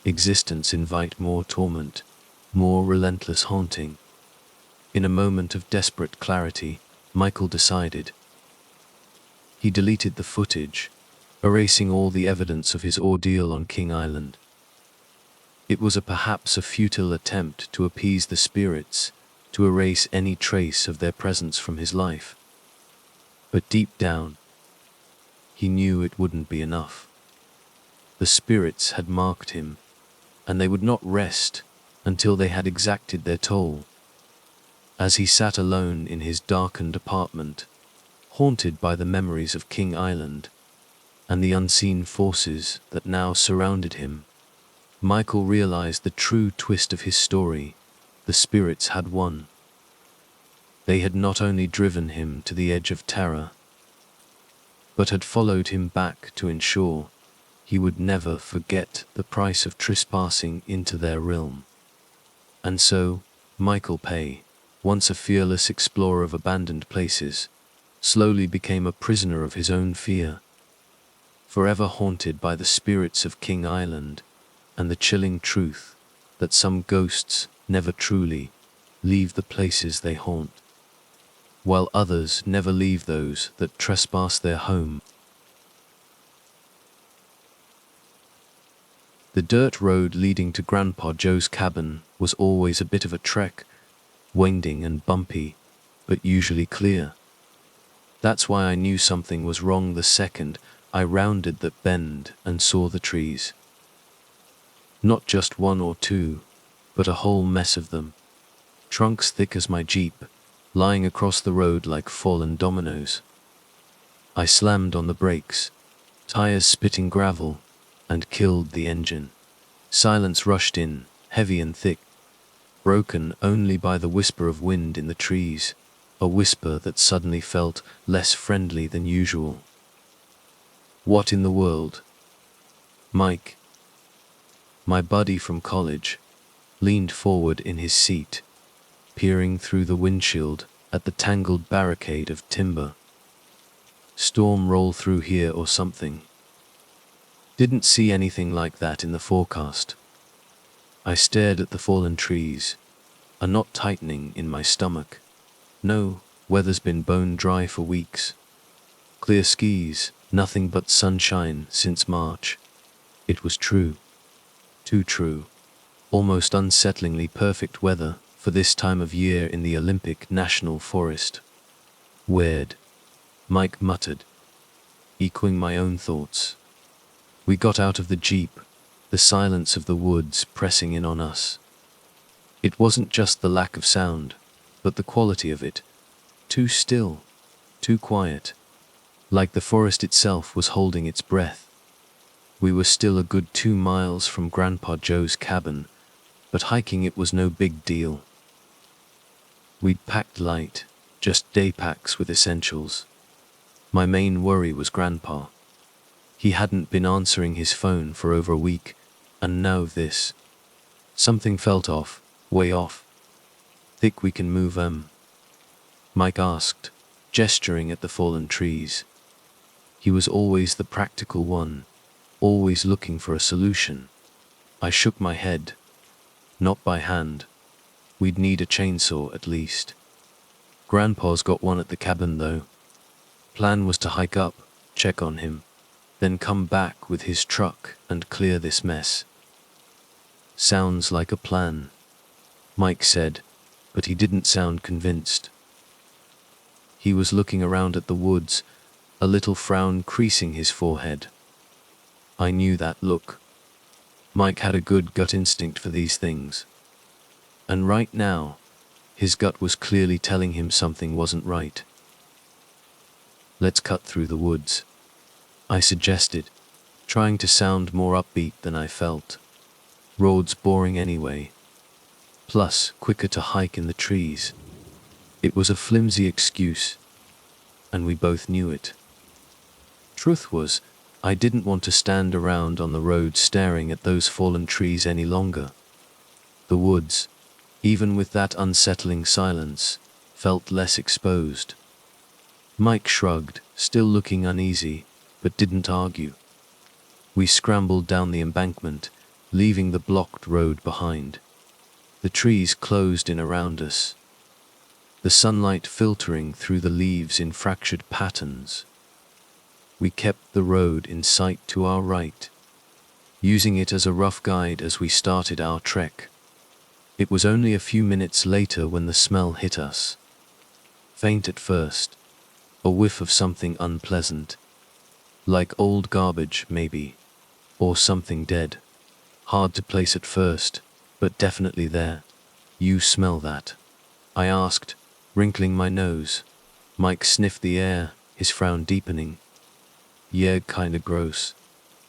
existence invite more torment, more relentless haunting? In a moment of desperate clarity, Michael decided. He deleted the footage, erasing all the evidence of his ordeal on King Island. It was perhaps a futile attempt to appease the spirits, to erase any trace of their presence from his life. But deep down, he knew it wouldn't be enough. The spirits had marked him, and they would not rest until they had exacted their toll. As he sat alone in his darkened apartment, haunted by the memories of King Island and the unseen forces that now surrounded him, Michael realized the true twist of his story. The spirits had won. They had not only driven him to the edge of terror, but had followed him back to ensure he would never forget the price of trespassing into their realm. And so, Michael Pay, once a fearless explorer of abandoned places, slowly became a prisoner of his own fear, forever haunted by the spirits of King Island and the chilling truth that some ghosts never truly leave the places they haunt, while others never leave those that trespass their home. The dirt road leading to Grandpa Joe's cabin was always a bit of a trek, winding and bumpy, but usually clear. That's why I knew something was wrong the second I rounded that bend and saw the trees. Not just one or two, but a whole mess of them, trunks thick as my Jeep, lying across the road like fallen dominoes. I slammed on the brakes, tires spitting gravel, and killed the engine. Silence rushed in, heavy and thick, broken only by the whisper of wind in the trees, a whisper that suddenly felt less friendly than usual. What in the world? Mike, my buddy from college, leaned forward in his seat, peering through the windshield at the tangled barricade of timber. Storm roll through here or something. Didn't see anything like that in the forecast. I stared at the fallen trees, a knot tightening in my stomach. No, weather's been bone dry for weeks. Clear skies, nothing but sunshine since March. It was true. Too true. Almost unsettlingly perfect weather for this time of year in the Olympic National Forest. Weird, Mike muttered, echoing my own thoughts. We got out of the jeep, the silence of the woods pressing in on us. It wasn't just the lack of sound, but the quality of it. Too still, too quiet, like the forest itself was holding its breath. We were still a good 2 miles from Grandpa Joe's cabin, but hiking it was no big deal. We'd packed light, just day packs with essentials. My main worry was Grandpa. He hadn't been answering his phone for over a week, and now this. Something felt off, way off. Think we can move Mike asked, gesturing at the fallen trees. He was always the practical one, always looking for a solution. I shook my head. Not by hand. We'd need a chainsaw at least. Grandpa's got one at the cabin though. Plan was to hike up, check on him, then come back with his truck and clear this mess. Sounds like a plan, Mike said, but he didn't sound convinced. He was looking around at the woods, a little frown creasing his forehead. I knew that look. Mike had a good gut instinct for these things. And right now, his gut was clearly telling him something wasn't right. Let's cut through the woods, I suggested, trying to sound more upbeat than I felt. Roads boring anyway. Plus, quicker to hike in the trees. It was a flimsy excuse, and we both knew it. Truth was, I didn't want to stand around on the road staring at those fallen trees any longer. The woods, even with that unsettling silence, felt less exposed. Mike shrugged, still looking uneasy, but didn't argue. We scrambled down the embankment, leaving the blocked road behind. The trees closed in around us, the sunlight filtering through the leaves in fractured patterns. We kept the road in sight to our right, using it as a rough guide as we started our trek. It was only a few minutes later when the smell hit us. Faint at first, a whiff of something unpleasant, like old garbage maybe, or something dead. Hard to place at first, but definitely there. You smell that? I asked, wrinkling my nose. Mike sniffed the air, his frown deepening. Yeah, kinda gross.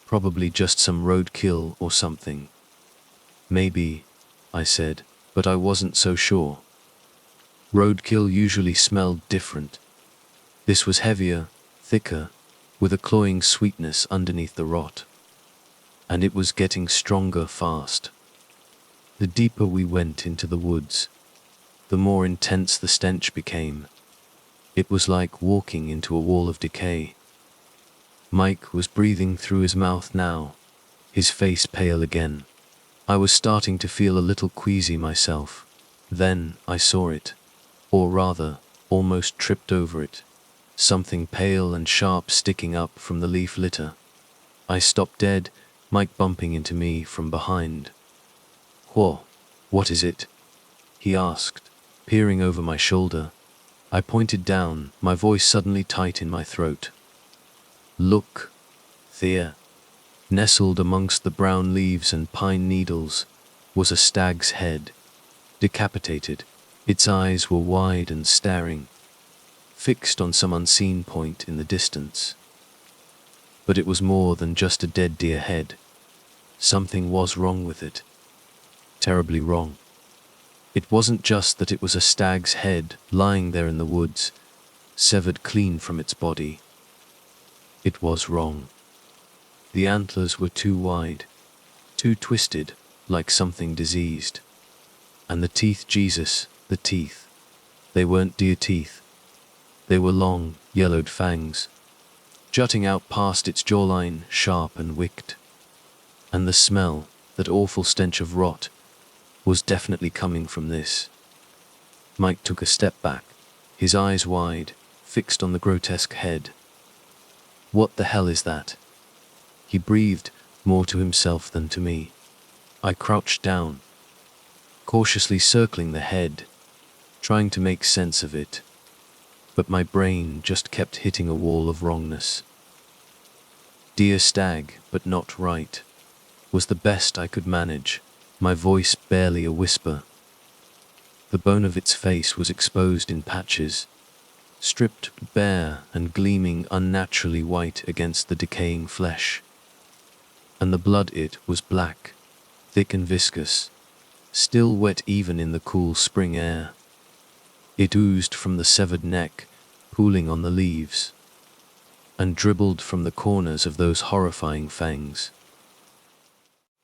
Probably just some roadkill or something. Maybe, I said, but I wasn't so sure. Roadkill usually smelled different. This was heavier, thicker, with a cloying sweetness underneath the rot. And it was getting stronger fast. The deeper we went into the woods, the more intense the stench became. It was like walking into a wall of decay. Mike was breathing through his mouth now, his face pale again. I was starting to feel a little queasy myself. Then I saw it, or rather, almost tripped over it. Something pale and sharp sticking up from the leaf litter. I stopped dead, Mike bumping into me from behind. "Whoa, what is it?" he asked, peering over my shoulder. I pointed down, my voice suddenly tight in my throat. "Look, Thea." Nestled amongst the brown leaves and pine needles was a stag's head, decapitated. Its eyes were wide and staring, fixed on some unseen point in the distance. But it was more than just a dead deer head. Something was wrong with it. Terribly wrong. It wasn't just that it was a stag's head lying there in the woods, severed clean from its body. It was wrong. The antlers were too wide, too twisted, like something diseased. And the teeth, Jesus, the teeth. They weren't deer teeth. They were long, yellowed fangs, jutting out past its jawline, sharp and wicked. And the smell, that awful stench of rot, was definitely coming from this. Mike took a step back, his eyes wide, fixed on the grotesque head. "What the hell is that?" he breathed, more to himself than to me. I crouched down, cautiously circling the head, trying to make sense of it. But my brain just kept hitting a wall of wrongness. "Deer stag, but not right," was the best I could manage, my voice barely a whisper. The bone of its face was exposed in patches, stripped bare and gleaming unnaturally white against the decaying flesh. And the blood, it was black, thick and viscous, still wet even in the cool spring air. It oozed from the severed neck, pooling on the leaves, and dribbled from the corners of those horrifying fangs.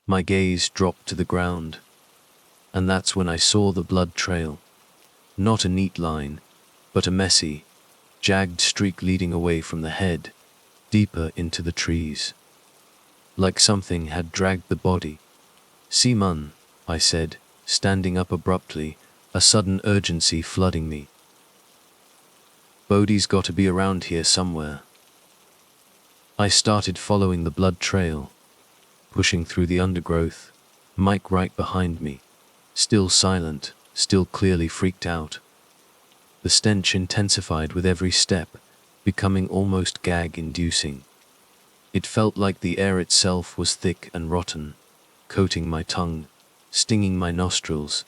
My gaze dropped to the ground, and that's when I saw the blood trail. Not a neat line, but a messy, jagged streak leading away from the head, deeper into the trees. Like something had dragged the body. "Simon," I said, standing up abruptly, a sudden urgency flooding me. "Bodhi's got to be around here somewhere." I started following the blood trail, pushing through the undergrowth, Mike right behind me, still silent, still clearly freaked out. The stench intensified with every step, becoming almost gag-inducing. It felt like the air itself was thick and rotten, coating my tongue, stinging my nostrils.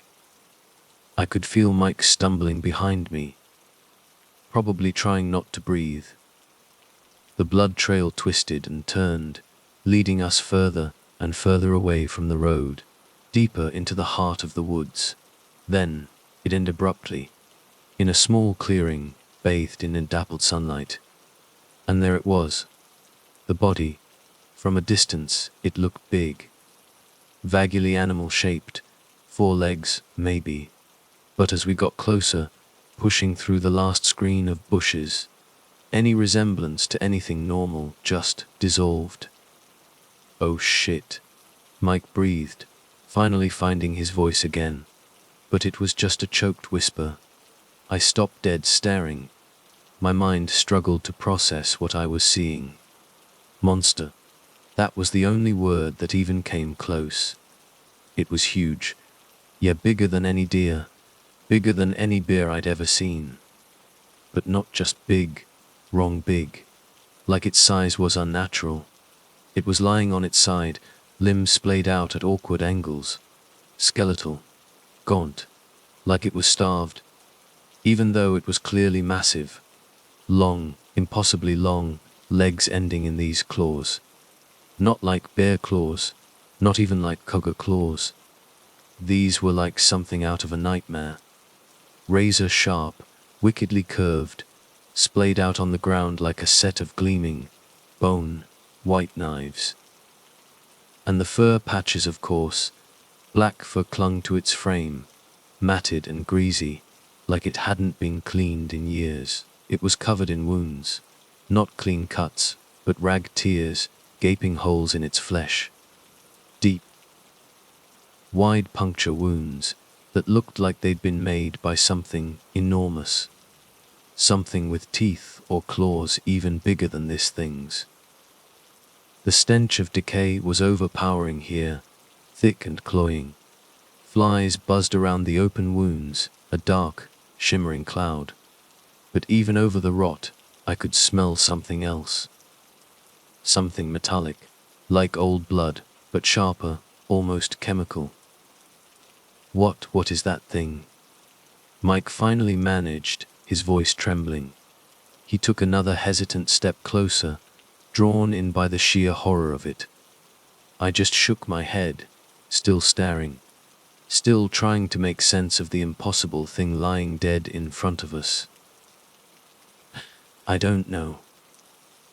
I could feel Mike stumbling behind me, probably trying not to breathe. The blood trail twisted and turned, leading us further and further away from the road, deeper into the heart of the woods. Then, it ended abruptly, in a small clearing, bathed in dappled sunlight. And there it was, the body. From a distance, it looked big, vaguely animal-shaped, 4 legs, maybe. But as we got closer, pushing through the last screen of bushes, any resemblance to anything normal just dissolved. "Oh shit," Mike breathed, finally finding his voice again. But it was just a choked whisper. I stopped dead staring. My mind struggled to process what I was seeing. Monster. That was the only word that even came close. It was huge. Yeah, bigger than any deer. Bigger than any bear I'd ever seen. But not just big, wrong big. Like its size was unnatural. It was lying on its side, limbs splayed out at awkward angles. Skeletal. Gaunt. Like it was starved. Even though it was clearly massive. Long, impossibly long, legs ending in these claws. Not like bear claws. Not even like cougar claws. These were like something out of a nightmare. Razor sharp, wickedly curved, splayed out on the ground like a set of gleaming, bone, white knives. And the fur patches, of course. Black fur clung to its frame, matted and greasy, like it hadn't been cleaned in years. It was covered in wounds, not clean cuts, but ragged tears, gaping holes in its flesh. Deep, wide puncture wounds that looked like they'd been made by something enormous. Something with teeth or claws even bigger than this thing's. The stench of decay was overpowering here, thick and cloying. Flies buzzed around the open wounds, a dark, shimmering cloud. But even over the rot, I could smell something else. Something metallic, like old blood, but sharper, almost chemical. What is that thing?" Mike finally managed, his voice trembling. He took another hesitant step closer, drawn in by the sheer horror of it. I just shook my head, still staring, still trying to make sense of the impossible thing lying dead in front of us. "I don't know,"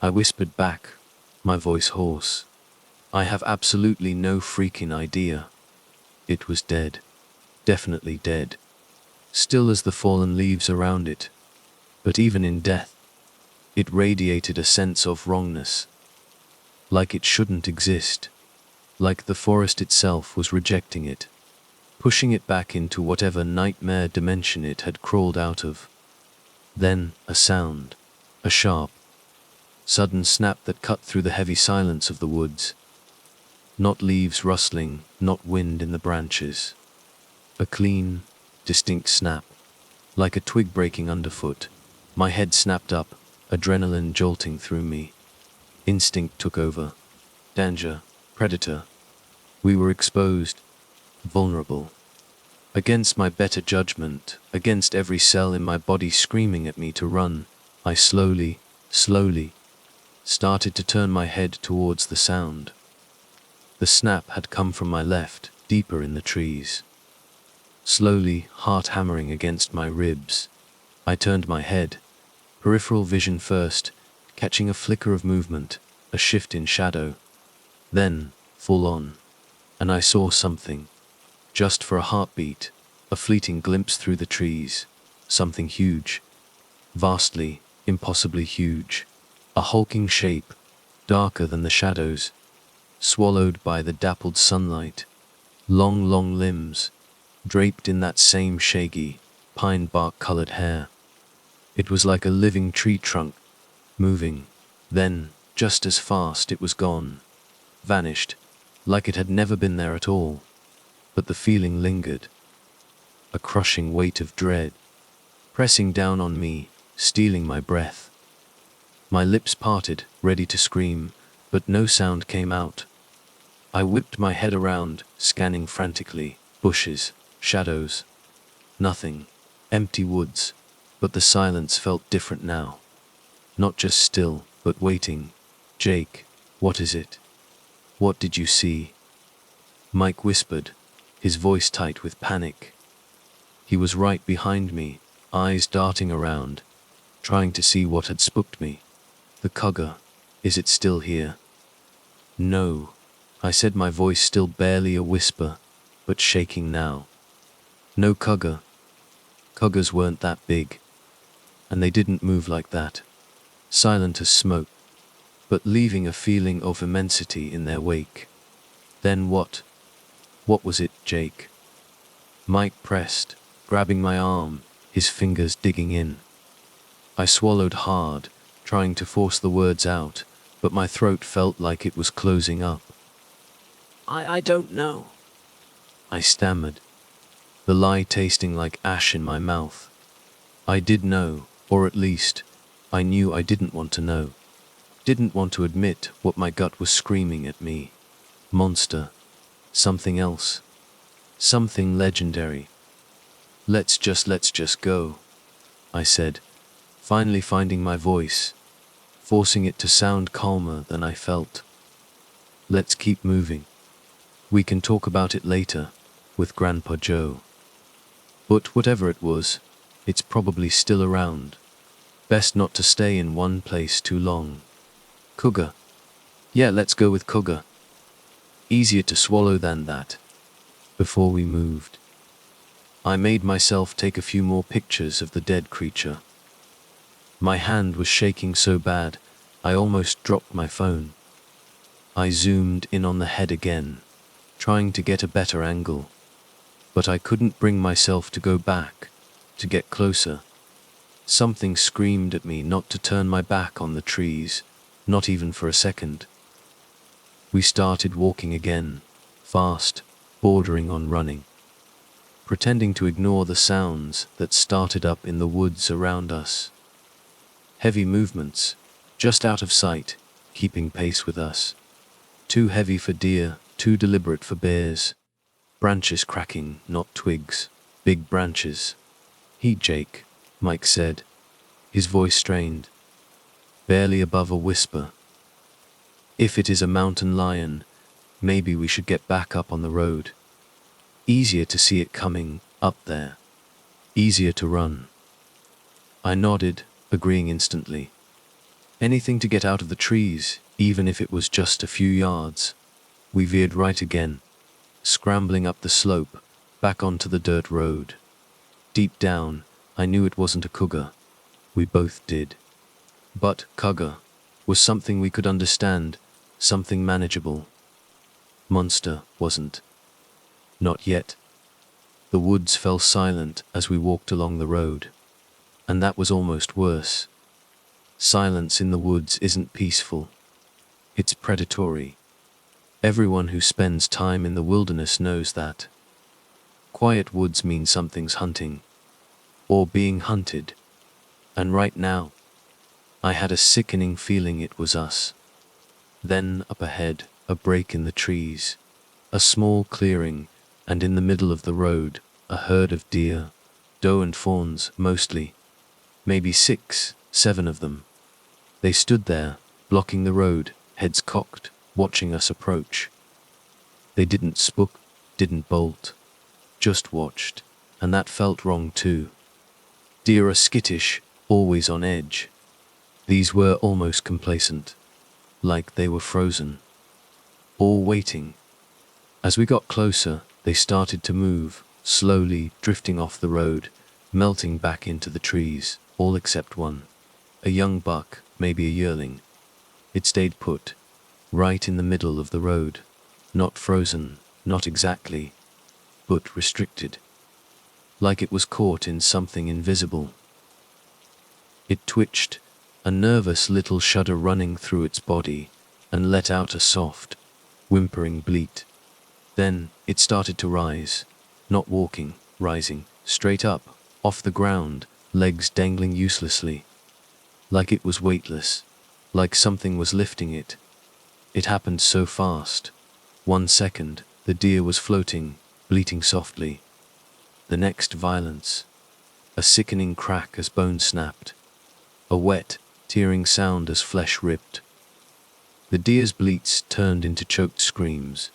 I whispered back, my voice hoarse. "I have absolutely no freaking idea." It was dead. Definitely dead. Still as the fallen leaves around it. But even in death, it radiated a sense of wrongness. Like it shouldn't exist. Like the forest itself was rejecting it, pushing it back into whatever nightmare dimension it had crawled out of. Then, a sound. A sharp, sudden snap that cut through the heavy silence of the woods. Not leaves rustling, not wind in the branches. A clean, distinct snap, like a twig breaking underfoot. My head snapped up, adrenaline jolting through me. Instinct took over. Danger, predator. We were exposed, vulnerable. Against my better judgment, against every cell in my body screaming at me to run, I slowly started to turn my head towards the sound. The snap had come from my left, deeper in the trees. Slowly, heart hammering against my ribs, I turned my head, peripheral vision first, catching a flicker of movement, a shift in shadow. Then, full on, and I saw something. Just for a heartbeat, a fleeting glimpse through the trees, something huge. Vastly, impossibly huge. A hulking shape, darker than the shadows, swallowed by the dappled sunlight. Long limbs, draped in that same shaggy, pine bark-colored hair. It was like a living tree trunk, moving. Then, just as fast, it was gone. Vanished, like it had never been there at all. But the feeling lingered. A crushing weight of dread, pressing down on me, stealing my breath. My lips parted, ready to scream, but no sound came out. I whipped my head around, scanning frantically. Bushes, shadows. Nothing. Empty woods. But the silence felt different now. Not just still, but waiting. Jake, what is it? What did you see? Mike whispered, his voice tight with panic. He was right behind me, eyes darting around, trying to see what had spooked me. The cougar. Is it still here? No, I said, my voice still barely a whisper, but shaking now. No cougar. Cougars weren't that big. And they didn't move like that. Silent as smoke, but leaving a feeling of immensity in their wake. Then what? What was it, Jake? Mike pressed, grabbing my arm, his fingers digging in. I swallowed hard, trying to force the words out, but my throat felt like it was closing up. I don't know, I stammered, the lie tasting like ash in my mouth. I did know, or at least, I knew I didn't want to know. Didn't want to admit what my gut was screaming at me. Monster. Something else. Something legendary. Let's just go, I said, finally finding my voice, forcing it to sound calmer than I felt. Let's keep moving. We can talk about it later, with Grandpa Joe. But whatever it was, it's probably still around. Best not to stay in one place too long. Cougar. Yeah, let's go with cougar. Easier to swallow than that. Before we moved, I made myself take a few more pictures of the dead creature. My hand was shaking so bad, I almost dropped my phone. I zoomed in on the head again, trying to get a better angle. But I couldn't bring myself to go back, to get closer. Something screamed at me not to turn my back on the trees, not even for a second. We started walking again, fast, bordering on running, pretending to ignore the sounds that started up in the woods around us. Heavy movements, just out of sight, keeping pace with us. Too heavy for deer, too deliberate for bears. Branches cracking, not twigs. Big branches. Heat, Jake, Mike said, his voice strained, barely above a whisper. If it is a mountain lion, maybe we should get back up on the road. Easier to see it coming, up there. Easier to run. I nodded, agreeing instantly. Anything to get out of the trees, even if it was just a few yards. We veered right again, scrambling up the slope, back onto the dirt road. Deep down, I knew it wasn't a cougar. We both did. But cougar was something we could understand, something manageable. Monster wasn't. Not yet. The woods fell silent as we walked along the road. And that was almost worse. Silence in the woods isn't peaceful. It's predatory. Everyone who spends time in the wilderness knows that. Quiet woods mean something's hunting. Or being hunted. And right now, I had a sickening feeling it was us. Then, up ahead, a break in the trees. A small clearing, and in the middle of the road, a herd of deer. Doe and fawns, mostly. Maybe 6, 7 of them. They stood there, blocking the road, heads cocked, watching us approach. They didn't spook, didn't bolt. Just watched, and that felt wrong too. Deer are skittish, always on edge. These were almost complacent, like they were frozen. All waiting. As we got closer, they started to move, slowly drifting off the road, melting back into the trees, all except one. A young buck, maybe a yearling. It stayed put, right in the middle of the road. Not frozen, not exactly, but restricted. Like it was caught in something invisible. It twitched, a nervous little shudder running through its body, and let out a soft, whimpering bleat. Then, it started to rise. Not walking, rising, straight up, off the ground, legs dangling uselessly. Like it was weightless, like something was lifting it. It happened so fast. 1 second, the deer was floating, bleating softly. The next, violence. A sickening crack as bone snapped. A wet, tearing sound as flesh ripped. The deer's bleats turned into choked screams.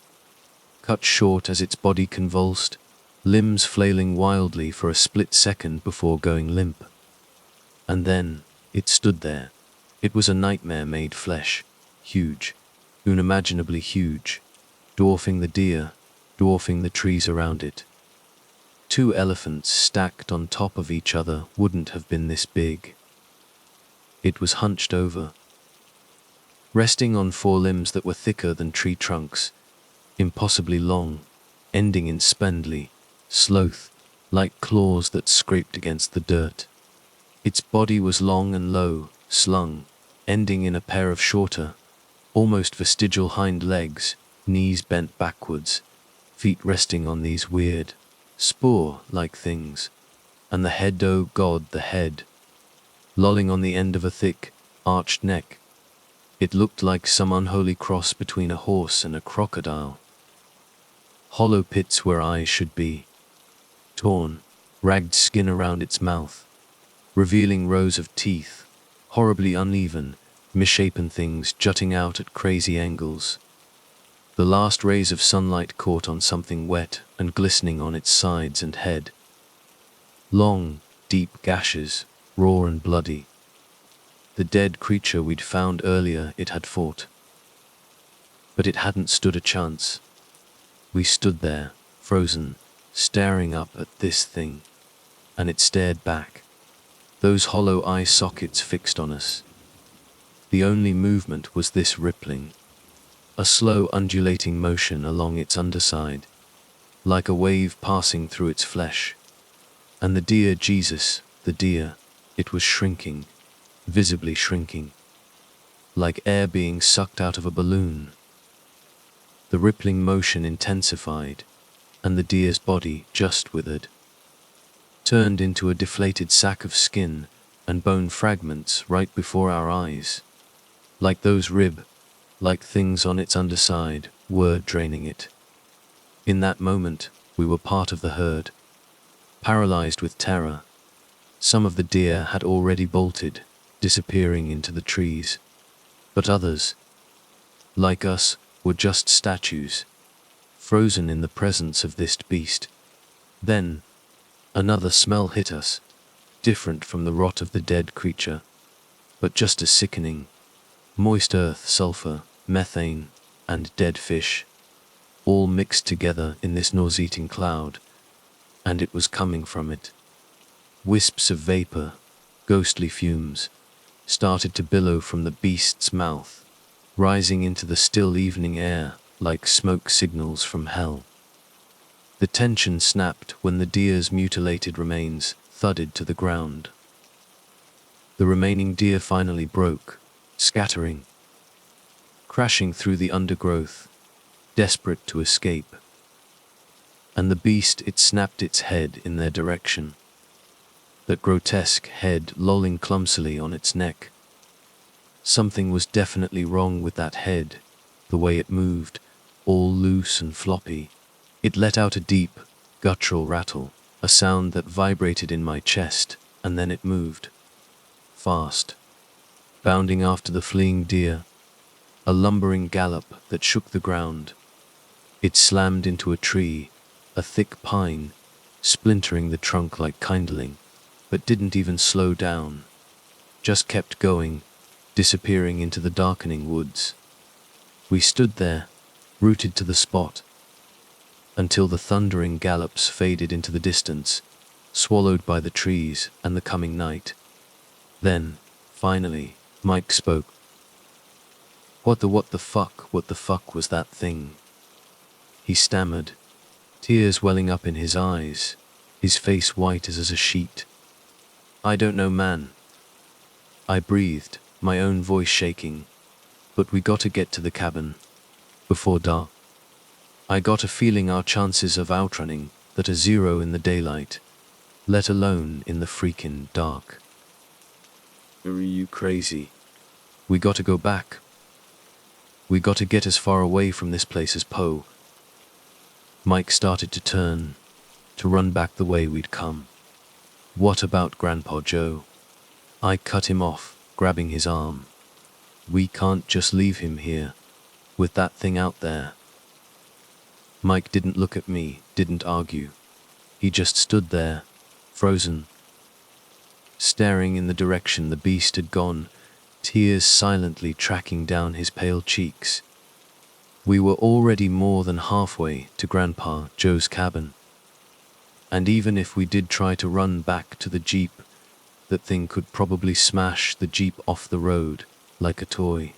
Cut short as its body convulsed, limbs flailing wildly for a split second before going limp. And then, it stood there. It was a nightmare made flesh, huge, unimaginably huge, dwarfing the deer, dwarfing the trees around it. 2 elephants stacked on top of each other wouldn't have been this big. It was hunched over, resting on 4 limbs that were thicker than tree trunks, impossibly long, ending in spindly, sloth-like claws that scraped against the dirt. Its body was long and low, slung, ending in a pair of shorter, almost vestigial hind legs, knees bent backwards, feet resting on these weird, spore-like things, and the head, oh God, the head, lolling on the end of a thick, arched neck. It looked like some unholy cross between a horse and a crocodile. Hollow pits where eyes should be. Torn, ragged skin around its mouth, revealing rows of teeth, horribly uneven, misshapen things jutting out at crazy angles. The last rays of sunlight caught on something wet and glistening on its sides and head. Long, deep gashes, raw and bloody. The dead creature we'd found earlier, it had fought. But it hadn't stood a chance. We stood there, frozen, staring up at this thing. And it stared back. Those hollow eye sockets fixed on us. The only movement was this rippling. A slow undulating motion along its underside, like a wave passing through its flesh. And the deer, Jesus, the deer, it was shrinking, visibly shrinking. Like air being sucked out of a balloon. The rippling motion intensified, and the deer's body just withered. Turned into a deflated sack of skin and bone fragments right before our eyes. Like those rib-like things on its underside were draining it. In that moment, we were part of the herd, paralyzed with terror. Some of the deer had already bolted, disappearing into the trees. But others, like us, were just statues, frozen in the presence of this beast. Then, another smell hit us, different from the rot of the dead creature, but just as sickening. Moist earth, sulfur, methane, and dead fish, all mixed together in this nauseating cloud, and it was coming from it. Wisps of vapor, ghostly fumes, started to billow from the beast's mouth, rising into the still evening air like smoke signals from hell. The tension snapped when the deer's mutilated remains thudded to the ground. The remaining deer finally broke, scattering, crashing through the undergrowth, desperate to escape. And the beast, it snapped its head in their direction. That grotesque head lolling clumsily on its neck. Something was definitely wrong with that head, the way it moved, all loose and floppy. It let out a deep, guttural rattle, a sound that vibrated in my chest, and then it moved. Fast. Bounding after the fleeing deer. A lumbering gallop that shook the ground. It slammed into a tree, a thick pine, splintering the trunk like kindling, but didn't even slow down. Just kept going, disappearing into the darkening woods. We stood there, rooted to the spot, until the thundering gallops faded into the distance, swallowed by the trees and the coming night. Then, finally, Mike spoke. What the fuck was that thing? He stammered, tears welling up in his eyes, his face white as a sheet. I don't know, man. I breathed, my own voice shaking. But we gotta get to the cabin. Before dark. I got a feeling our chances of outrunning that are zero in the daylight, let alone in the freaking dark. Are you crazy? We gotta go back. We gotta get as far away from this place as Poe. Mike started to turn, to run back the way we'd come. What about Grandpa Joe? I cut him off, grabbing his arm. We can't just leave him here, with that thing out there. Mike didn't look at me, didn't argue. He just stood there, frozen, staring in the direction the beast had gone, tears silently tracking down his pale cheeks. We were already more than halfway to Grandpa Joe's cabin. And even if we did try to run back to the Jeep, that thing could probably smash the Jeep off the road like a toy.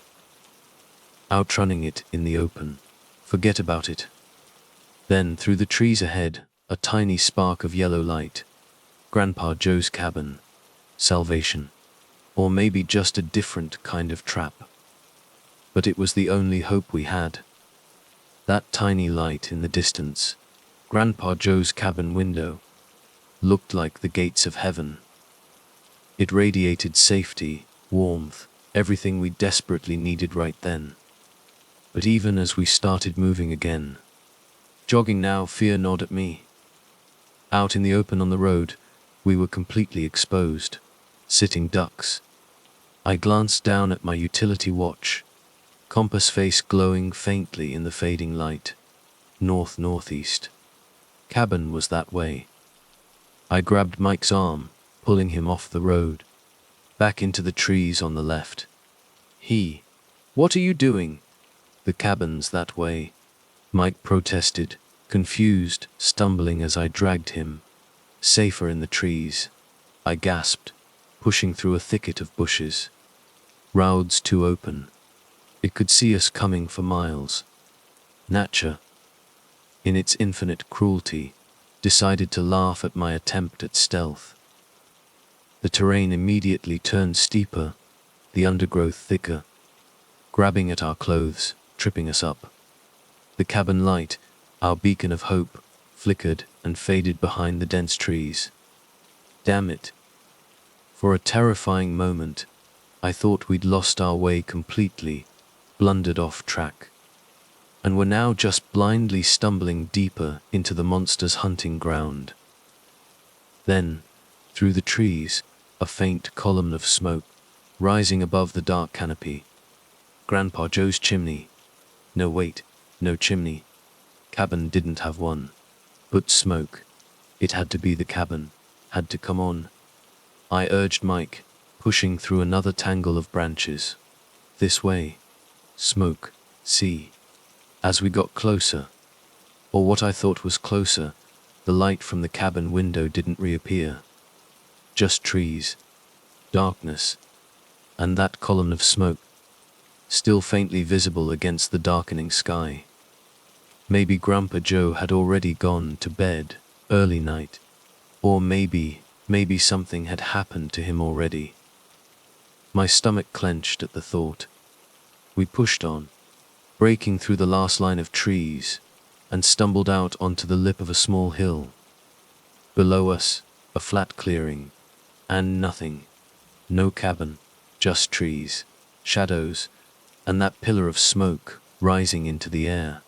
Outrunning it in the open. Forget about it. Then, through the trees ahead, a tiny spark of yellow light. Grandpa Joe's cabin. Salvation. Or maybe just a different kind of trap. But it was the only hope we had. That tiny light in the distance, Grandpa Joe's cabin window, looked like the gates of heaven. It radiated safety, warmth, everything we desperately needed right then. But even as we started moving again, jogging now, fear gnawed at me. Out in the open on the road, we were completely exposed, sitting ducks. I glanced down at my utility watch, compass face glowing faintly in the fading light. North-northeast. Cabin was that way. I grabbed Mike's arm, pulling him off the road, back into the trees on the left. What are you doing? The cabin's that way, Mike protested, confused, stumbling as I dragged him. Safer in the trees, I gasped, pushing through a thicket of bushes. Roads too open. It could see us coming for miles. Nature, in its infinite cruelty, decided to laugh at my attempt at stealth. The terrain immediately turned steeper, the undergrowth thicker, grabbing at our clothes, tripping us up. The cabin light, our beacon of hope, flickered and faded behind the dense trees. Damn it. For a terrifying moment, I thought we'd lost our way completely, blundered off track, and were now just blindly stumbling deeper into the monster's hunting ground. Then, through the trees, a faint column of smoke, rising above the dark canopy. Grandpa Joe's chimney. No, wait, no chimney. Cabin didn't have one. But smoke. It had to be the cabin. Had to come on. I urged Mike, pushing through another tangle of branches. This way. Smoke. See. As we got closer, or what I thought was closer, the light from the cabin window didn't reappear. Just trees. Darkness. And that column of smoke, still faintly visible against the darkening sky. Maybe Grandpa Joe had already gone to bed, early night. Or maybe something had happened to him already. My stomach clenched at the thought. We pushed on, breaking through the last line of trees, and stumbled out onto the lip of a small hill. Below us, a flat clearing, and nothing. No cabin, just trees, shadows, and that pillar of smoke rising into the air.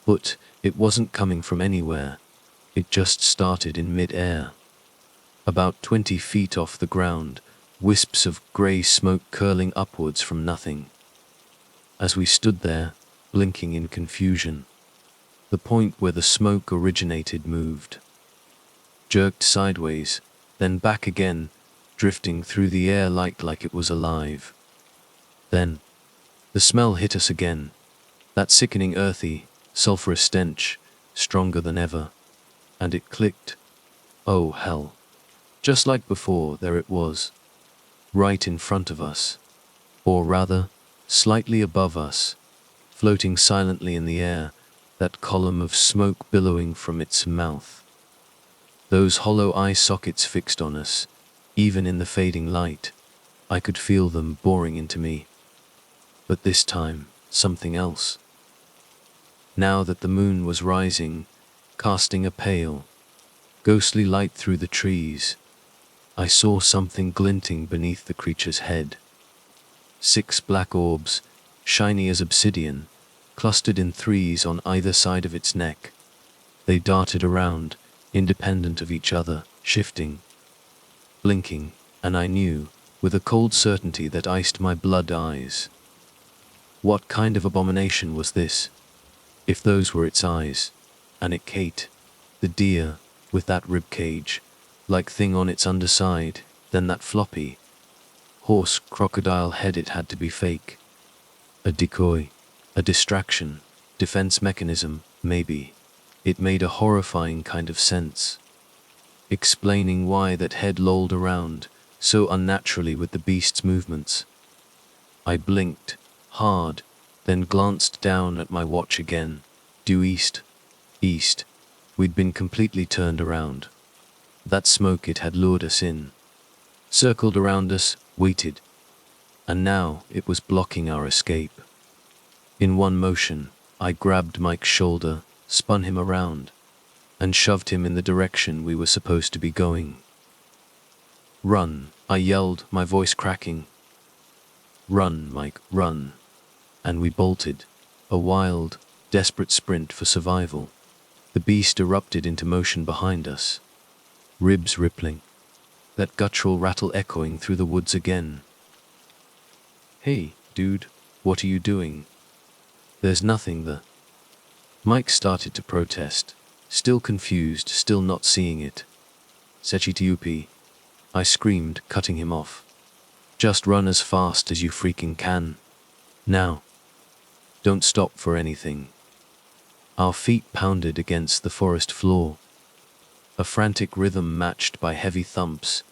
But it wasn't coming from anywhere. It just started in mid-air. About 20 feet off the ground, wisps of grey smoke curling upwards from nothing. As we stood there, blinking in confusion, the point where the smoke originated moved. Jerked sideways, then back again, drifting through the air like it was alive. Then, the smell hit us again, that sickening earthy, sulphurous stench, stronger than ever. And it clicked. Oh hell. Just like before, there it was. Right in front of us. Or rather, slightly above us, floating silently in the air, that column of smoke billowing from its mouth. Those hollow eye sockets fixed on us, even in the fading light. I could feel them boring into me. But this time, something else. Now that the moon was rising, casting a pale, ghostly light through the trees, I saw something glinting beneath the creature's head. 6 black orbs, shiny as obsidian, clustered in threes on either side of its neck. They darted around, independent of each other, shifting, blinking, and I knew, with a cold certainty that iced my blood eyes. What kind of abomination was this? If those were its eyes, and it Kate, the deer, with that rib cage, like thing on its underside, then that floppy, horse crocodile head, it had to be fake. A decoy, a distraction, defense mechanism, maybe. It made a horrifying kind of sense, explaining why that head lolled around so unnaturally with the beast's movements. I blinked, hard, then glanced down at my watch again. Due east. We'd been completely turned around. That smoke, it had lured us in, circled around us, waited, and now it was blocking our escape. In one motion, I grabbed Mike's shoulder, spun him around, and shoved him in the direction we were supposed to be going. "Run," I yelled, my voice cracking. "Run, Mike, run." And we bolted, a wild, desperate sprint for survival. The beast erupted into motion behind us, ribs rippling, that guttural rattle echoing through the woods again. "Hey, dude, what are you doing?" "There's nothing the..." Mike started to protest, still confused, still not seeing it. "Sechitupi," I screamed, cutting him off. "Just run as fast as you freaking can. Now. Don't stop for anything." Our feet pounded against the forest floor, a frantic rhythm matched by heavy thumps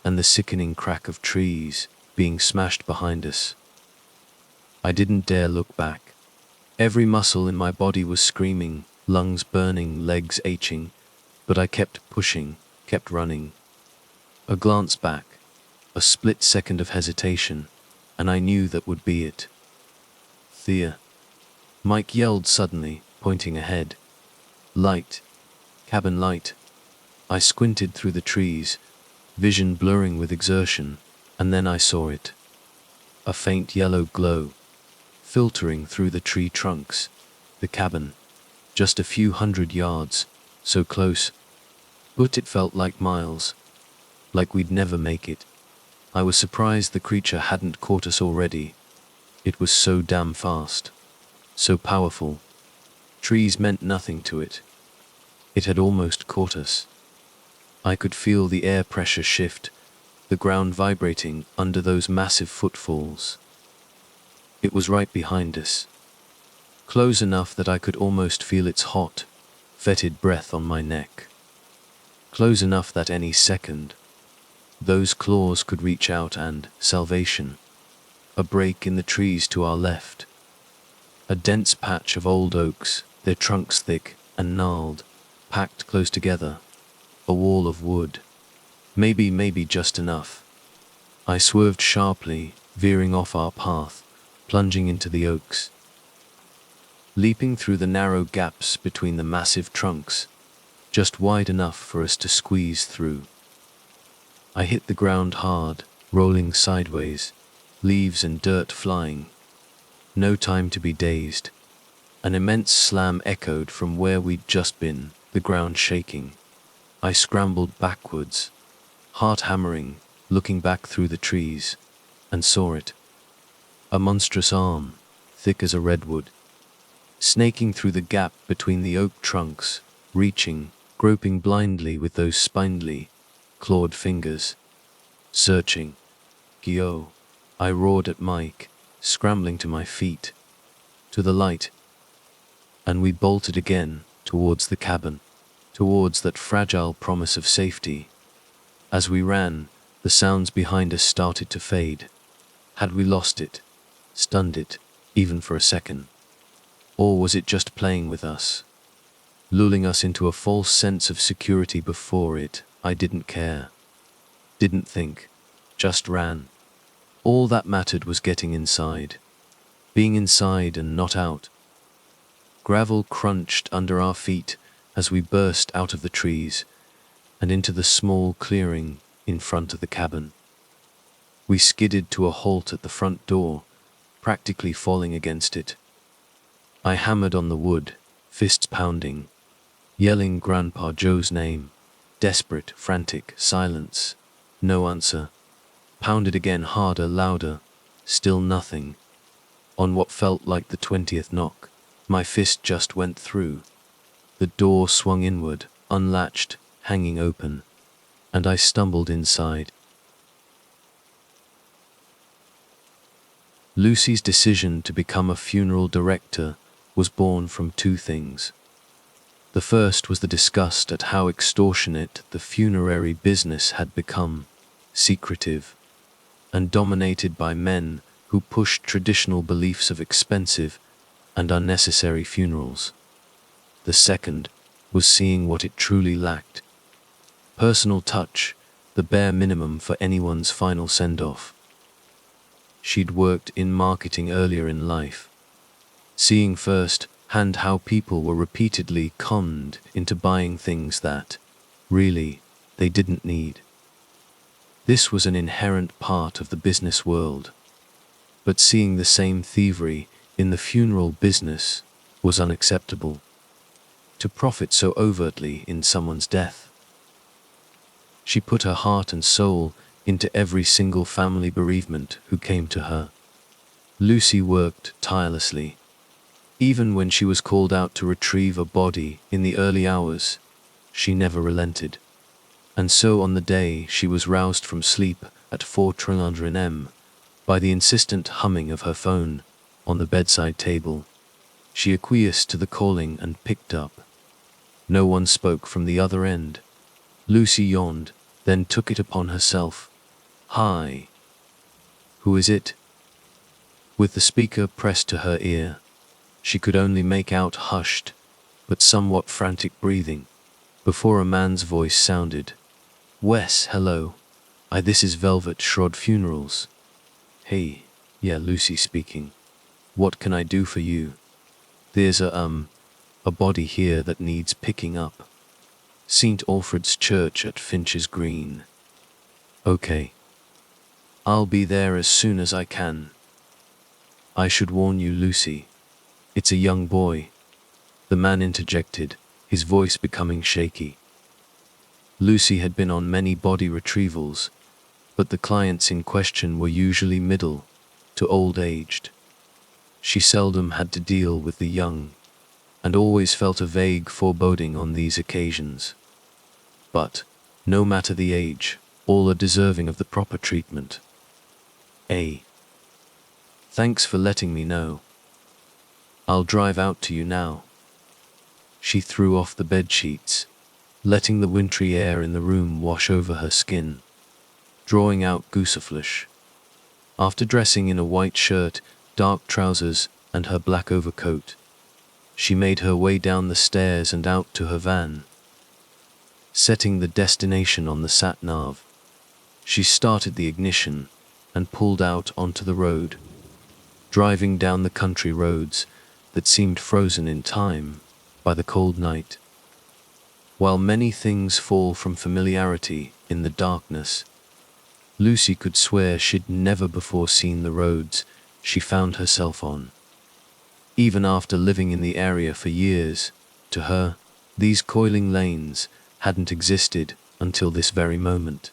and the sickening crack of trees being smashed behind us. I didn't dare look back. Every muscle in my body was screaming, lungs burning, legs aching, but I kept pushing, kept running. A glance back, a split second of hesitation, and I knew that would be it. "Thea," Mike yelled suddenly, pointing ahead. "Light. Cabin light." I squinted through the trees, vision blurring with exertion, and then I saw it. A faint yellow glow, filtering through the tree trunks. The cabin, just a few hundred yards, so close, but it felt like miles, like we'd never make it. I was surprised the creature hadn't caught us already. It was so damn fast, so powerful. Trees meant nothing to it. It had almost caught us. I could feel the air pressure shift, the ground vibrating under those massive footfalls. It was right behind us, close enough that I could almost feel its hot, fetid breath on my neck. Close enough that any second, those claws could reach out and salvation. A break in the trees to our left. A dense patch of old oaks, their trunks thick and gnarled, packed close together, a wall of wood. Maybe just enough. I swerved sharply, veering off our path, plunging into the oaks. Leaping through the narrow gaps between the massive trunks, just wide enough for us to squeeze through. I hit the ground hard, rolling sideways, leaves and dirt flying. No time to be dazed. An immense slam echoed from where we'd just been, the ground shaking. I scrambled backwards, heart hammering, looking back through the trees, and saw it. A monstrous arm, thick as a redwood, snaking through the gap between the oak trunks, reaching, groping blindly with those spindly, clawed fingers. Searching. Gyo! I roared at Mike, scrambling to my feet. To the light. And we bolted again, towards the cabin, towards that fragile promise of safety. As we ran, the sounds behind us started to fade. Had we lost it? Stunned it, even for a second? Or was it just playing with us, lulling us into a false sense of security before it? I didn't care. Didn't think. Just ran. All that mattered was getting inside. Being inside and not out. Gravel crunched under our feet as we burst out of the trees and into the small clearing in front of the cabin. We skidded to a halt at the front door, practically falling against it. I hammered on the wood, fists pounding, yelling Grandpa Joe's name. Desperate, frantic, silence. No answer. Pounded again, harder, louder. Still nothing. On what felt like the 20th knock, my fist just went through. The door swung inward, unlatched, hanging open, and I stumbled inside. Lucy's decision to become a funeral director was born from two things. The first was the disgust at how extortionate the funerary business had become, secretive, and dominated by men who pushed traditional beliefs of expensive and unnecessary funerals. The second was seeing what it truly lacked. Personal touch, the bare minimum for anyone's final send-off. She'd worked in marketing earlier in life, seeing firsthand how people were repeatedly conned into buying things that, really, they didn't need. This was an inherent part of the business world, but seeing the same thievery in the funeral business was unacceptable. To profit so overtly in someone's death. She put her heart and soul into every single family bereavement who came to her. Lucy worked tirelessly. Even when she was called out to retrieve a body in the early hours, she never relented. And so on the day she was roused from sleep at 400 am by the insistent humming of her phone on the bedside table, she acquiesced to the calling and picked up. No one spoke from the other end. Lucy yawned, then took it upon herself. "Hi. Who is it?" With the speaker pressed to her ear, she could only make out hushed, but somewhat frantic breathing, before a man's voice sounded. "Wes, hello. This is Velvet Shroud Funerals." "Hey, yeah, Lucy speaking. What can I do for you? There's a body here that needs picking up. St. Alfred's Church at Finch's Green." "Okay. I'll be there as soon as I can." "I should warn you, Lucy. It's a young boy," the man interjected, his voice becoming shaky. Lucy had been on many body retrievals, but the clients in question were usually middle to old-aged. She seldom had to deal with the young, and always felt a vague foreboding on these occasions. But, no matter the age, all are deserving of the proper treatment. Thanks for letting me know. I'll drive out to you now." She threw off the bedsheets, letting the wintry air in the room wash over her skin, drawing out gooseflesh. After dressing in a white shirt, dark trousers, and her black overcoat, she made her way down the stairs and out to her van. Setting the destination on the sat-nav, she started the ignition and pulled out onto the road, driving down the country roads that seemed frozen in time by the cold night. While many things fall from familiarity in the darkness, Lucy could swear she'd never before seen the roads she found herself on. Even after living in the area for years, to her, these coiling lanes hadn't existed until this very moment.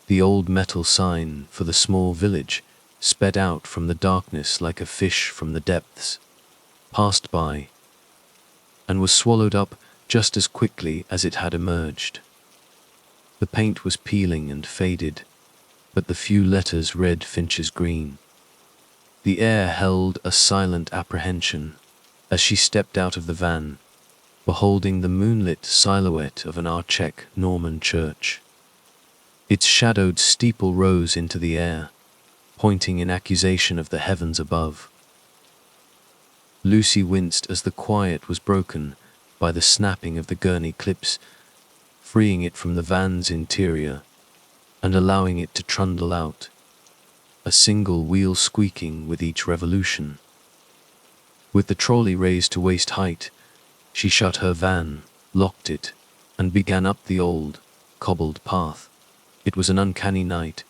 The old metal sign for the small village sped out from the darkness like a fish from the depths, passed by, and was swallowed up just as quickly as it had emerged. The paint was peeling and faded, but the few letters read Finch's Green. The air held a silent apprehension as she stepped out of the van, beholding the moonlit silhouette of an archaic Norman church. Its shadowed steeple rose into the air, pointing in accusation of the heavens above. Lucy winced as the quiet was broken by the snapping of the gurney clips, freeing it from the van's interior and allowing it to trundle out, a single wheel squeaking with each revolution. With the trolley raised to waist height, she shut her van, locked it, and began up the old, cobbled path. It was an uncanny night.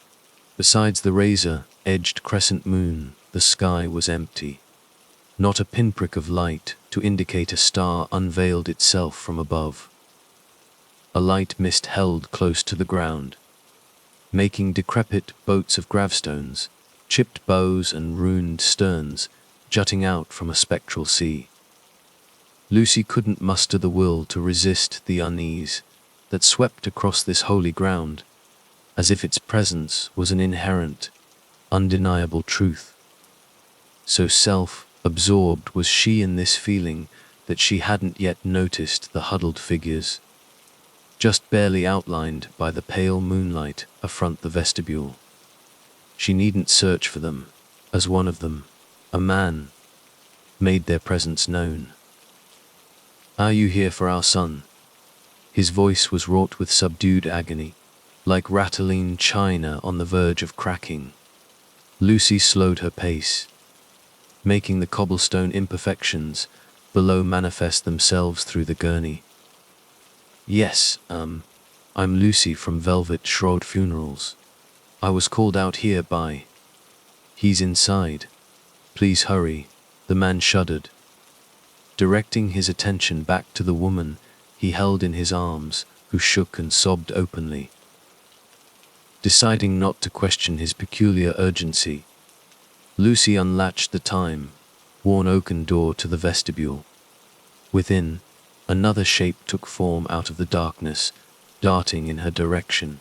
Besides the razor-edged crescent moon, the sky was empty. Not a pinprick of light to indicate a star unveiled itself from above. A light mist held close to the ground, making decrepit boats of gravestones, chipped bows and ruined sterns jutting out from a spectral sea. Lucy couldn't muster the will to resist the unease that swept across this holy ground, as if its presence was an inherent, undeniable truth. So self-absorbed was she in this feeling that she hadn't yet noticed the huddled figures, just barely outlined by the pale moonlight affront the vestibule. She needn't search for them, as one of them, a man, made their presence known. "Are you here for our son?" His voice was wrought with subdued agony, like rattling china on the verge of cracking. Lucy slowed her pace, making the cobblestone imperfections below manifest themselves through the gurney. "Yes, I'm Lucy from Velvet Shroud Funerals. I was called out here by..." "He's inside. Please hurry," the man shuddered, directing his attention back to the woman he held in his arms, who shook and sobbed openly. Deciding not to question his peculiar urgency, Lucy unlatched the time-worn oaken door to the vestibule. Within, another shape took form out of the darkness, darting in her direction.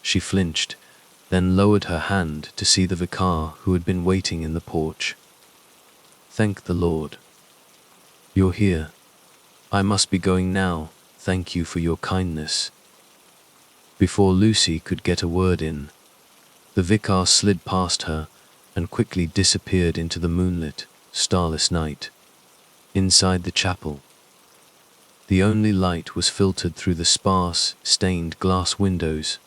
She flinched, then lowered her hand to see the vicar who had been waiting in the porch. "Thank the Lord. You're here. I must be going now. Thank you for your kindness." Before Lucy could get a word in, the vicar slid past her and quickly disappeared into the moonlit, starless night. Inside the chapel, the only light was filtered through the sparse, stained glass windows,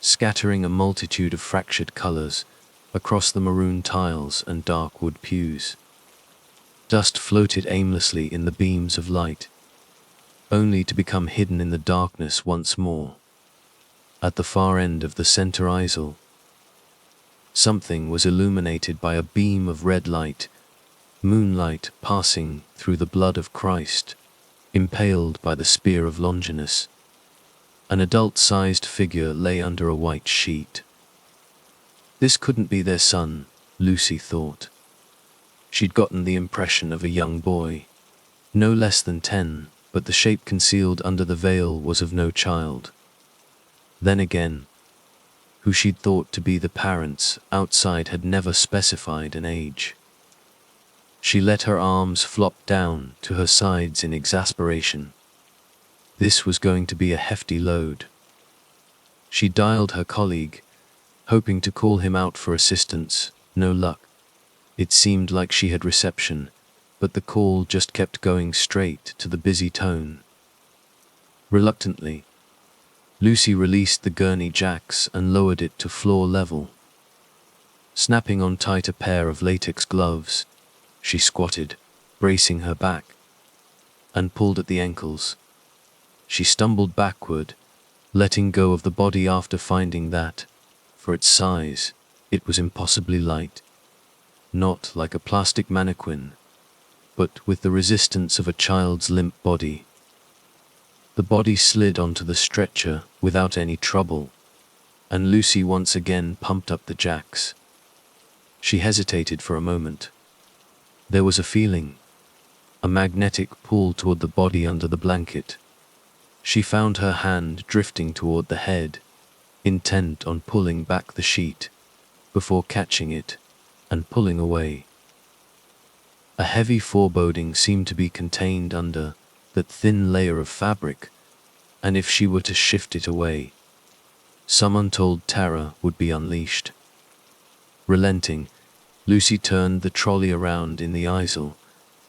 scattering a multitude of fractured colors across the maroon tiles and dark wood pews. Dust floated aimlessly in the beams of light, only to become hidden in the darkness once more. At the far end of the center aisle, something was illuminated by a beam of red light, moonlight passing through the blood of Christ, impaled by the spear of Longinus. An adult-sized figure lay under a white sheet. This couldn't be their son, Lucy thought. She'd gotten the impression of a young boy, no less than 10, but the shape concealed under the veil was of no child. Then again, who she'd thought to be the parents outside had never specified an age. She let her arms flop down to her sides in exasperation. This was going to be a hefty load. She dialed her colleague, hoping to call him out for assistance. No luck. It seemed like she had reception but the call just kept going straight to the busy tone. Reluctantly, Lucy released the gurney jacks and lowered it to floor level. Snapping on tight a pair of latex gloves, she squatted, bracing her back, and pulled at the ankles. She stumbled backward, letting go of the body after finding that, for its size, it was impossibly light. Not like a plastic mannequin, but with the resistance of a child's limp body. The body slid onto the stretcher without any trouble, and Lucy once again pumped up the jacks. She hesitated for a moment. There was a feeling, a magnetic pull toward the body under the blanket. She found her hand drifting toward the head, intent on pulling back the sheet, before catching it and pulling away. A heavy foreboding seemed to be contained under that thin layer of fabric, and if she were to shift it away, some untold terror would be unleashed. Relenting, Lucy turned the trolley around in the aisle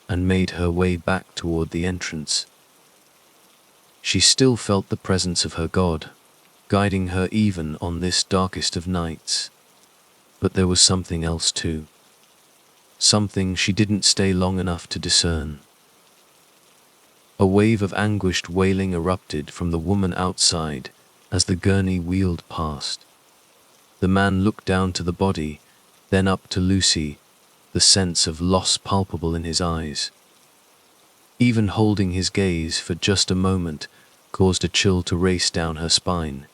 and made her way back toward the entrance. She still felt the presence of her God, guiding her even on this darkest of nights. But there was something else too. Something she didn't stay long enough to discern. A wave of anguished wailing erupted from the woman outside as the gurney wheeled past. The man looked down to the body, then up to Lucy, the sense of loss palpable in his eyes. Even holding his gaze for just a moment caused a chill to race down her spine.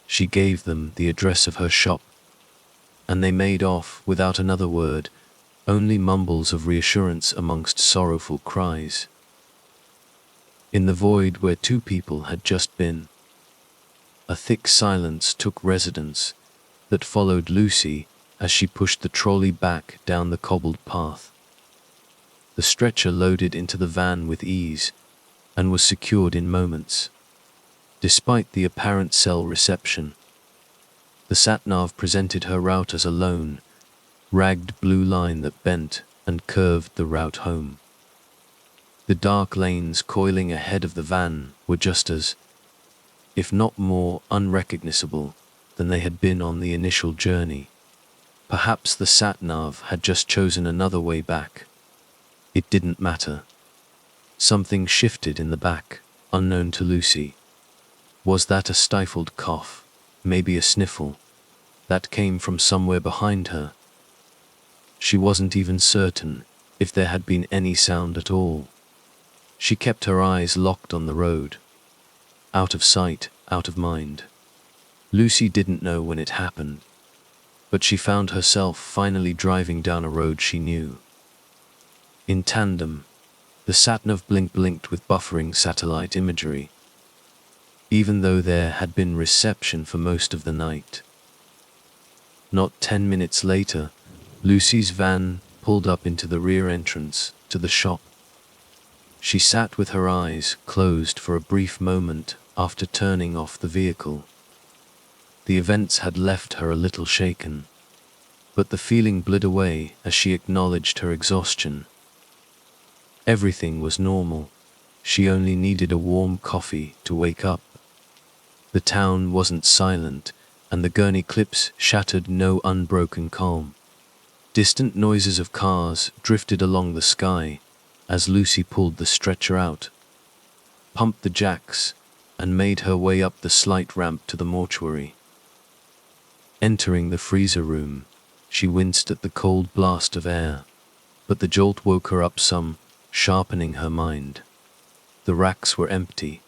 She gave them the address of her shop, and they made off without another word, only mumbles of reassurance amongst sorrowful cries. In the void where two people had just been, a thick silence took residence that followed Lucy as she pushed the trolley back down the cobbled path. The stretcher loaded into the van with ease and was secured in moments. Despite the apparent cell reception, the sat-nav presented her route as a lone, ragged blue line that bent and curved the route home. The dark lanes coiling ahead of the van were just as, if not more, unrecognizable than they had been on the initial journey. Perhaps the sat-nav had just chosen another way back. It didn't matter. Something shifted in the back, unknown to Lucy. Was that a stifled cough, maybe a sniffle, that came from somewhere behind her? She wasn't even certain if there had been any sound at all. She kept her eyes locked on the road. Out of sight, out of mind. Lucy didn't know when it happened, but she found herself finally driving down a road she knew. In tandem, the sat-nav blinked with buffering satellite imagery, even though there had been reception for most of the night. Not 10 minutes later, Lucy's van pulled up into the rear entrance to the shop. She sat with her eyes closed for a brief moment after turning off the vehicle. The events had left her a little shaken, but the feeling bled away as she acknowledged her exhaustion. Everything was normal. She only needed a warm coffee to wake up. The town wasn't silent, and the gurney clips shattered no unbroken calm. Distant noises of cars drifted along the sky as Lucy pulled the stretcher out, pumped the jacks, and made her way up the slight ramp to the mortuary. Entering the freezer room, she winced at the cold blast of air, but the jolt woke her up some, sharpening her mind. The racks were empty,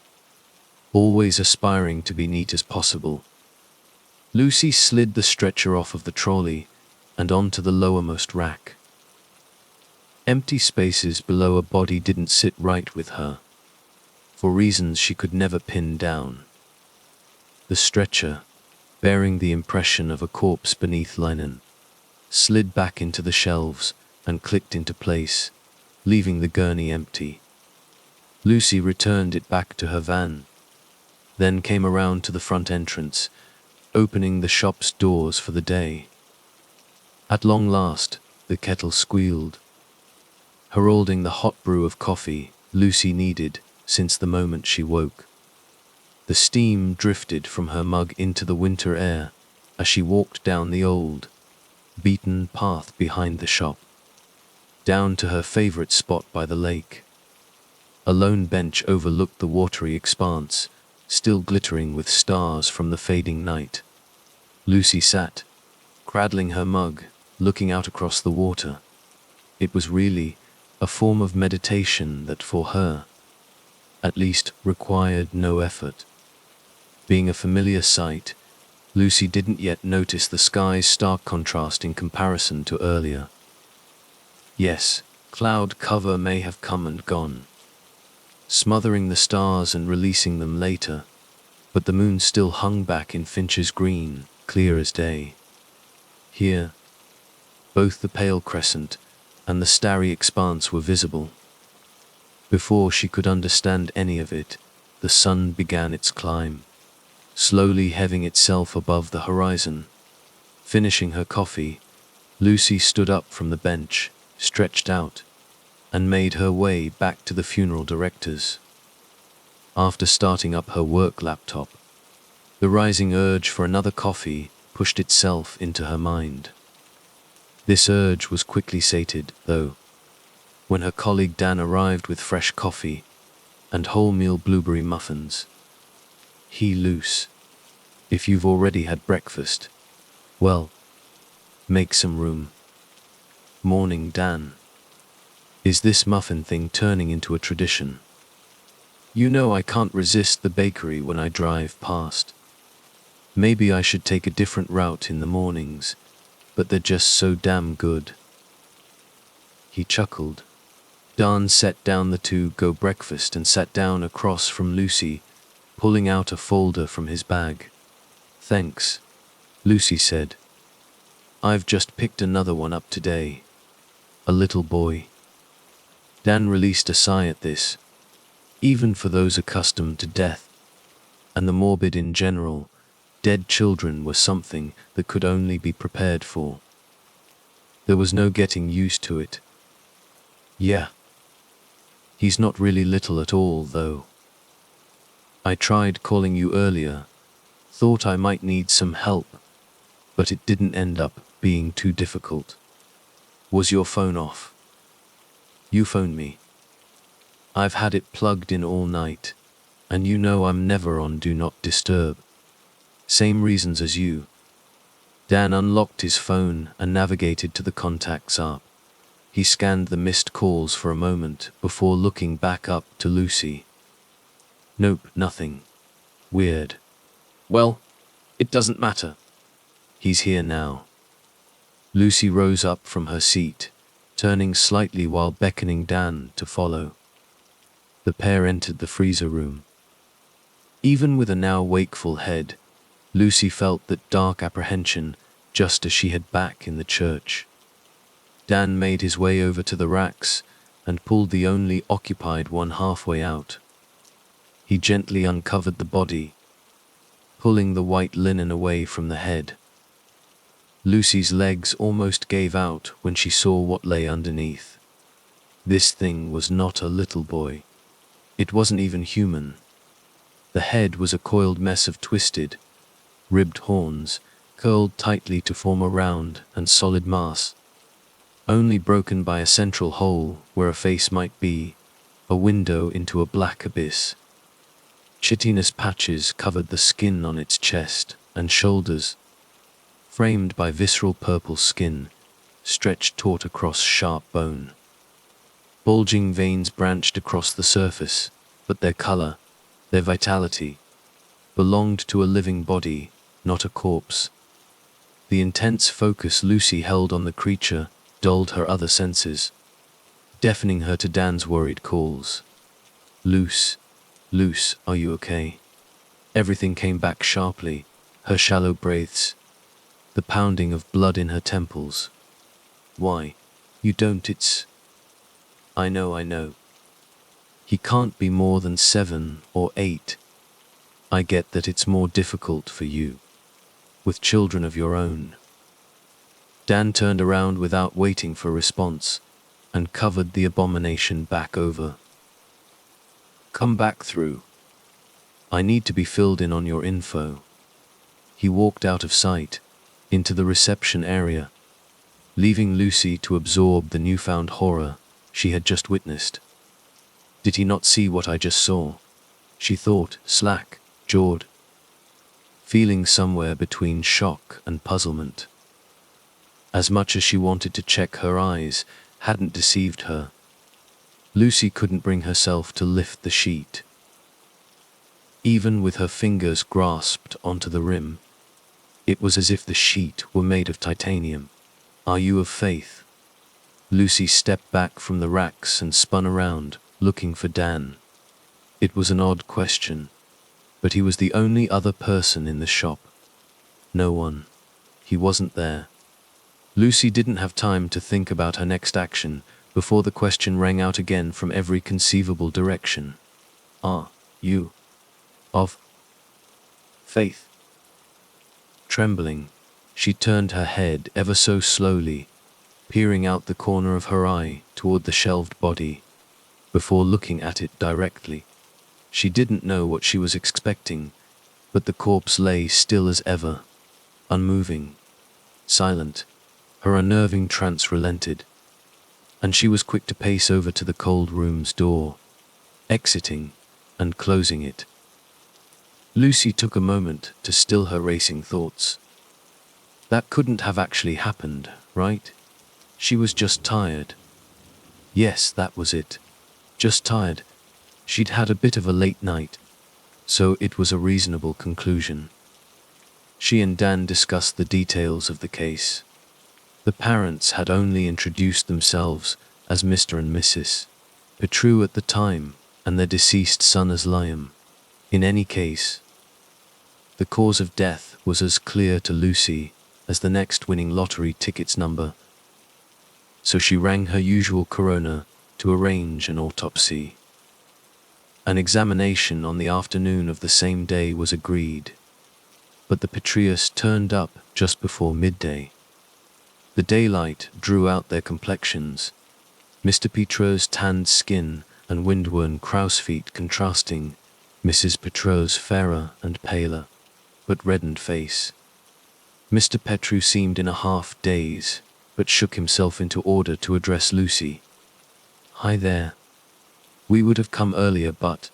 always aspiring to be neat as possible. Lucy slid the stretcher off of the trolley and onto the lowermost rack. Empty spaces below a body didn't sit right with her, for reasons she could never pin down. The stretcher, bearing the impression of a corpse beneath linen, slid back into the shelves and clicked into place, leaving the gurney empty. Lucy returned it back to her van, then came around to the front entrance, opening the shop's doors for the day. At long last, the kettle squealed. heralding the hot brew of coffee Lucy needed since the moment she woke. The steam drifted from her mug into the winter air as she walked down the old, beaten path behind the shop, down to her favorite spot by the lake. A lone bench overlooked the watery expanse, still glittering with stars from the fading night. Lucy sat, cradling her mug, looking out across the water. It was really a form of meditation that, for her, at least, required no effort. Being a familiar sight, Lucy didn't yet notice the sky's stark contrast in comparison to earlier. Yes, cloud cover may have come and gone, smothering the stars and releasing them later, but the moon still hung back in Finch's green, clear as day. Here, both the pale crescent and the starry expanse were visible. Before she could understand any of it, the sun began its climb, slowly heaving itself above the horizon. Finishing her coffee, Lucy stood up from the bench, stretched out, and made her way back to the funeral director's. After starting up her work laptop, the rising urge for another coffee pushed itself into her mind. This urge was quickly sated, though, when her colleague Dan arrived with fresh coffee and wholemeal blueberry muffins. Luce, if you've already had breakfast, well, make some room. Morning, Dan. Is this muffin thing turning into a tradition? You know I can't resist the bakery when I drive past. Maybe I should take a different route in the mornings, but they're just so damn good. He chuckled. Dan set down the to-go breakfast and sat down across from Lucy, pulling out a folder from his bag. Thanks, Lucy said. I've just picked another one up today. A little boy. Dan released a sigh at this. Even for those accustomed to death, and the morbid in general, dead children were something that could only be prepared for. There was no getting used to it. Yeah. He's not really little at all, though. I tried calling you earlier, thought I might need some help, but it didn't end up being too difficult. Was your phone off? You phoned me. I've had it plugged in all night, and you know I'm never on Do Not Disturb. Same reasons as you. Dan unlocked his phone and navigated to the contacts app. He scanned the missed calls for a moment before looking back up to Lucy. Nope, nothing. Weird. Well, it doesn't matter. He's here now. Lucy rose up from her seat, turning slightly while beckoning Dan to follow. The pair entered the freezer room. Even with a now wakeful head, Lucy felt that dark apprehension just as she had back in the church. Dan made his way over to the racks and pulled the only occupied one halfway out. He gently uncovered the body, pulling the white linen away from the head. Lucy's legs almost gave out when she saw what lay underneath. This thing was not a little boy. It wasn't even human. The head was a coiled mess of twisted, ribbed horns, curled tightly to form a round and solid mass, only broken by a central hole where a face might be, a window into a black abyss. Chitinous patches covered the skin on its chest and shoulders, framed by visceral purple skin, stretched taut across sharp bone. Bulging veins branched across the surface, but their color, their vitality, belonged to a living body, not a corpse. The intense focus Lucy held on the creature dulled her other senses, deafening her to Dan's worried calls. Luce, are you okay? Everything came back sharply, her shallow breaths, the pounding of blood in her temples. Why, you don't, it's... I know. He can't be more than 7 or 8. I get that it's more difficult for you, with children of your own. Dan turned around without waiting for response, and covered the abomination back over. "Come back through. I need to be filled in on your info." He walked out of sight, into the reception area, leaving Lucy to absorb the newfound horror she had just witnessed. Did he not see what I just saw? She thought, slack-jawed, feeling somewhere between shock and puzzlement. As much as she wanted to check her eyes hadn't deceived her, Lucy couldn't bring herself to lift the sheet. Even with her fingers grasped onto the rim, it was as if the sheet were made of titanium. "Are you of faith?" Lucy stepped back from the racks and spun around, looking for Dan. It was an odd question, but he was the only other person in the shop. No one. He wasn't there. Lucy didn't have time to think about her next action before the question rang out again from every conceivable direction. "Are you of faith?" Trembling, she turned her head ever so slowly, peering out the corner of her eye toward the shelved body, before looking at it directly. She didn't know what she was expecting, but the corpse lay still as ever, unmoving, silent. Her unnerving trance relented, and she was quick to pace over to the cold room's door, exiting and closing it. Lucy took a moment to still her racing thoughts. That couldn't have actually happened, right? She was just tired. Yes, that was it. Just tired. She'd had a bit of a late night, so it was a reasonable conclusion. She and Dan discussed the details of the case. The parents had only introduced themselves as Mr. and Mrs. Petru at the time, and their deceased son as Liam. In any case, the cause of death was as clear to Lucy as the next winning lottery ticket's number, so she rang her usual coroner to arrange an autopsy. An examination on the afternoon of the same day was agreed, but the Petrius turned up just before midday. The daylight drew out their complexions, Mr. Petru's tanned skin and wind-worn crow's feet contrasting Mrs. Petru's fairer and paler, but reddened face. Mr. Petru seemed in a half-daze, but shook himself into order to address Lucy. "Hi there. We would have come earlier but,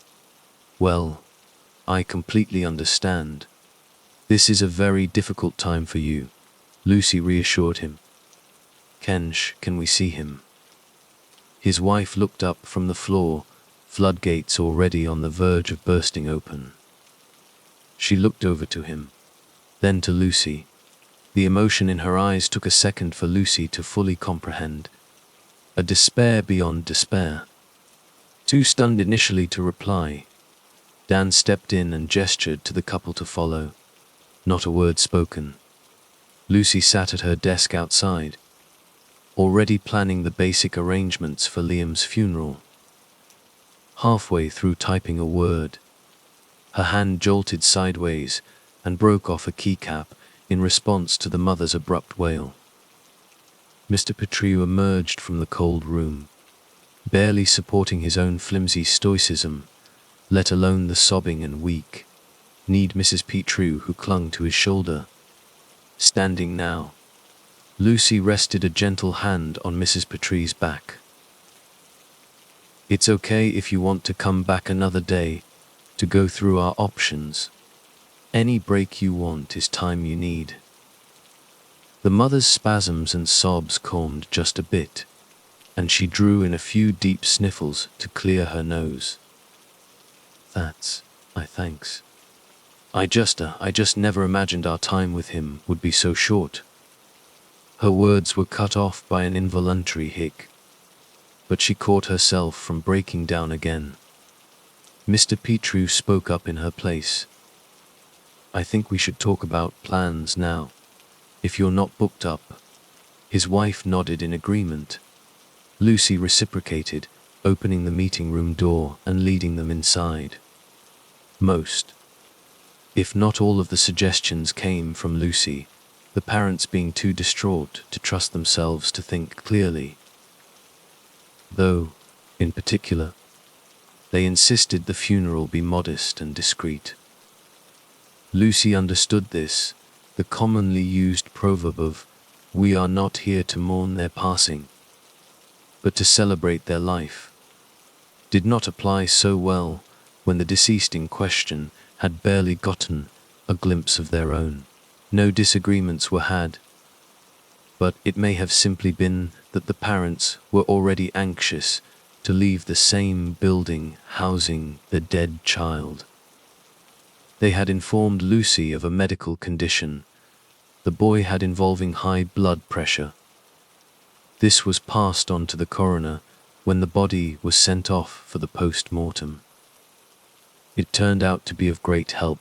well, I completely understand. This is a very difficult time for you," Lucy reassured him. "Kensh, can we see him?" His wife looked up from the floor, floodgates already on the verge of bursting open. She looked over to him, then to Lucy. The emotion in her eyes took a second for Lucy to fully comprehend. A despair beyond despair. Too stunned initially to reply, Dan stepped in and gestured to the couple to follow. Not a word spoken. Lucy sat at her desk outside, already planning the basic arrangements for Liam's funeral. Halfway through typing a word, her hand jolted sideways and broke off a keycap in response to the mother's abrupt wail. Mr. Petru emerged from the cold room, barely supporting his own flimsy stoicism, let alone the sobbing and weak-kneed Mrs. Petru who clung to his shoulder. Standing now, Lucy rested a gentle hand on Mrs. Petru's back. "It's okay if you want to come back another day to go through our options. Any break you want is time you need." The mother's spasms and sobs calmed just a bit, and she drew in a few deep sniffles to clear her nose. Thanks. I just never imagined our time with him would be so short." Her words were cut off by an involuntary hic, but she caught herself from breaking down again. Mr. Petru spoke up in her place. "I think we should talk about plans now, if you're not booked up." His wife nodded in agreement. Lucy reciprocated, opening the meeting room door and leading them inside. Most, if not all of the suggestions came from Lucy, the parents being too distraught to trust themselves to think clearly. though, in particular, they insisted the funeral be modest and discreet. Lucy understood this, the commonly used proverb of, "We are not here to mourn their passing, but to celebrate their life," did not apply so well when the deceased in question had barely gotten a glimpse of their own. No disagreements were had, but it may have simply been that the parents were already anxious to leave the same building housing the dead child. They had informed Lucy of a medical condition. The boy had involving high blood pressure. This was passed on to the coroner when the body was sent off for the post-mortem. It turned out to be of great help,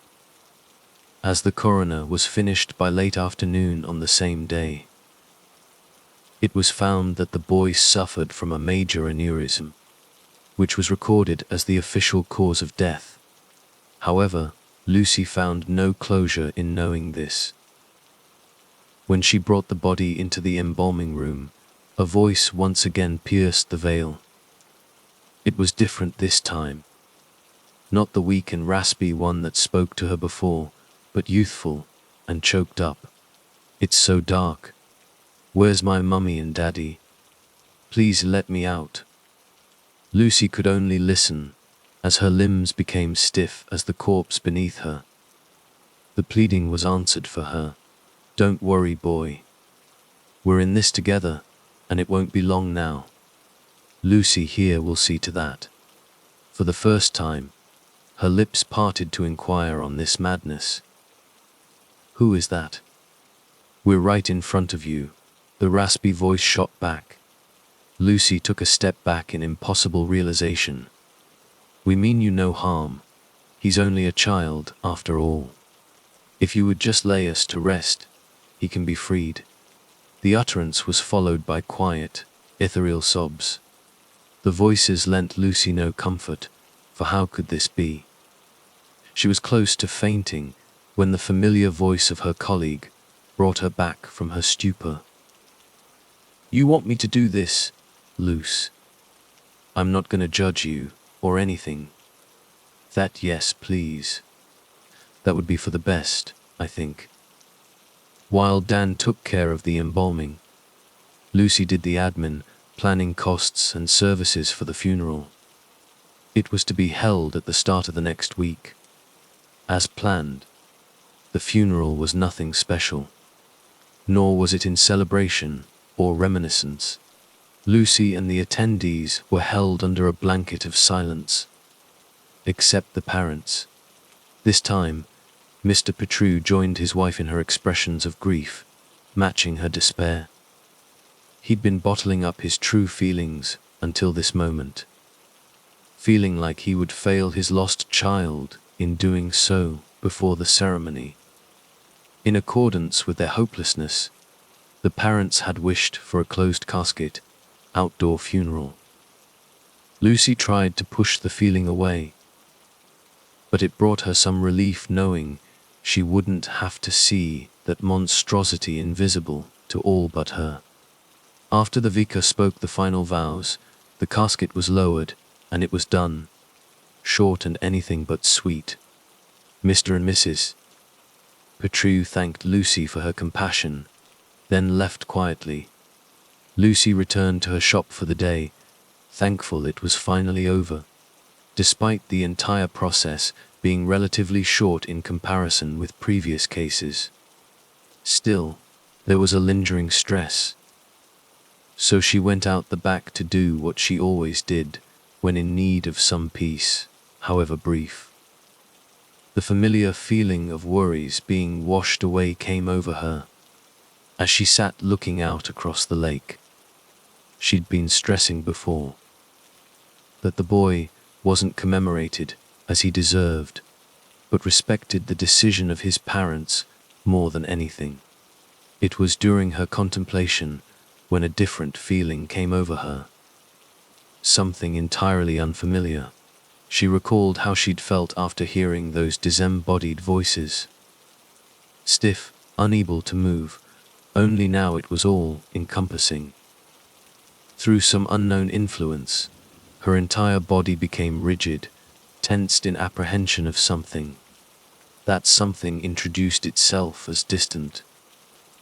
as the coroner was finished by late afternoon on the same day. It was found that the boy suffered from a major aneurysm, which was recorded as the official cause of death. However, Lucy found no closure in knowing this. When she brought the body into the embalming room, a voice once again pierced the veil. It was different this time. Not the weak and raspy one that spoke to her before, but youthful and choked up. "It's so dark. Where's my mummy and daddy? Please let me out." Lucy could only listen, as her limbs became stiff as the corpse beneath her. The pleading was answered for her. "Don't worry, boy. We're in this together, and it won't be long now. Lucy here will see to that." For the first time, her lips parted to inquire on this madness. "Who is that?" "We're right in front of you," the raspy voice shot back. Lucy took a step back in impossible realization. "We mean you no harm. He's only a child, after all. If you would just lay us to rest, he can be freed." The utterance was followed by quiet, ethereal sobs. The voices lent Lucy no comfort, for how could this be? She was close to fainting when the familiar voice of her colleague brought her back from her stupor. "You want me to do this, Luce? I'm not gonna judge you, or anything. That yes, please. That would be for the best, I think." While Dan took care of the embalming, Lucy did the admin, planning costs and services for the funeral. It was to be held at the start of the next week. As planned, the funeral was nothing special, nor was it in celebration or reminiscence. Lucy and the attendees were held under a blanket of silence, except the parents. This time, Mr. Petru joined his wife in her expressions of grief, matching her despair. He'd been bottling up his true feelings until this moment, feeling like he would fail his lost child in doing so before the ceremony. In accordance with their hopelessness, the parents had wished for a closed casket, outdoor funeral. Lucy tried to push the feeling away, but it brought her some relief knowing she wouldn't have to see that monstrosity invisible to all but her. After the vicar spoke the final vows, the casket was lowered, and it was done, short and anything but sweet. Mr. and Mrs. Petru thanked Lucy for her compassion, then left quietly. Lucy returned to her shop for the day, thankful it was finally over, despite the entire process being relatively short in comparison with previous cases. Still, there was a lingering stress. So she went out the back to do what she always did when in need of some peace, however brief. The familiar feeling of worries being washed away came over her as she sat looking out across the lake. She'd been stressing before that the boy wasn't commemorated as he deserved, but respected the decision of his parents more than anything. It was during her contemplation when a different feeling came over her. Something entirely unfamiliar. She recalled how she'd felt after hearing those disembodied voices. Stiff, unable to move, only now it was all encompassing. Through some unknown influence, her entire body became rigid, tensed in apprehension of something. That something introduced itself as distant,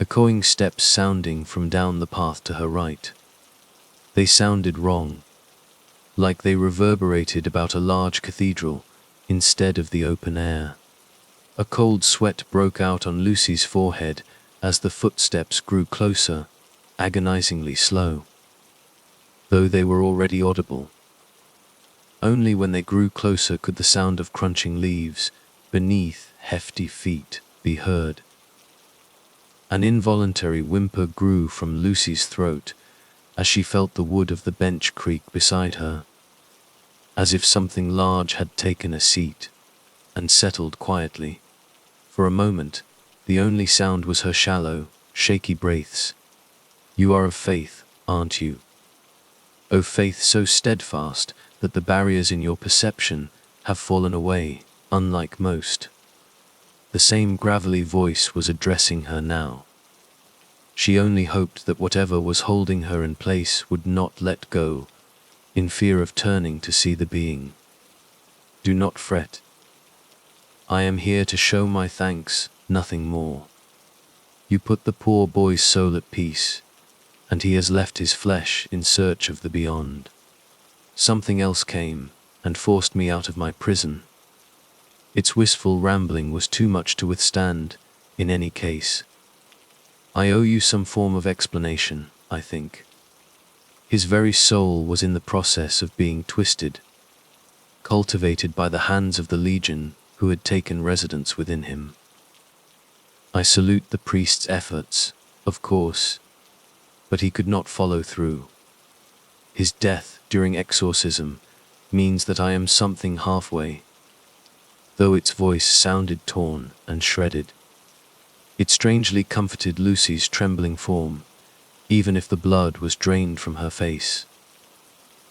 echoing steps sounding from down the path to her right. They sounded wrong, like they reverberated about a large cathedral instead of the open air. A cold sweat broke out on Lucy's forehead as the footsteps grew closer, agonizingly slow. Though they were already audible. Only when they grew closer could the sound of crunching leaves beneath hefty feet be heard. An involuntary whimper grew from Lucy's throat as she felt the wood of the bench creak beside her, as if something large had taken a seat and settled quietly. For a moment, the only sound was her shallow, shaky breaths. "You are of faith, aren't you? O faith so steadfast that the barriers in your perception have fallen away, unlike most." The same gravelly voice was addressing her now. She only hoped that whatever was holding her in place would not let go, in fear of turning to see the being. "Do not fret. I am here to show my thanks, nothing more. You put the poor boy's soul at peace, and he has left his flesh in search of the beyond. Something else came and forced me out of my prison." Its wistful rambling was too much to withstand, in any case. "I owe you some form of explanation, I think." His very soul was in the process of being twisted, cultivated by the hands of the legion who had taken residence within him. I salute the priest's efforts, of course, but he could not follow through. His death during exorcism means that I am something halfway. Though its voice sounded torn and shredded, it strangely comforted Lucy's trembling form, even if the blood was drained from her face.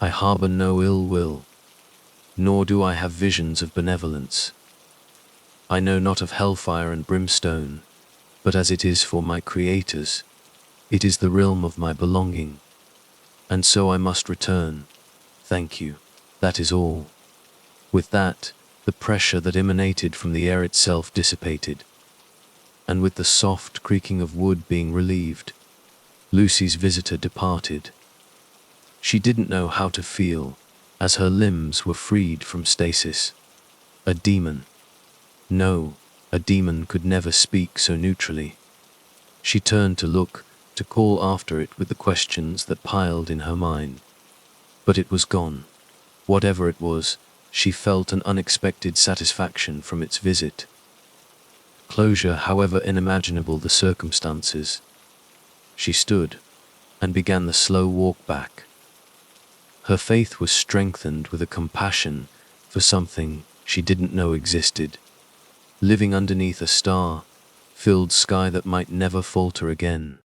"I harbor no ill will, nor do I have visions of benevolence. I know not of hellfire and brimstone, but as it is for my creators, it is the realm of my belonging. And so I must return. Thank you. That is all." With that, the pressure that emanated from the air itself dissipated, and with the soft creaking of wood being relieved, Lucy's visitor departed. She didn't know how to feel, as her limbs were freed from stasis. A demon. No, a demon could never speak so neutrally. She turned to look, to call after it with the questions that piled in her mind. But it was gone. Whatever it was, she felt an unexpected satisfaction from its visit. Closure, however unimaginable the circumstances. She stood and began the slow walk back. Her faith was strengthened with a compassion for something she didn't know existed, living underneath a star-filled sky that might never falter again.